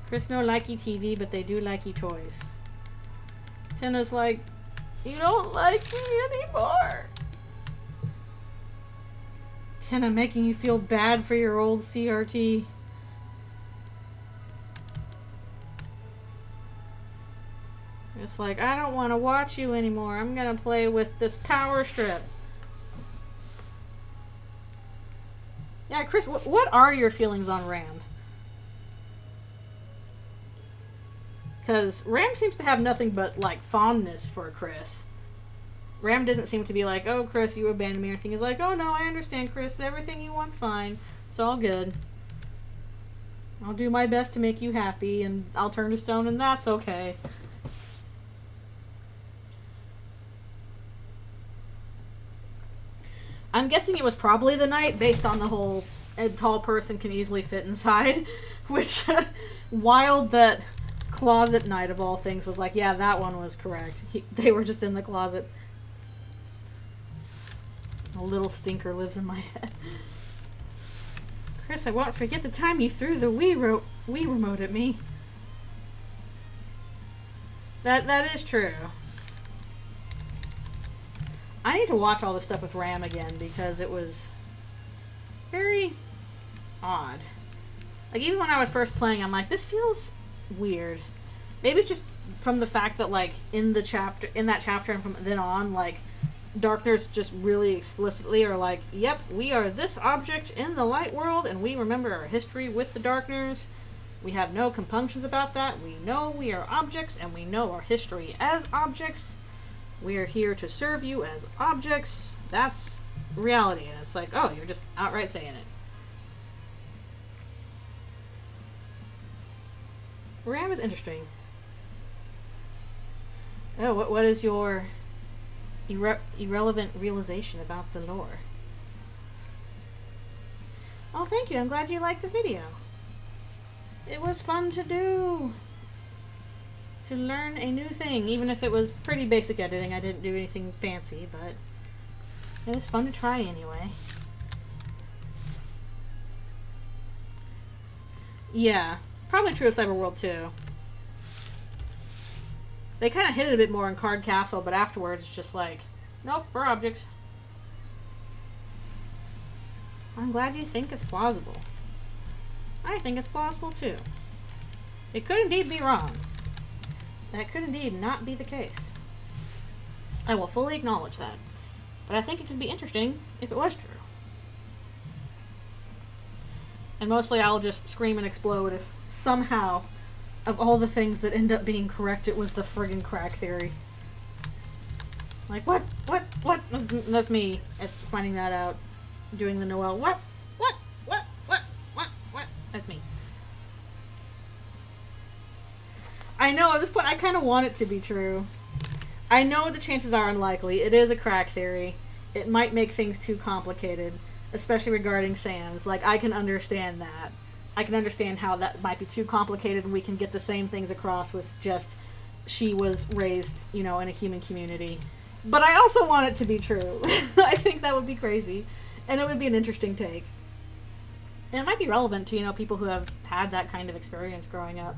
Speaker 1: Chris no likey TV, but they do likey toys. Tina's like, you don't like me anymore. Tina making you feel bad for your old CRT. It's like, I don't want to watch you anymore. I'm going to play with this power strip. Yeah, Chris, what are your feelings on Ram? Because Ram seems to have nothing but, like, fondness for Chris. Ram doesn't seem to be like, oh, Chris, you abandoned me or anything. He's like, oh, no, I understand, Chris. Everything you want's fine. It's all good. I'll do my best to make you happy, and I'll turn to stone, and that's okay. I'm guessing it was probably the night based on the whole a tall person can easily fit inside, which wild that closet night of all things was like, yeah, that one was correct. They were just in the closet. A little stinker lives in my head. Chris, I won't forget the time you threw the Wii remote at me. That is true. I need to watch all this stuff with Ram again because it was very odd. Like, even when I was first playing, I'm like, this feels weird. Maybe it's just from the fact that, like, in that chapter and from then on, like, Darkners just really explicitly are like, yep, we are this object in the light world, and we remember our history with the Darkners. We have no compunctions about that. We know we are objects, and we know our history as objects. We are here to serve you as objects. That's reality. And it's like, oh, you're just outright saying it. Ram is interesting. Oh, what is your irrelevant realization about the lore? Oh, thank you. I'm glad you liked the video. It was fun to do. To learn a new thing, even if it was pretty basic editing. I didn't do anything fancy, but it was fun to try anyway. Yeah, probably true of Cyberworld too. They kind of hit it a bit more in Card Castle, but afterwards it's just like, nope, we're objects. I'm glad you think it's plausible. I think it's plausible too. It could indeed be wrong. That could indeed not be the case. I will fully acknowledge that. But I think it could be interesting if it was true. And mostly I'll just scream and explode if somehow, of all the things that end up being correct, it was the friggin' crack theory. Like, what? That's me at finding that out. Doing the Noel, what? That's me. I know, at this point, I kind of want it to be true. I know the chances are unlikely. It is a crack theory. It might make things too complicated, especially regarding Sans. Like, I can understand that. I can understand how that might be too complicated and we can get the same things across with just she was raised, in a human community. But I also want it to be true. I think that would be crazy. And it would be an interesting take. And it might be relevant to, people who have had that kind of experience growing up.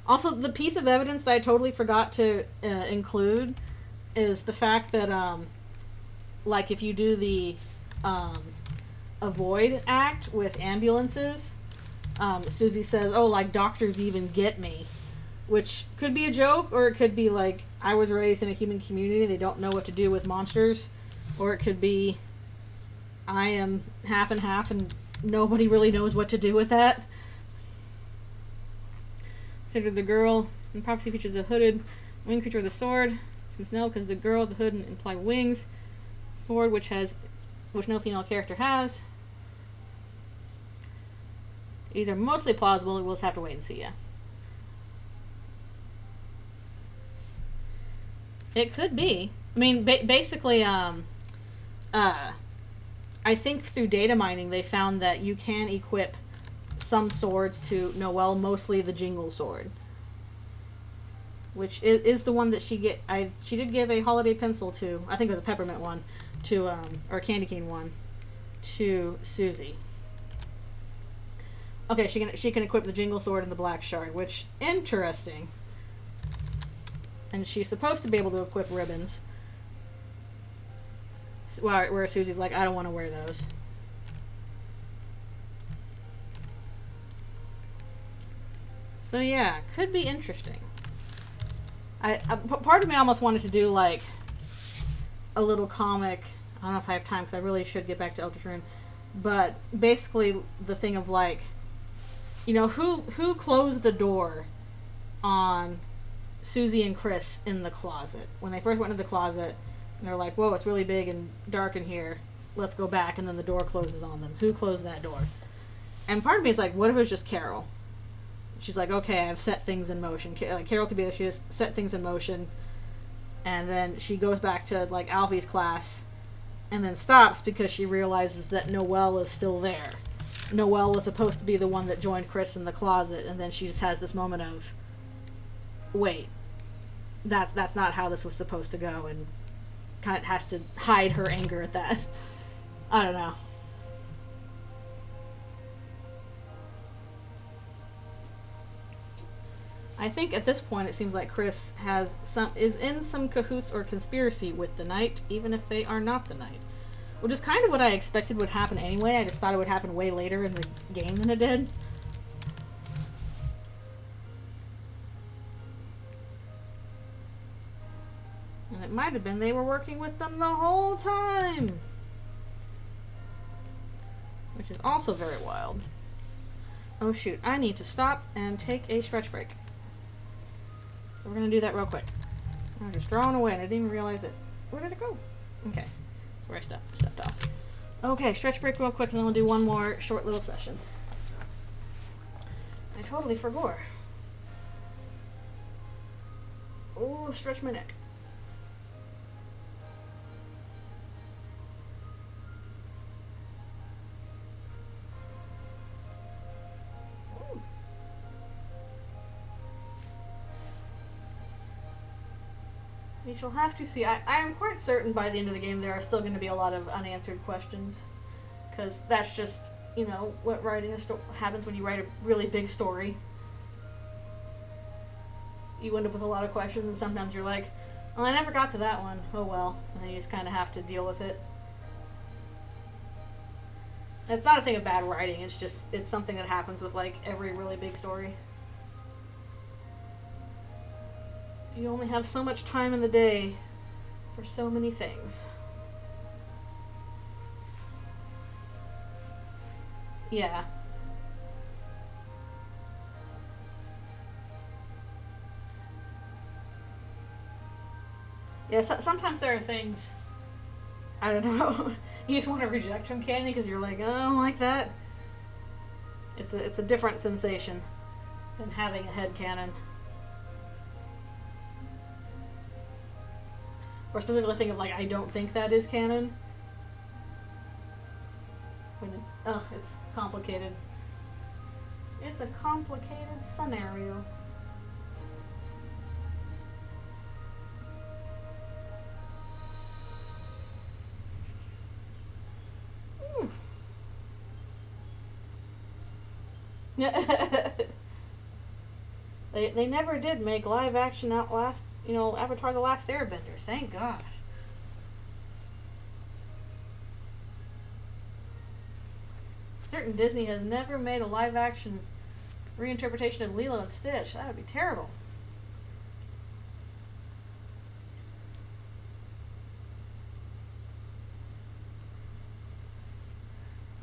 Speaker 1: Also, the piece of evidence that I totally forgot to include is the fact that, like, if you do the avoid act with ambulances, Susie says, oh, like, doctors even get me. Which could be a joke, or it could be, like, I was raised in a human community, they don't know what to do with monsters. Or it could be, I am half and half, and nobody really knows what to do with that. Considered the girl in prophecy features a hooded winged creature with a sword. Seems no, because the girl, the hood, and imply wings. Sword, which no female character has. These are mostly plausible. We'll just have to wait and see. Yeah. It could be. I mean, basically, I think through data mining, they found that you can equip some swords to Noelle, mostly the Jingle sword, which is the one that she did give a holiday pencil to. I think it was a peppermint one to, or a candy cane one to Susie. Okay, she can equip the Jingle sword and the Black Shard, which interesting. And she's supposed to be able to equip ribbons. Where Susie's like, I don't want to wear those. So yeah, could be interesting. Part of me almost wanted to do like a little comic. I don't know if I have time because I really should get back to Eldritchrune. But basically the thing of like, who closed the door on Susie and Chris in the closet when they first went into the closet, and they're like, whoa, it's really big and dark in here, let's go back, and then the door closes on them. Who closed that door? And part of me is like, what if it was just Carol? She's like, okay, I've set things in motion. Like, Carol could be that she just set things in motion, and then she goes back to like Alfie's class and then stops because she realizes that Noelle is still there. Noelle was supposed to be the one that joined Chris in the closet, and then she just has this moment of, wait, that's not how this was supposed to go, and kind of has to hide her anger at that. I don't know. I think at this point it seems like Chris is in some cahoots or conspiracy with the Knight, even if they are not the Knight. Which is kind of what I expected would happen anyway. I just thought it would happen way later in the game than it did. And it might have been they were working with them the whole time. Which is also very wild. Oh shoot, I need to stop and take a stretch break. So we're going to do that real quick. I was just drawing away and I didn't even realize it. Where did it go? Okay. That's where I stepped off. Okay, stretch break real quick and then we'll do one more short little session. I totally forgot. Oh, stretch my neck. We shall have to see. I am quite certain by the end of the game there are still going to be a lot of unanswered questions. Because that's just, what writing happens when you write a really big story. You end up with a lot of questions, and sometimes you're like, well, I never got to that one. Oh well. And then you just kind of have to deal with it. It's not a thing of bad writing, it's something that happens with, like, every really big story. You only have so much time in the day for so many things. Yeah. Yeah, sometimes there are things, I don't know, you just want to reject from canon because you're like, oh, I don't like that. It's a different sensation than having a headcanon. Or specifically think of, like, I don't think that is canon. When it's complicated. It's a complicated scenario. They never did make live action Avatar The Last Airbender. Thank God. Certain Disney has never made a live action reinterpretation of Lilo and Stitch. That would be terrible.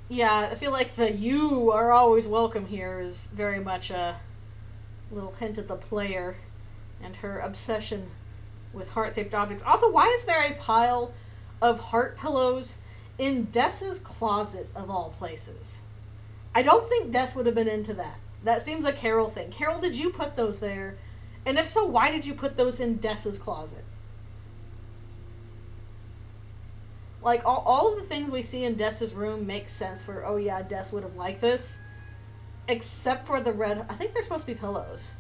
Speaker 1: Yeah, I feel like the "you are always welcome" here is very much a little hint at the player and her obsession with heart-shaped objects. Also, why is there a pile of heart pillows in Dessa's closet of all places? I don't think Des would have been into that. That seems a Carol thing. Carol, did you put those there? And if so, why did you put those in Dessa's closet? Like, all of the things we see in Dessa's room make sense for, oh yeah, Des would have liked this. Except for the red... I think they're supposed to be pillows.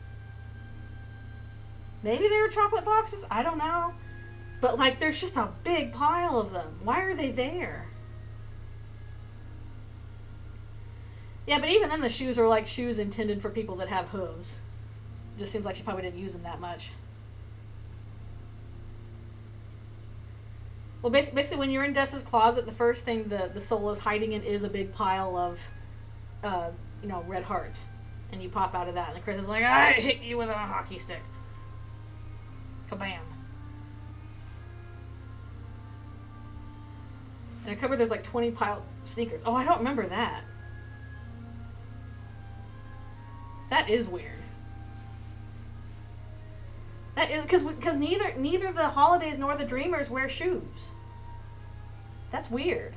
Speaker 1: Maybe they were chocolate boxes? I don't know. But, like, there's just a big pile of them. Why are they there? Yeah, but even then the shoes are like shoes intended for people that have hooves. Just seems like she probably didn't use them that much. Well, basically when you're in Dessa's closet, the first thing the soul is hiding in is a big pile of, red hearts. And you pop out of that, and Chris is like, I hit you with a hockey stick. Kabam. In a cupboard there's like 20 piles of sneakers. Oh, I don't remember that. That is weird. That is because neither the Holidays nor the Dreamers wear shoes. That's weird.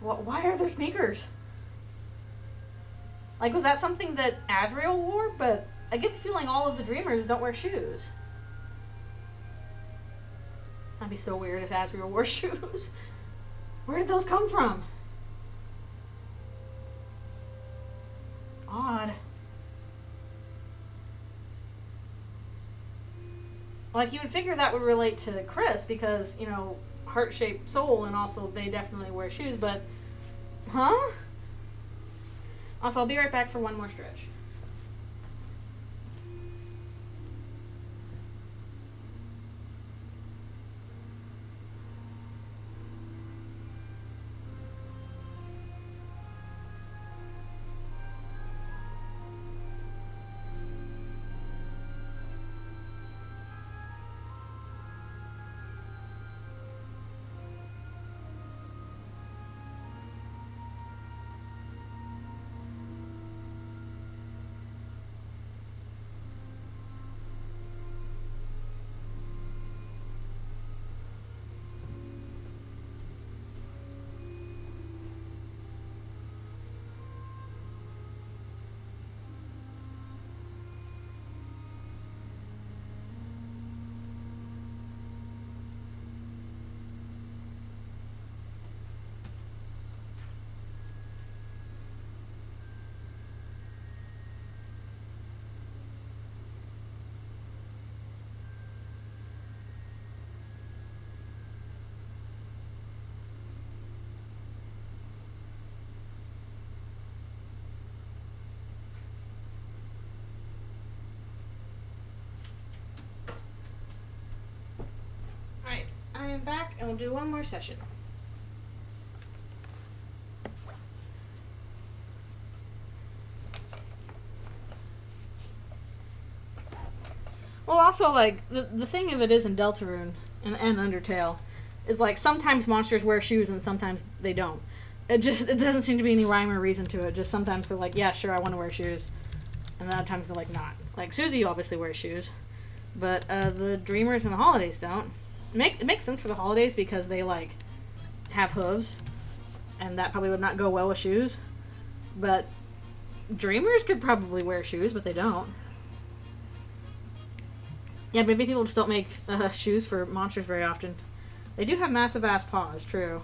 Speaker 1: Why are there sneakers? Like, was that something that Azrael wore? But I get the feeling all of the Dreamers don't wear shoes. That'd be so weird if Azrael wore shoes. Where did those come from? Odd. Like, you would figure that would relate to Chris because, heart-shaped soul, and also they definitely wear shoes, but... Huh? Also, I'll be right back for one more stretch. I am back, and we'll do one more session. Well, also, like, the thing of it is in Deltarune and Undertale is, like, sometimes monsters wear shoes and sometimes they don't. It doesn't seem to be any rhyme or reason to it. Just sometimes they're like, yeah, sure, I want to wear shoes. And other times they're like, not. Like, Susie obviously wears shoes. But the Dreamers and the Holidays don't. It makes sense for the Holidays because they, like, have hooves. And that probably would not go well with shoes. But Dreamers could probably wear shoes, but they don't. Yeah, maybe people just don't make shoes for monsters very often. They do have massive ass paws, true.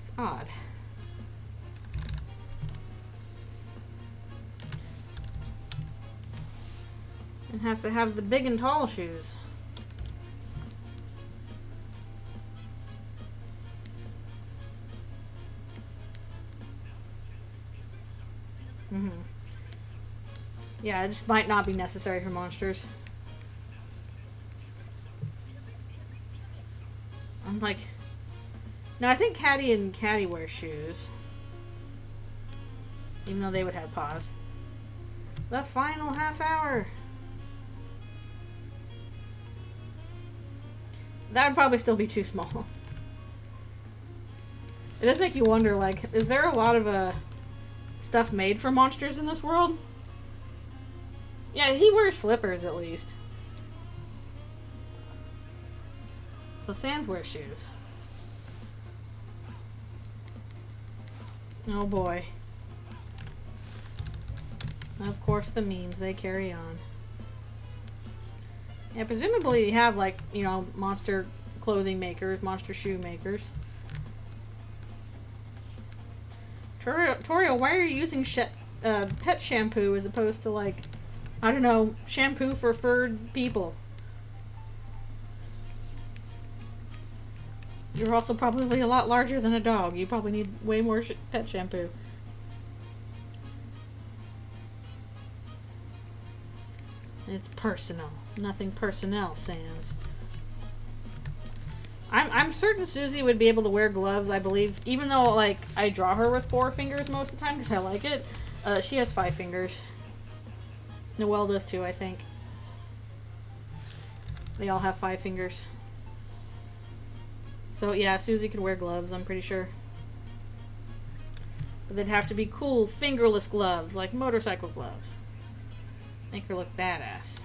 Speaker 1: It's odd. And have to have the big and tall shoes. Mm-hmm. Yeah, it just might not be necessary for monsters. I'm like... No, I think Caddy and Caddy wear shoes. Even though they would have paws. The final half hour. That would probably still be too small. It does make you wonder, like, is there a lot of stuff made for monsters in this world? Yeah, he wears slippers at least. So Sans wears shoes. Oh boy. Of course the memes, they carry on. Yeah, presumably you have, like, you know, monster clothing makers, monster shoe makers. Torio, why are you using pet shampoo as opposed to, like, I don't know, shampoo for furred people? You're also probably a lot larger than a dog. You probably need way more pet shampoo. It's personal. Nothing personnel, Sans. I'm certain Susie would be able to wear gloves, I believe. Even though, like, I draw her with 4 fingers most of the time because I like it. She has 5 fingers. Noelle does too, I think. They all have 5 fingers. So, yeah, Susie could wear gloves, I'm pretty sure. But they'd have to be cool, fingerless gloves, like motorcycle gloves. Make her look badass.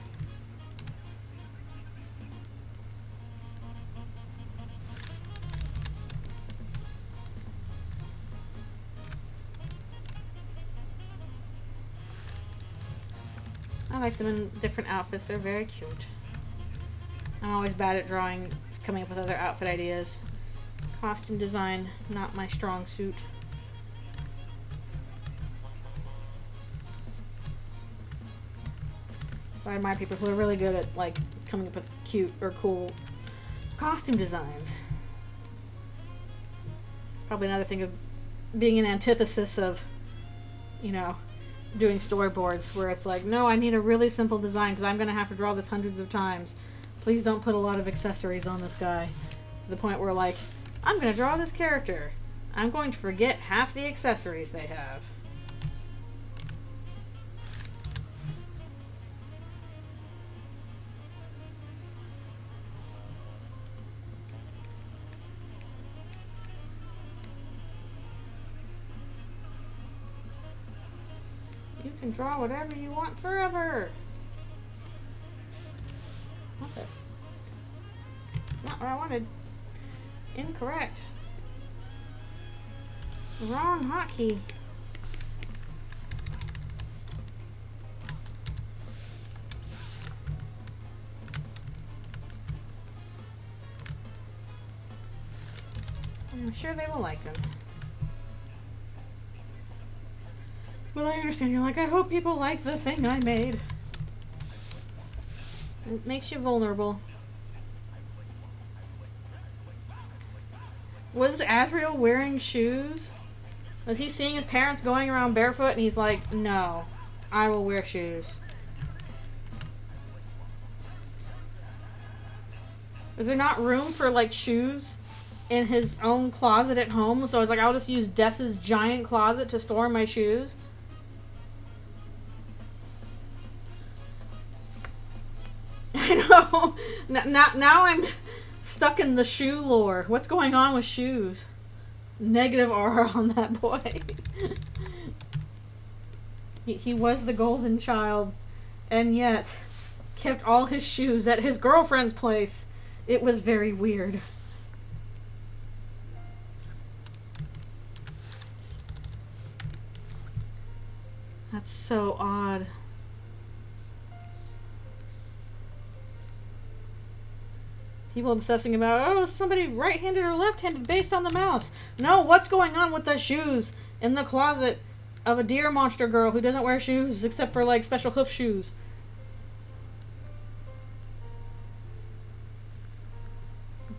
Speaker 1: I like them in different outfits. They're very cute. I'm always bad at coming up with other outfit ideas. Costume design, not my strong suit. So I admire people who are really good at, like, coming up with cute or cool costume designs. Probably another thing of being an antithesis of, you know, doing storyboards where it's like, no, I need a really simple design because I'm going to have to draw this hundreds of times. Please don't put a lot of accessories on this guy. To the point where, like, I'm going to draw this character. I'm going to forget half the accessories they have. You can draw whatever you want forever. What the? Not what I wanted. Incorrect. Wrong hotkey. I'm sure they will like them. But I understand, you're like, I hope people like the thing I made. It makes you vulnerable. Was Asriel wearing shoes? Was he seeing his parents going around barefoot and he's like, no, I will wear shoes? Is there not room for, like, shoes in his own closet at home? So I was like, I'll just use Des's giant closet to store my shoes. I know. Now I'm stuck in the shoe lore. What's going on with shoes? Negative aura on that boy. He was the golden child, and yet kept all his shoes at his girlfriend's place. It was very weird. That's so odd. People obsessing about, oh, somebody right-handed or left-handed based on the mouse. No, what's going on with the shoes in the closet of a deer monster girl who doesn't wear shoes except for, like, special hoof shoes?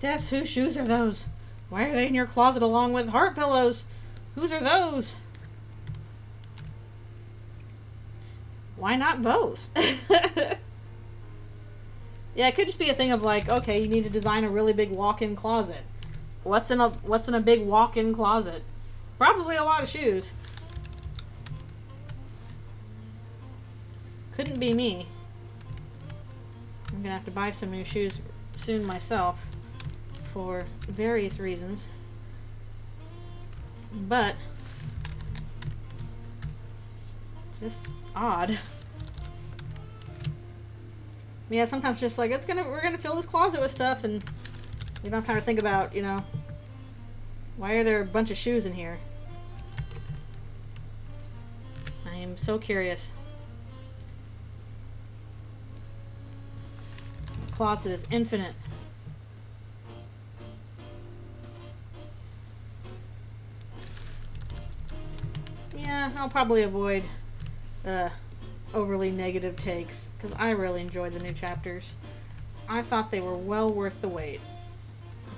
Speaker 1: Des, whose shoes are those? Why are they in your closet along with heart pillows? Whose are those? Why not both? Yeah, it could just be a thing of, like, okay, you need to design a really big walk-in closet. What's in a big walk-in closet? Probably a lot of shoes. Couldn't be me. I'm gonna have to buy some new shoes soon myself for various reasons. But just odd. Yeah, sometimes just like we're gonna fill this closet with stuff, and we don't have time to think about, you know, why are there a bunch of shoes in here? I am so curious. The closet is infinite. Yeah, I'll probably avoid overly negative takes, because I really enjoyed the new chapters. I thought they were well worth the wait.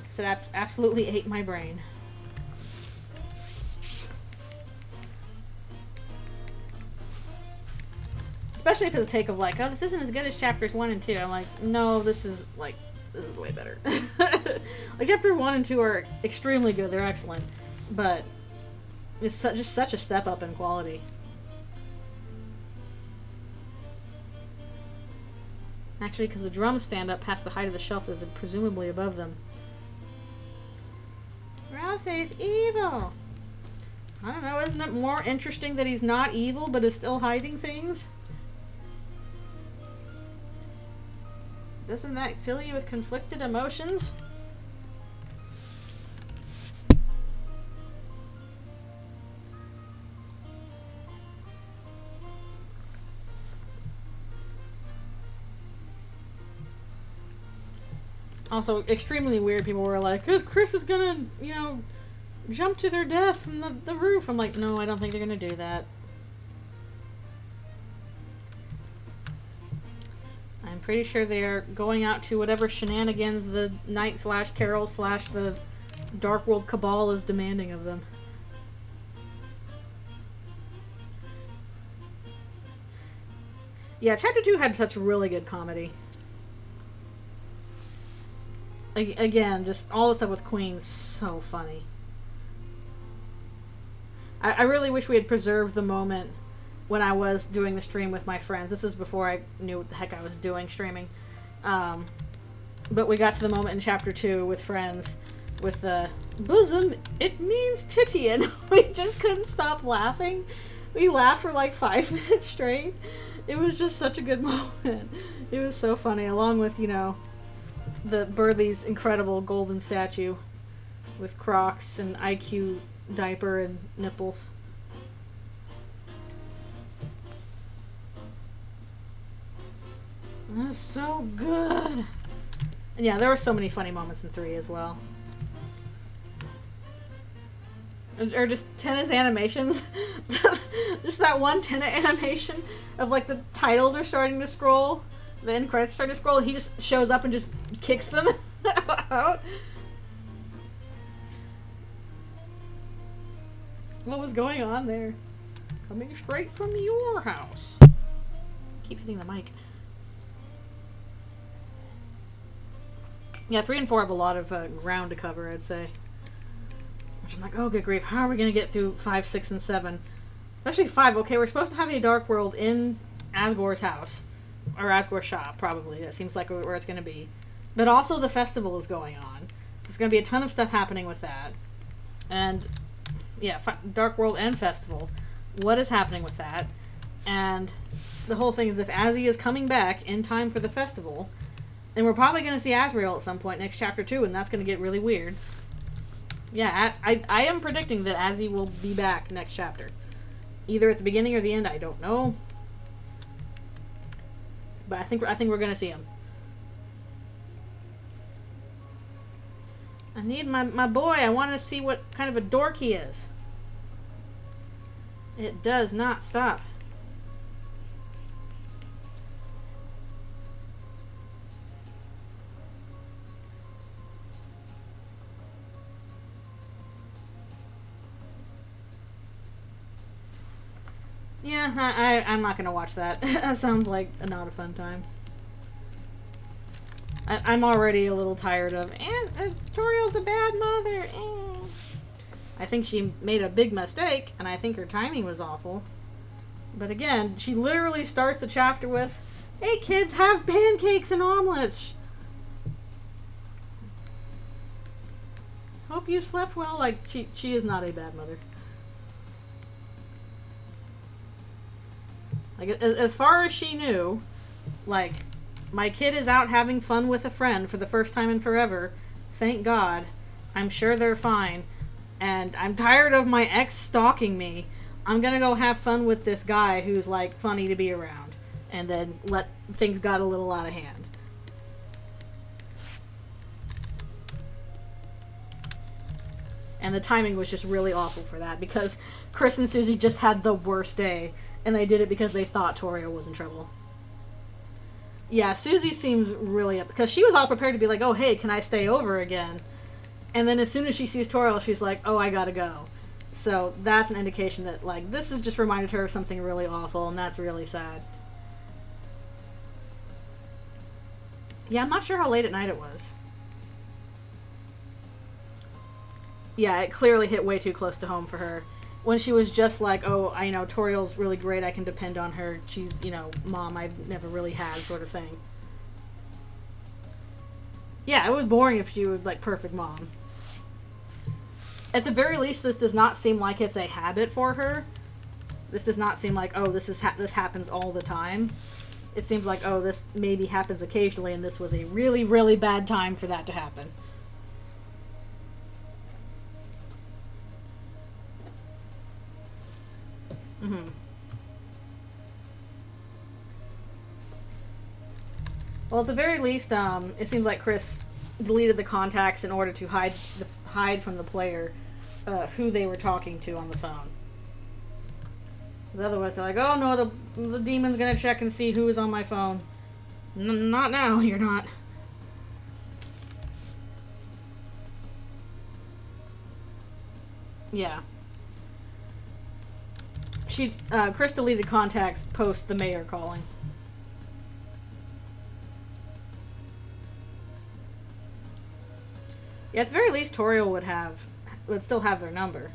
Speaker 1: Because it absolutely ate my brain. Especially for the take of like, oh, this isn't as good as chapters 1 and 2. I'm like, no, this is way better. Like, chapter 1 and 2 are extremely good. They're excellent. But it's just such a step up in quality. Actually, because the drums stand up past the height of the shelf that is presumably above them. Rouse is evil! I don't know, isn't it more interesting that he's not evil but is still hiding things? Doesn't that fill you with conflicted emotions? Also, extremely weird. People were like, Chris is gonna, you know, jump to their death from the roof. I'm like, no, I don't think they're gonna do that. I'm pretty sure they're going out to whatever shenanigans the Knight/Carol/ the Dark World Cabal is demanding of them. Yeah, Chapter 2 had such really good comedy. Again, just all the stuff with Queen, so funny. I really wish we had preserved the moment when I was doing the stream with my friends. This was before I knew what the heck I was doing streaming. But we got to the moment in Chapter 2 with friends with the bosom, it means titty, and we just couldn't stop laughing. We laughed for like 5 minutes straight. It was just such a good moment. It was so funny, along with, you know, the Burley's incredible golden statue with Crocs and IQ diaper and nipples. That's so good. And yeah, there were so many funny moments in 3 as well. Or just Tenna's animations. Just that one Tenna animation of like the titles are starting to scroll. The end credits are starting to scroll, and he just shows up and just kicks them out. What was going on there? Coming straight from your house. Keep hitting the mic. Yeah, 3 and 4 have a lot of ground to cover, I'd say. Which I'm like, oh good grief, how are we going to get through 5, 6, and 7? Especially 5, okay, we're supposed to have a Dark World in Asgore's house. Or Asgore's shop, probably. That seems like where it's going to be. But also the festival is going on. There's going to be a ton of stuff happening with that. And, yeah, Dark World and festival. What is happening with that? And the whole thing is if Azzy is coming back in time for the festival, then we're probably going to see Azrael at some point next chapter 2, and that's going to get really weird. Yeah, I am predicting that Azzy will be back next chapter. Either at the beginning or the end, I don't know. But I think we're gonna see him. I need my boy. I want to see what kind of a dork he is. It does not stop. Yeah, I'm not going to watch that. That sounds like not a fun time. I'm already a little tired of, Toriel's a bad mother. I think she made a big mistake, and I think her timing was awful. But again, she literally starts the chapter with, hey kids, have pancakes and omelets. Hope you slept well. Like, she is not a bad mother. Like, as far as she knew, like, my kid is out having fun with a friend for the first time in forever. Thank God. I'm sure they're fine. And I'm tired of my ex stalking me. I'm gonna go have fun with this guy who's, like, funny to be around. And then things got a little out of hand. And the timing was just really awful for that, because Chris and Susie just had the worst day, and they did it because they thought Toriel was in trouble. Yeah, Susie seems really up, because she was all prepared to be like, oh, hey, can I stay over again? And then as soon as she sees Toriel, she's like, oh, I gotta go. So that's an indication that, like, this has just reminded her of something really awful, and that's really sad. Yeah, I'm not sure how late at night it was. Yeah, it clearly hit way too close to home for her. When she was just like, oh, I know Toriel's really great, I can depend on her. She's, you know, mom I've never really had, sort of thing. Yeah, it was boring if she was, like, perfect mom. At the very least, this does not seem like it's a habit for her. This does not seem like, oh, this happens all the time. It seems like, oh, this maybe happens occasionally, and this was a really, really bad time for that to happen. Mm-hmm. Well, at the very least, it seems like Chris deleted the contacts in order to hide from the player who they were talking to on the phone. Because otherwise, they're like, oh no, the demon's gonna check and see who is on my phone. Not now, you're not. Yeah. Chris deleted contacts post the mayor calling. Yeah, at the very least, Toriel would still have their number.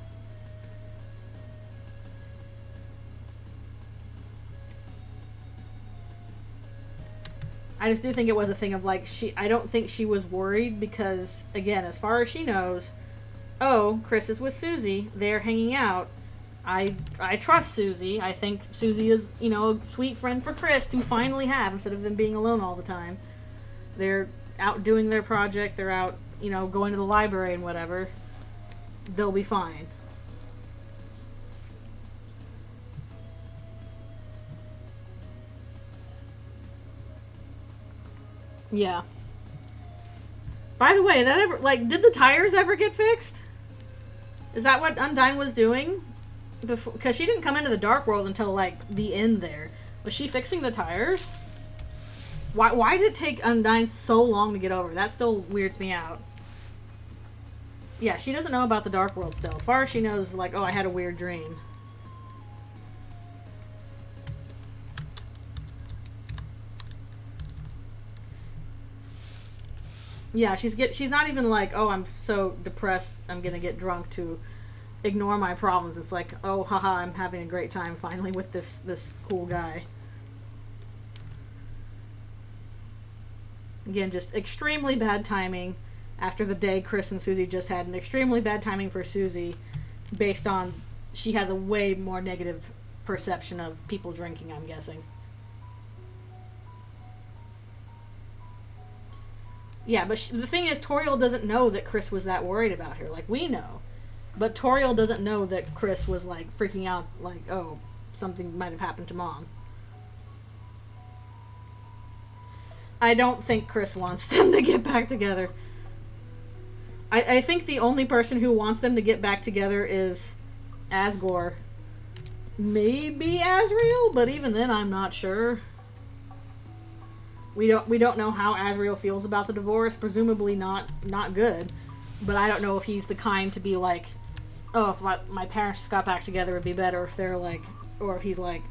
Speaker 1: I just do think it was a thing of, like, I don't think she was worried because, again, as far as she knows, oh, Chris is with Susie, they're hanging out. I trust Susie. I think Susie is, you know, a sweet friend for Chris to finally have, instead of them being alone all the time. They're out doing their project, they're out, you know, going to the library and whatever. They'll be fine. Yeah. By the way, did the tires ever get fixed? Is that what Undyne was doing? Because she didn't come into the Dark World until, like, the end there. Was she fixing the tires? Why did it take Undyne so long to get over? That still weirds me out. Yeah, she doesn't know about the Dark World still. As far as she knows, like, oh, I had a weird dream. Yeah, she's not even like, oh, I'm so depressed, I'm gonna get drunk to ignore my problems. It's like, oh, haha, I'm having a great time finally with this cool guy. Again, just extremely bad timing after the day Chris and Susie just had, and extremely bad timing for Susie based on she has a way more negative perception of people drinking, I'm guessing. Yeah, but the thing is, Toriel doesn't know that Chris was that worried about her. Like, we know. But Toriel doesn't know that Chris was, like, freaking out, like, oh, something might have happened to Mom. I don't think Chris wants them to get back together. I think the only person who wants them to get back together is Asgore. Maybe Asriel, but even then I'm not sure. We don't know how Asriel feels about the divorce. Presumably not good. But I don't know if he's the kind to be like, oh, if my parents just got back together, it'd be better if they're like, or if he's like,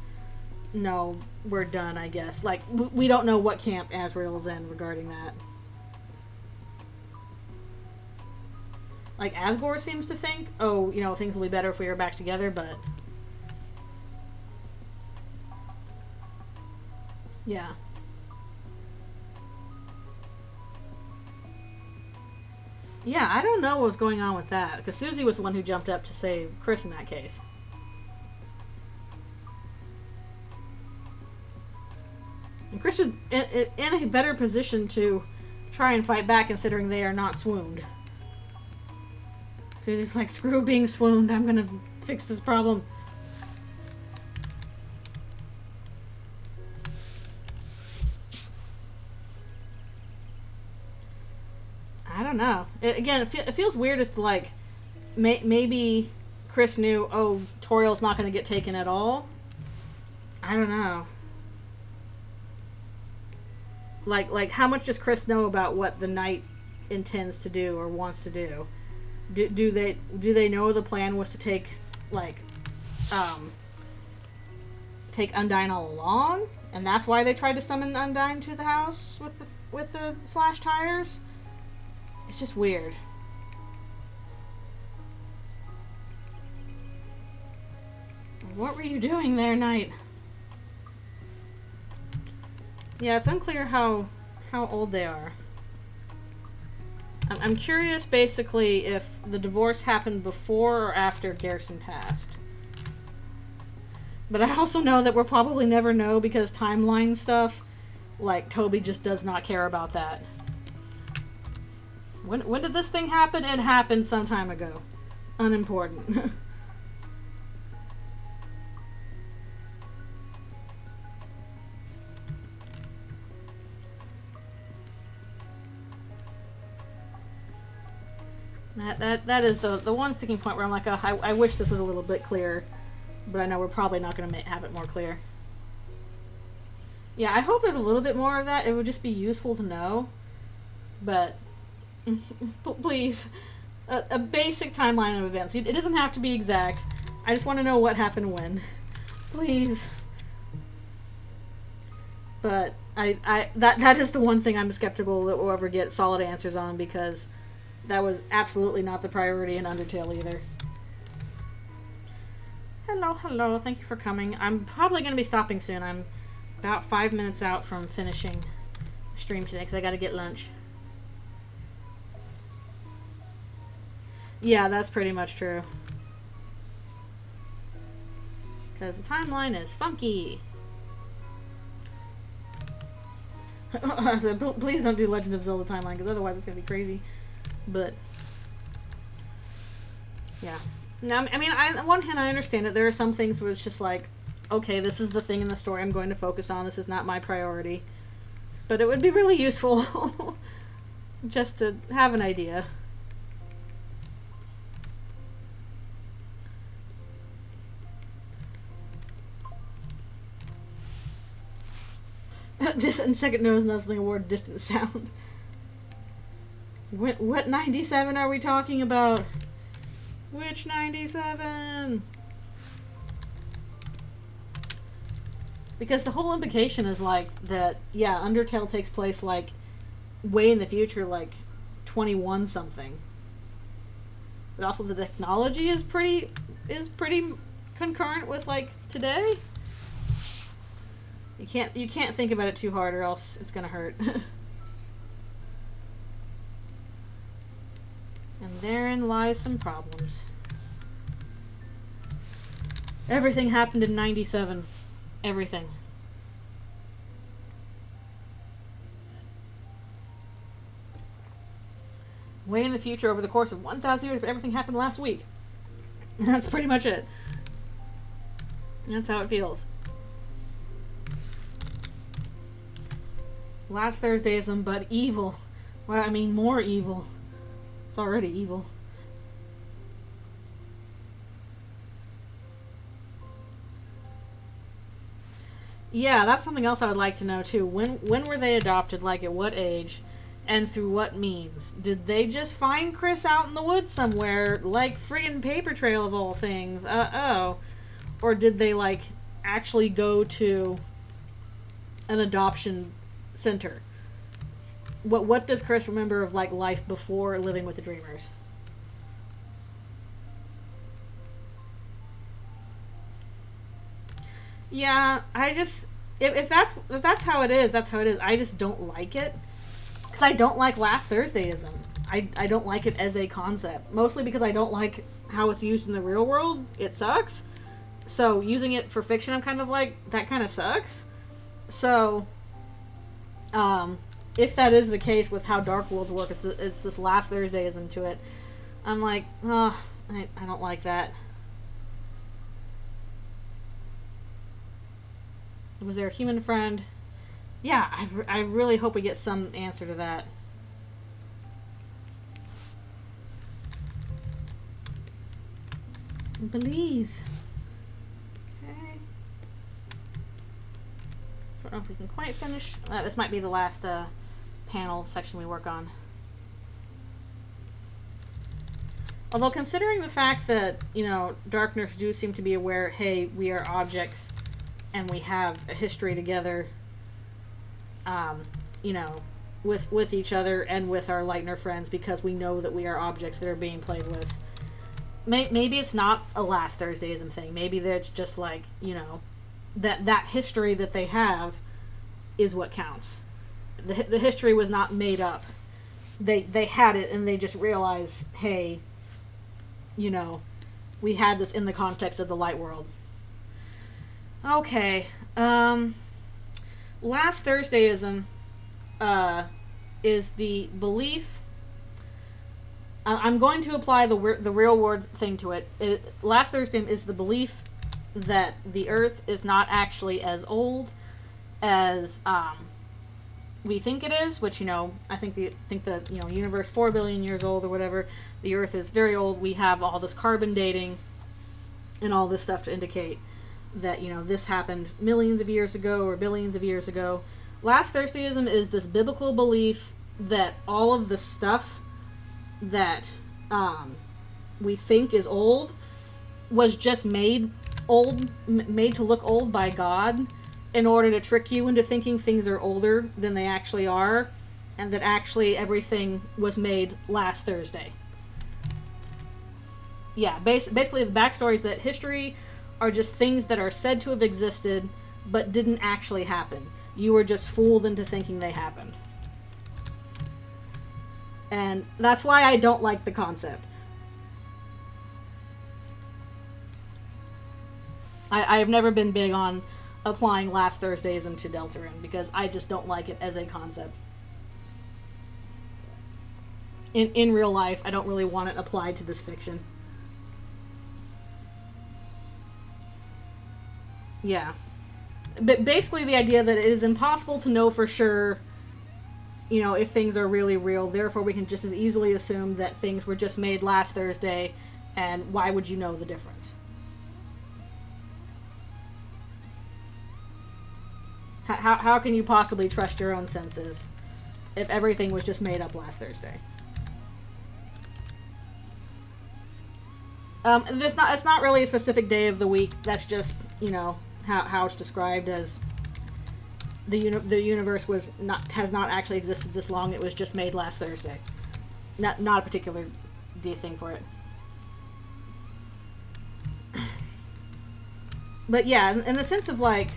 Speaker 1: no, we're done, I guess. Like, we don't know what camp Asriel's in regarding that. Like, Asgore seems to think, oh, you know, things will be better if we are back together, but... Yeah. Yeah, I don't know what was going on with that, because Susie was the one who jumped up to save Chris in that case. And Chris is in a better position to try and fight back, considering they are not swooned. Susie's like, screw being swooned, I'm gonna fix this problem. I don't know. It feels weird as to, like, maybe Chris knew, oh, Toriel's not going to get taken at all. I don't know. Like, how much does Chris know about what the Knight intends to do or wants to do? Do they know the plan was to take Undyne all along, and that's why they tried to summon Undyne to the house with the slash tires? It's just weird. What were you doing there, Knight? Yeah, it's unclear how old they are. I'm curious, basically, if the divorce happened before or after Garrison passed. But I also know that we'll probably never know, because timeline stuff, like, Toby just does not care about that. When did this thing happen? It happened some time ago. Unimportant. That is the one sticking point where I'm like, oh, I wish this was a little bit clearer, but I know we're probably not going to have it more clear. Yeah, I hope there's a little bit more of that. It would just be useful to know, but please, a basic timeline of events. It doesn't have to be exact. I just want to know what happened when. Please. But that is the one thing I'm skeptical that we'll ever get solid answers on, because that was absolutely not the priority in Undertale either. Hello, thank you for coming. I'm probably going to be stopping soon. I'm about 5 minutes out from finishing the stream today, because I got to get lunch. Yeah, that's pretty much true. Because the timeline is funky. I said, please don't do Legend of Zelda timeline, because otherwise it's going to be crazy. But, yeah. Now, I mean, on one hand, I understand it. There are some things where it's just like, okay, this is the thing in the story I'm going to focus on. This is not my priority. But it would be really useful just to have an idea. Distant second nose nuzzling award, distant sound. What 97 are we talking about? Which 97? Because the whole implication is like that, yeah, Undertale takes place like way in the future, like 21 something. But also the technology is pretty concurrent with like today. You can't think about it too hard, or else it's gonna hurt. And therein lies some problems. Everything happened in 97. Everything. Way in the future, over the course of 1,000 years, but everything happened last week. That's pretty much it. That's how it feels. Last Thursdayism, but evil. Well, I mean, more evil. It's already evil. Yeah, that's something else I would like to know too. When were they adopted? Like, at what age? And through what means? Did they just find Chris out in the woods somewhere, like friggin' Paper Trail of all things? Or did they, like, actually go to an adoption center? What does Chris remember of, like, life before living with the Dreamers? Yeah, I just, if that's how it is, that's how it is. I just don't like it, because I don't like Last Thursdayism. I don't like it as a concept. Mostly because I don't like how it's used in the real world. It sucks. So using it for fiction, I'm kind of like, that kind of sucks. So, if that is the case with how Dark Worlds work, it's this last Thursdayism to it. I'm like, oh, I don't like that. Was there a human friend? Yeah, I really hope we get some answer to that. Please. Okay. Don't know if we can quite finish. This might be the last panel section we work on. Although considering the fact that, you know, Darkness do seem to be aware, hey, we are objects and we have a history together, you know, with each other and with our Lightner friends, because we know that we are objects that are being played with. Maybe it's not a last Thursdayism thing. Maybe it's just like, you know, that history that they have is what counts. The history was not made up. They had it and they just realized, hey, you know, we had this in the context of the light world. Okay. Last Thursdayism is the belief. I'm going to apply the real world thing to it. Last Thursday is the belief that the Earth is not actually as old as we think it is. Which, you know, I think the you know, universe 4 billion years old or whatever. The Earth is very old. We have all this carbon dating and all this stuff to indicate that, you know, this happened millions of years ago or billions of years ago. Last Thursdayism is this biblical belief that all of the stuff that we think is old was just made to look old by God in order to trick you into thinking things are older than they actually are, and that actually everything was made last Thursday. Yeah, basically the backstory is that history are just things that are said to have existed but didn't actually happen. You were just fooled into thinking they happened. And that's why I don't like the concept. I have never been big on applying last Thursdayism to Deltarune because I just don't like it as a concept. In real life, I don't really want it applied to this fiction. Yeah. But basically the idea that it is impossible to know for sure, you know, if things are really real, therefore we can just as easily assume that things were just made last Thursday, and why would you know the difference? How can you possibly trust your own senses if everything was just made up last Thursday? It's not really a specific day of the week. That's just, you know, how it's described as the universe has not actually existed this long. It was just made last Thursday. Not a particular day thing for it. But yeah, in the sense of like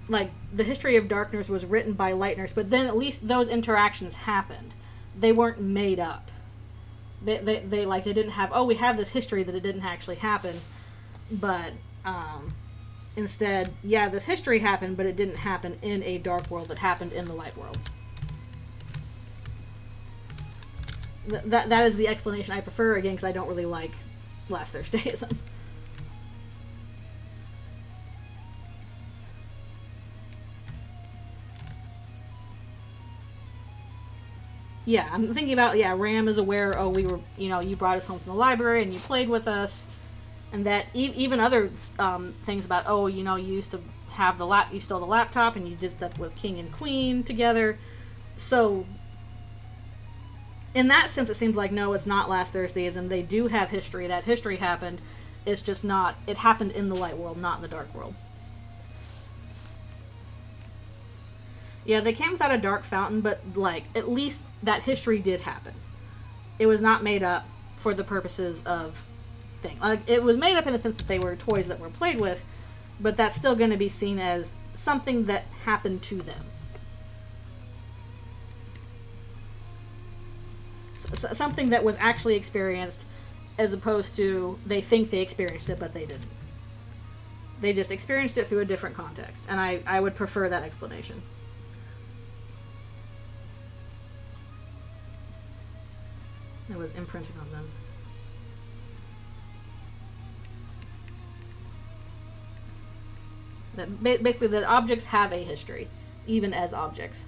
Speaker 1: the history of Darkness was written by Lightners, but then at least those interactions happened. They weren't made up. They didn't have, oh, we have this history that it didn't actually happen, but instead, yeah, this history happened, but it didn't happen in a dark world. It happened in the light world. That is the explanation I prefer, again, because I don't really like last Thursdayism. Yeah, I'm thinking about, yeah, Ram is aware, oh, we were, you know, you brought us home from the library and you played with us. And that even other things about, oh, you know, you used to have you stole the laptop and you did stuff with King and Queen together. So, in that sense, it seems like, no, it's not last Thursdayism. They do have history. That history happened. It's just not, it happened in the light world, not in the dark world. Yeah, they came without a dark fountain, but, like, at least that history did happen. It was not made up for the purposes of thing. Like, it was made up in the sense that they were toys that were played with, but that's still going to be seen as something that happened to them. Something that was actually experienced, as opposed to they think they experienced it, but they didn't. They just experienced it through a different context, and I would prefer that explanation. It was imprinted on them. That basically, the objects have a history, even as objects.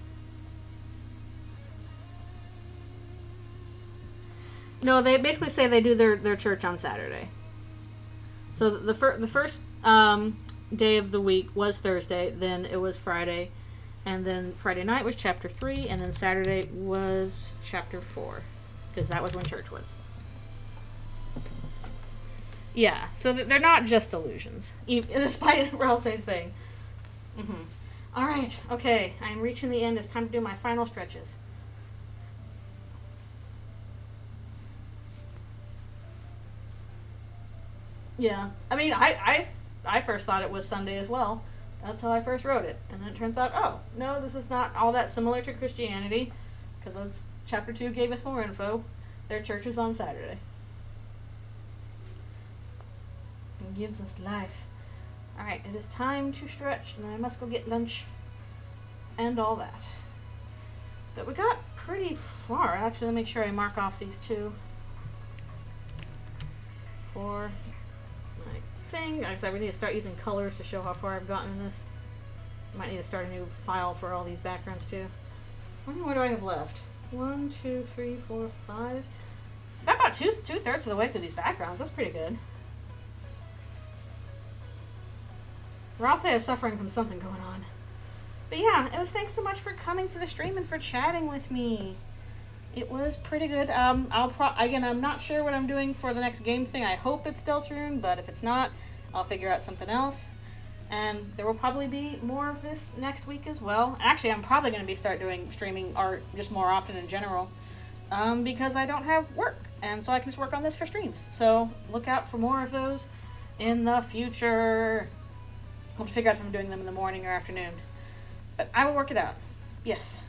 Speaker 1: No, they basically say they do their church on Saturday. So the first day of the week was Thursday, then it was Friday, and then Friday night was chapter 3, and then Saturday was chapter 4, because that was when church was. Yeah, so they're not just illusions, despite Ralsei's thing. Mm-hmm. All right, okay, I'm reaching the end. It's time to do my final stretches. Yeah, I mean, I first thought it was Sunday as well. That's how I first wrote it. And then it turns out, oh, no, this is not all that similar to Christianity, because chapter 2 gave us more info. Their church is on Saturday. It gives us life. Alright, it is time to stretch, and then I must go get lunch and all that. But we got pretty far. Actually, let me make sure I mark off these two for my thing. Because I really need to start using colors to show how far I've gotten in this. Might need to start a new file for all these backgrounds too. What do I have left? 1, 2, 3, 4, 5. Got about two-thirds of the way through these backgrounds. That's pretty good. Ralsei is suffering from something going on. But yeah, it was thanks so much for coming to the stream and for chatting with me. It was pretty good. Again, I'm not sure what I'm doing for the next game thing. I hope it's Deltarune, but if it's not, I'll figure out something else. And there will probably be more of this next week as well. Actually, I'm probably going to start doing streaming art just more often in general, because I don't have work, and so I can just work on this for streams. So look out for more of those in the future. I'll have to figure out if I'm doing them in the morning or afternoon. But I will work it out. Yes.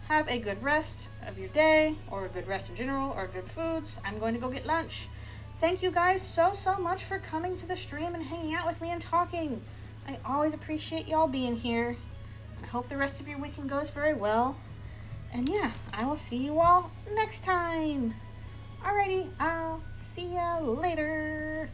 Speaker 1: Have a good rest of your day, or a good rest in general, or good foods. I'm going to go get lunch. Thank you guys so much for coming to the stream and hanging out with me and talking. I always appreciate y'all being here. I hope the rest of your weekend goes very well. And yeah, I will see you all next time. Alrighty, I'll see ya later.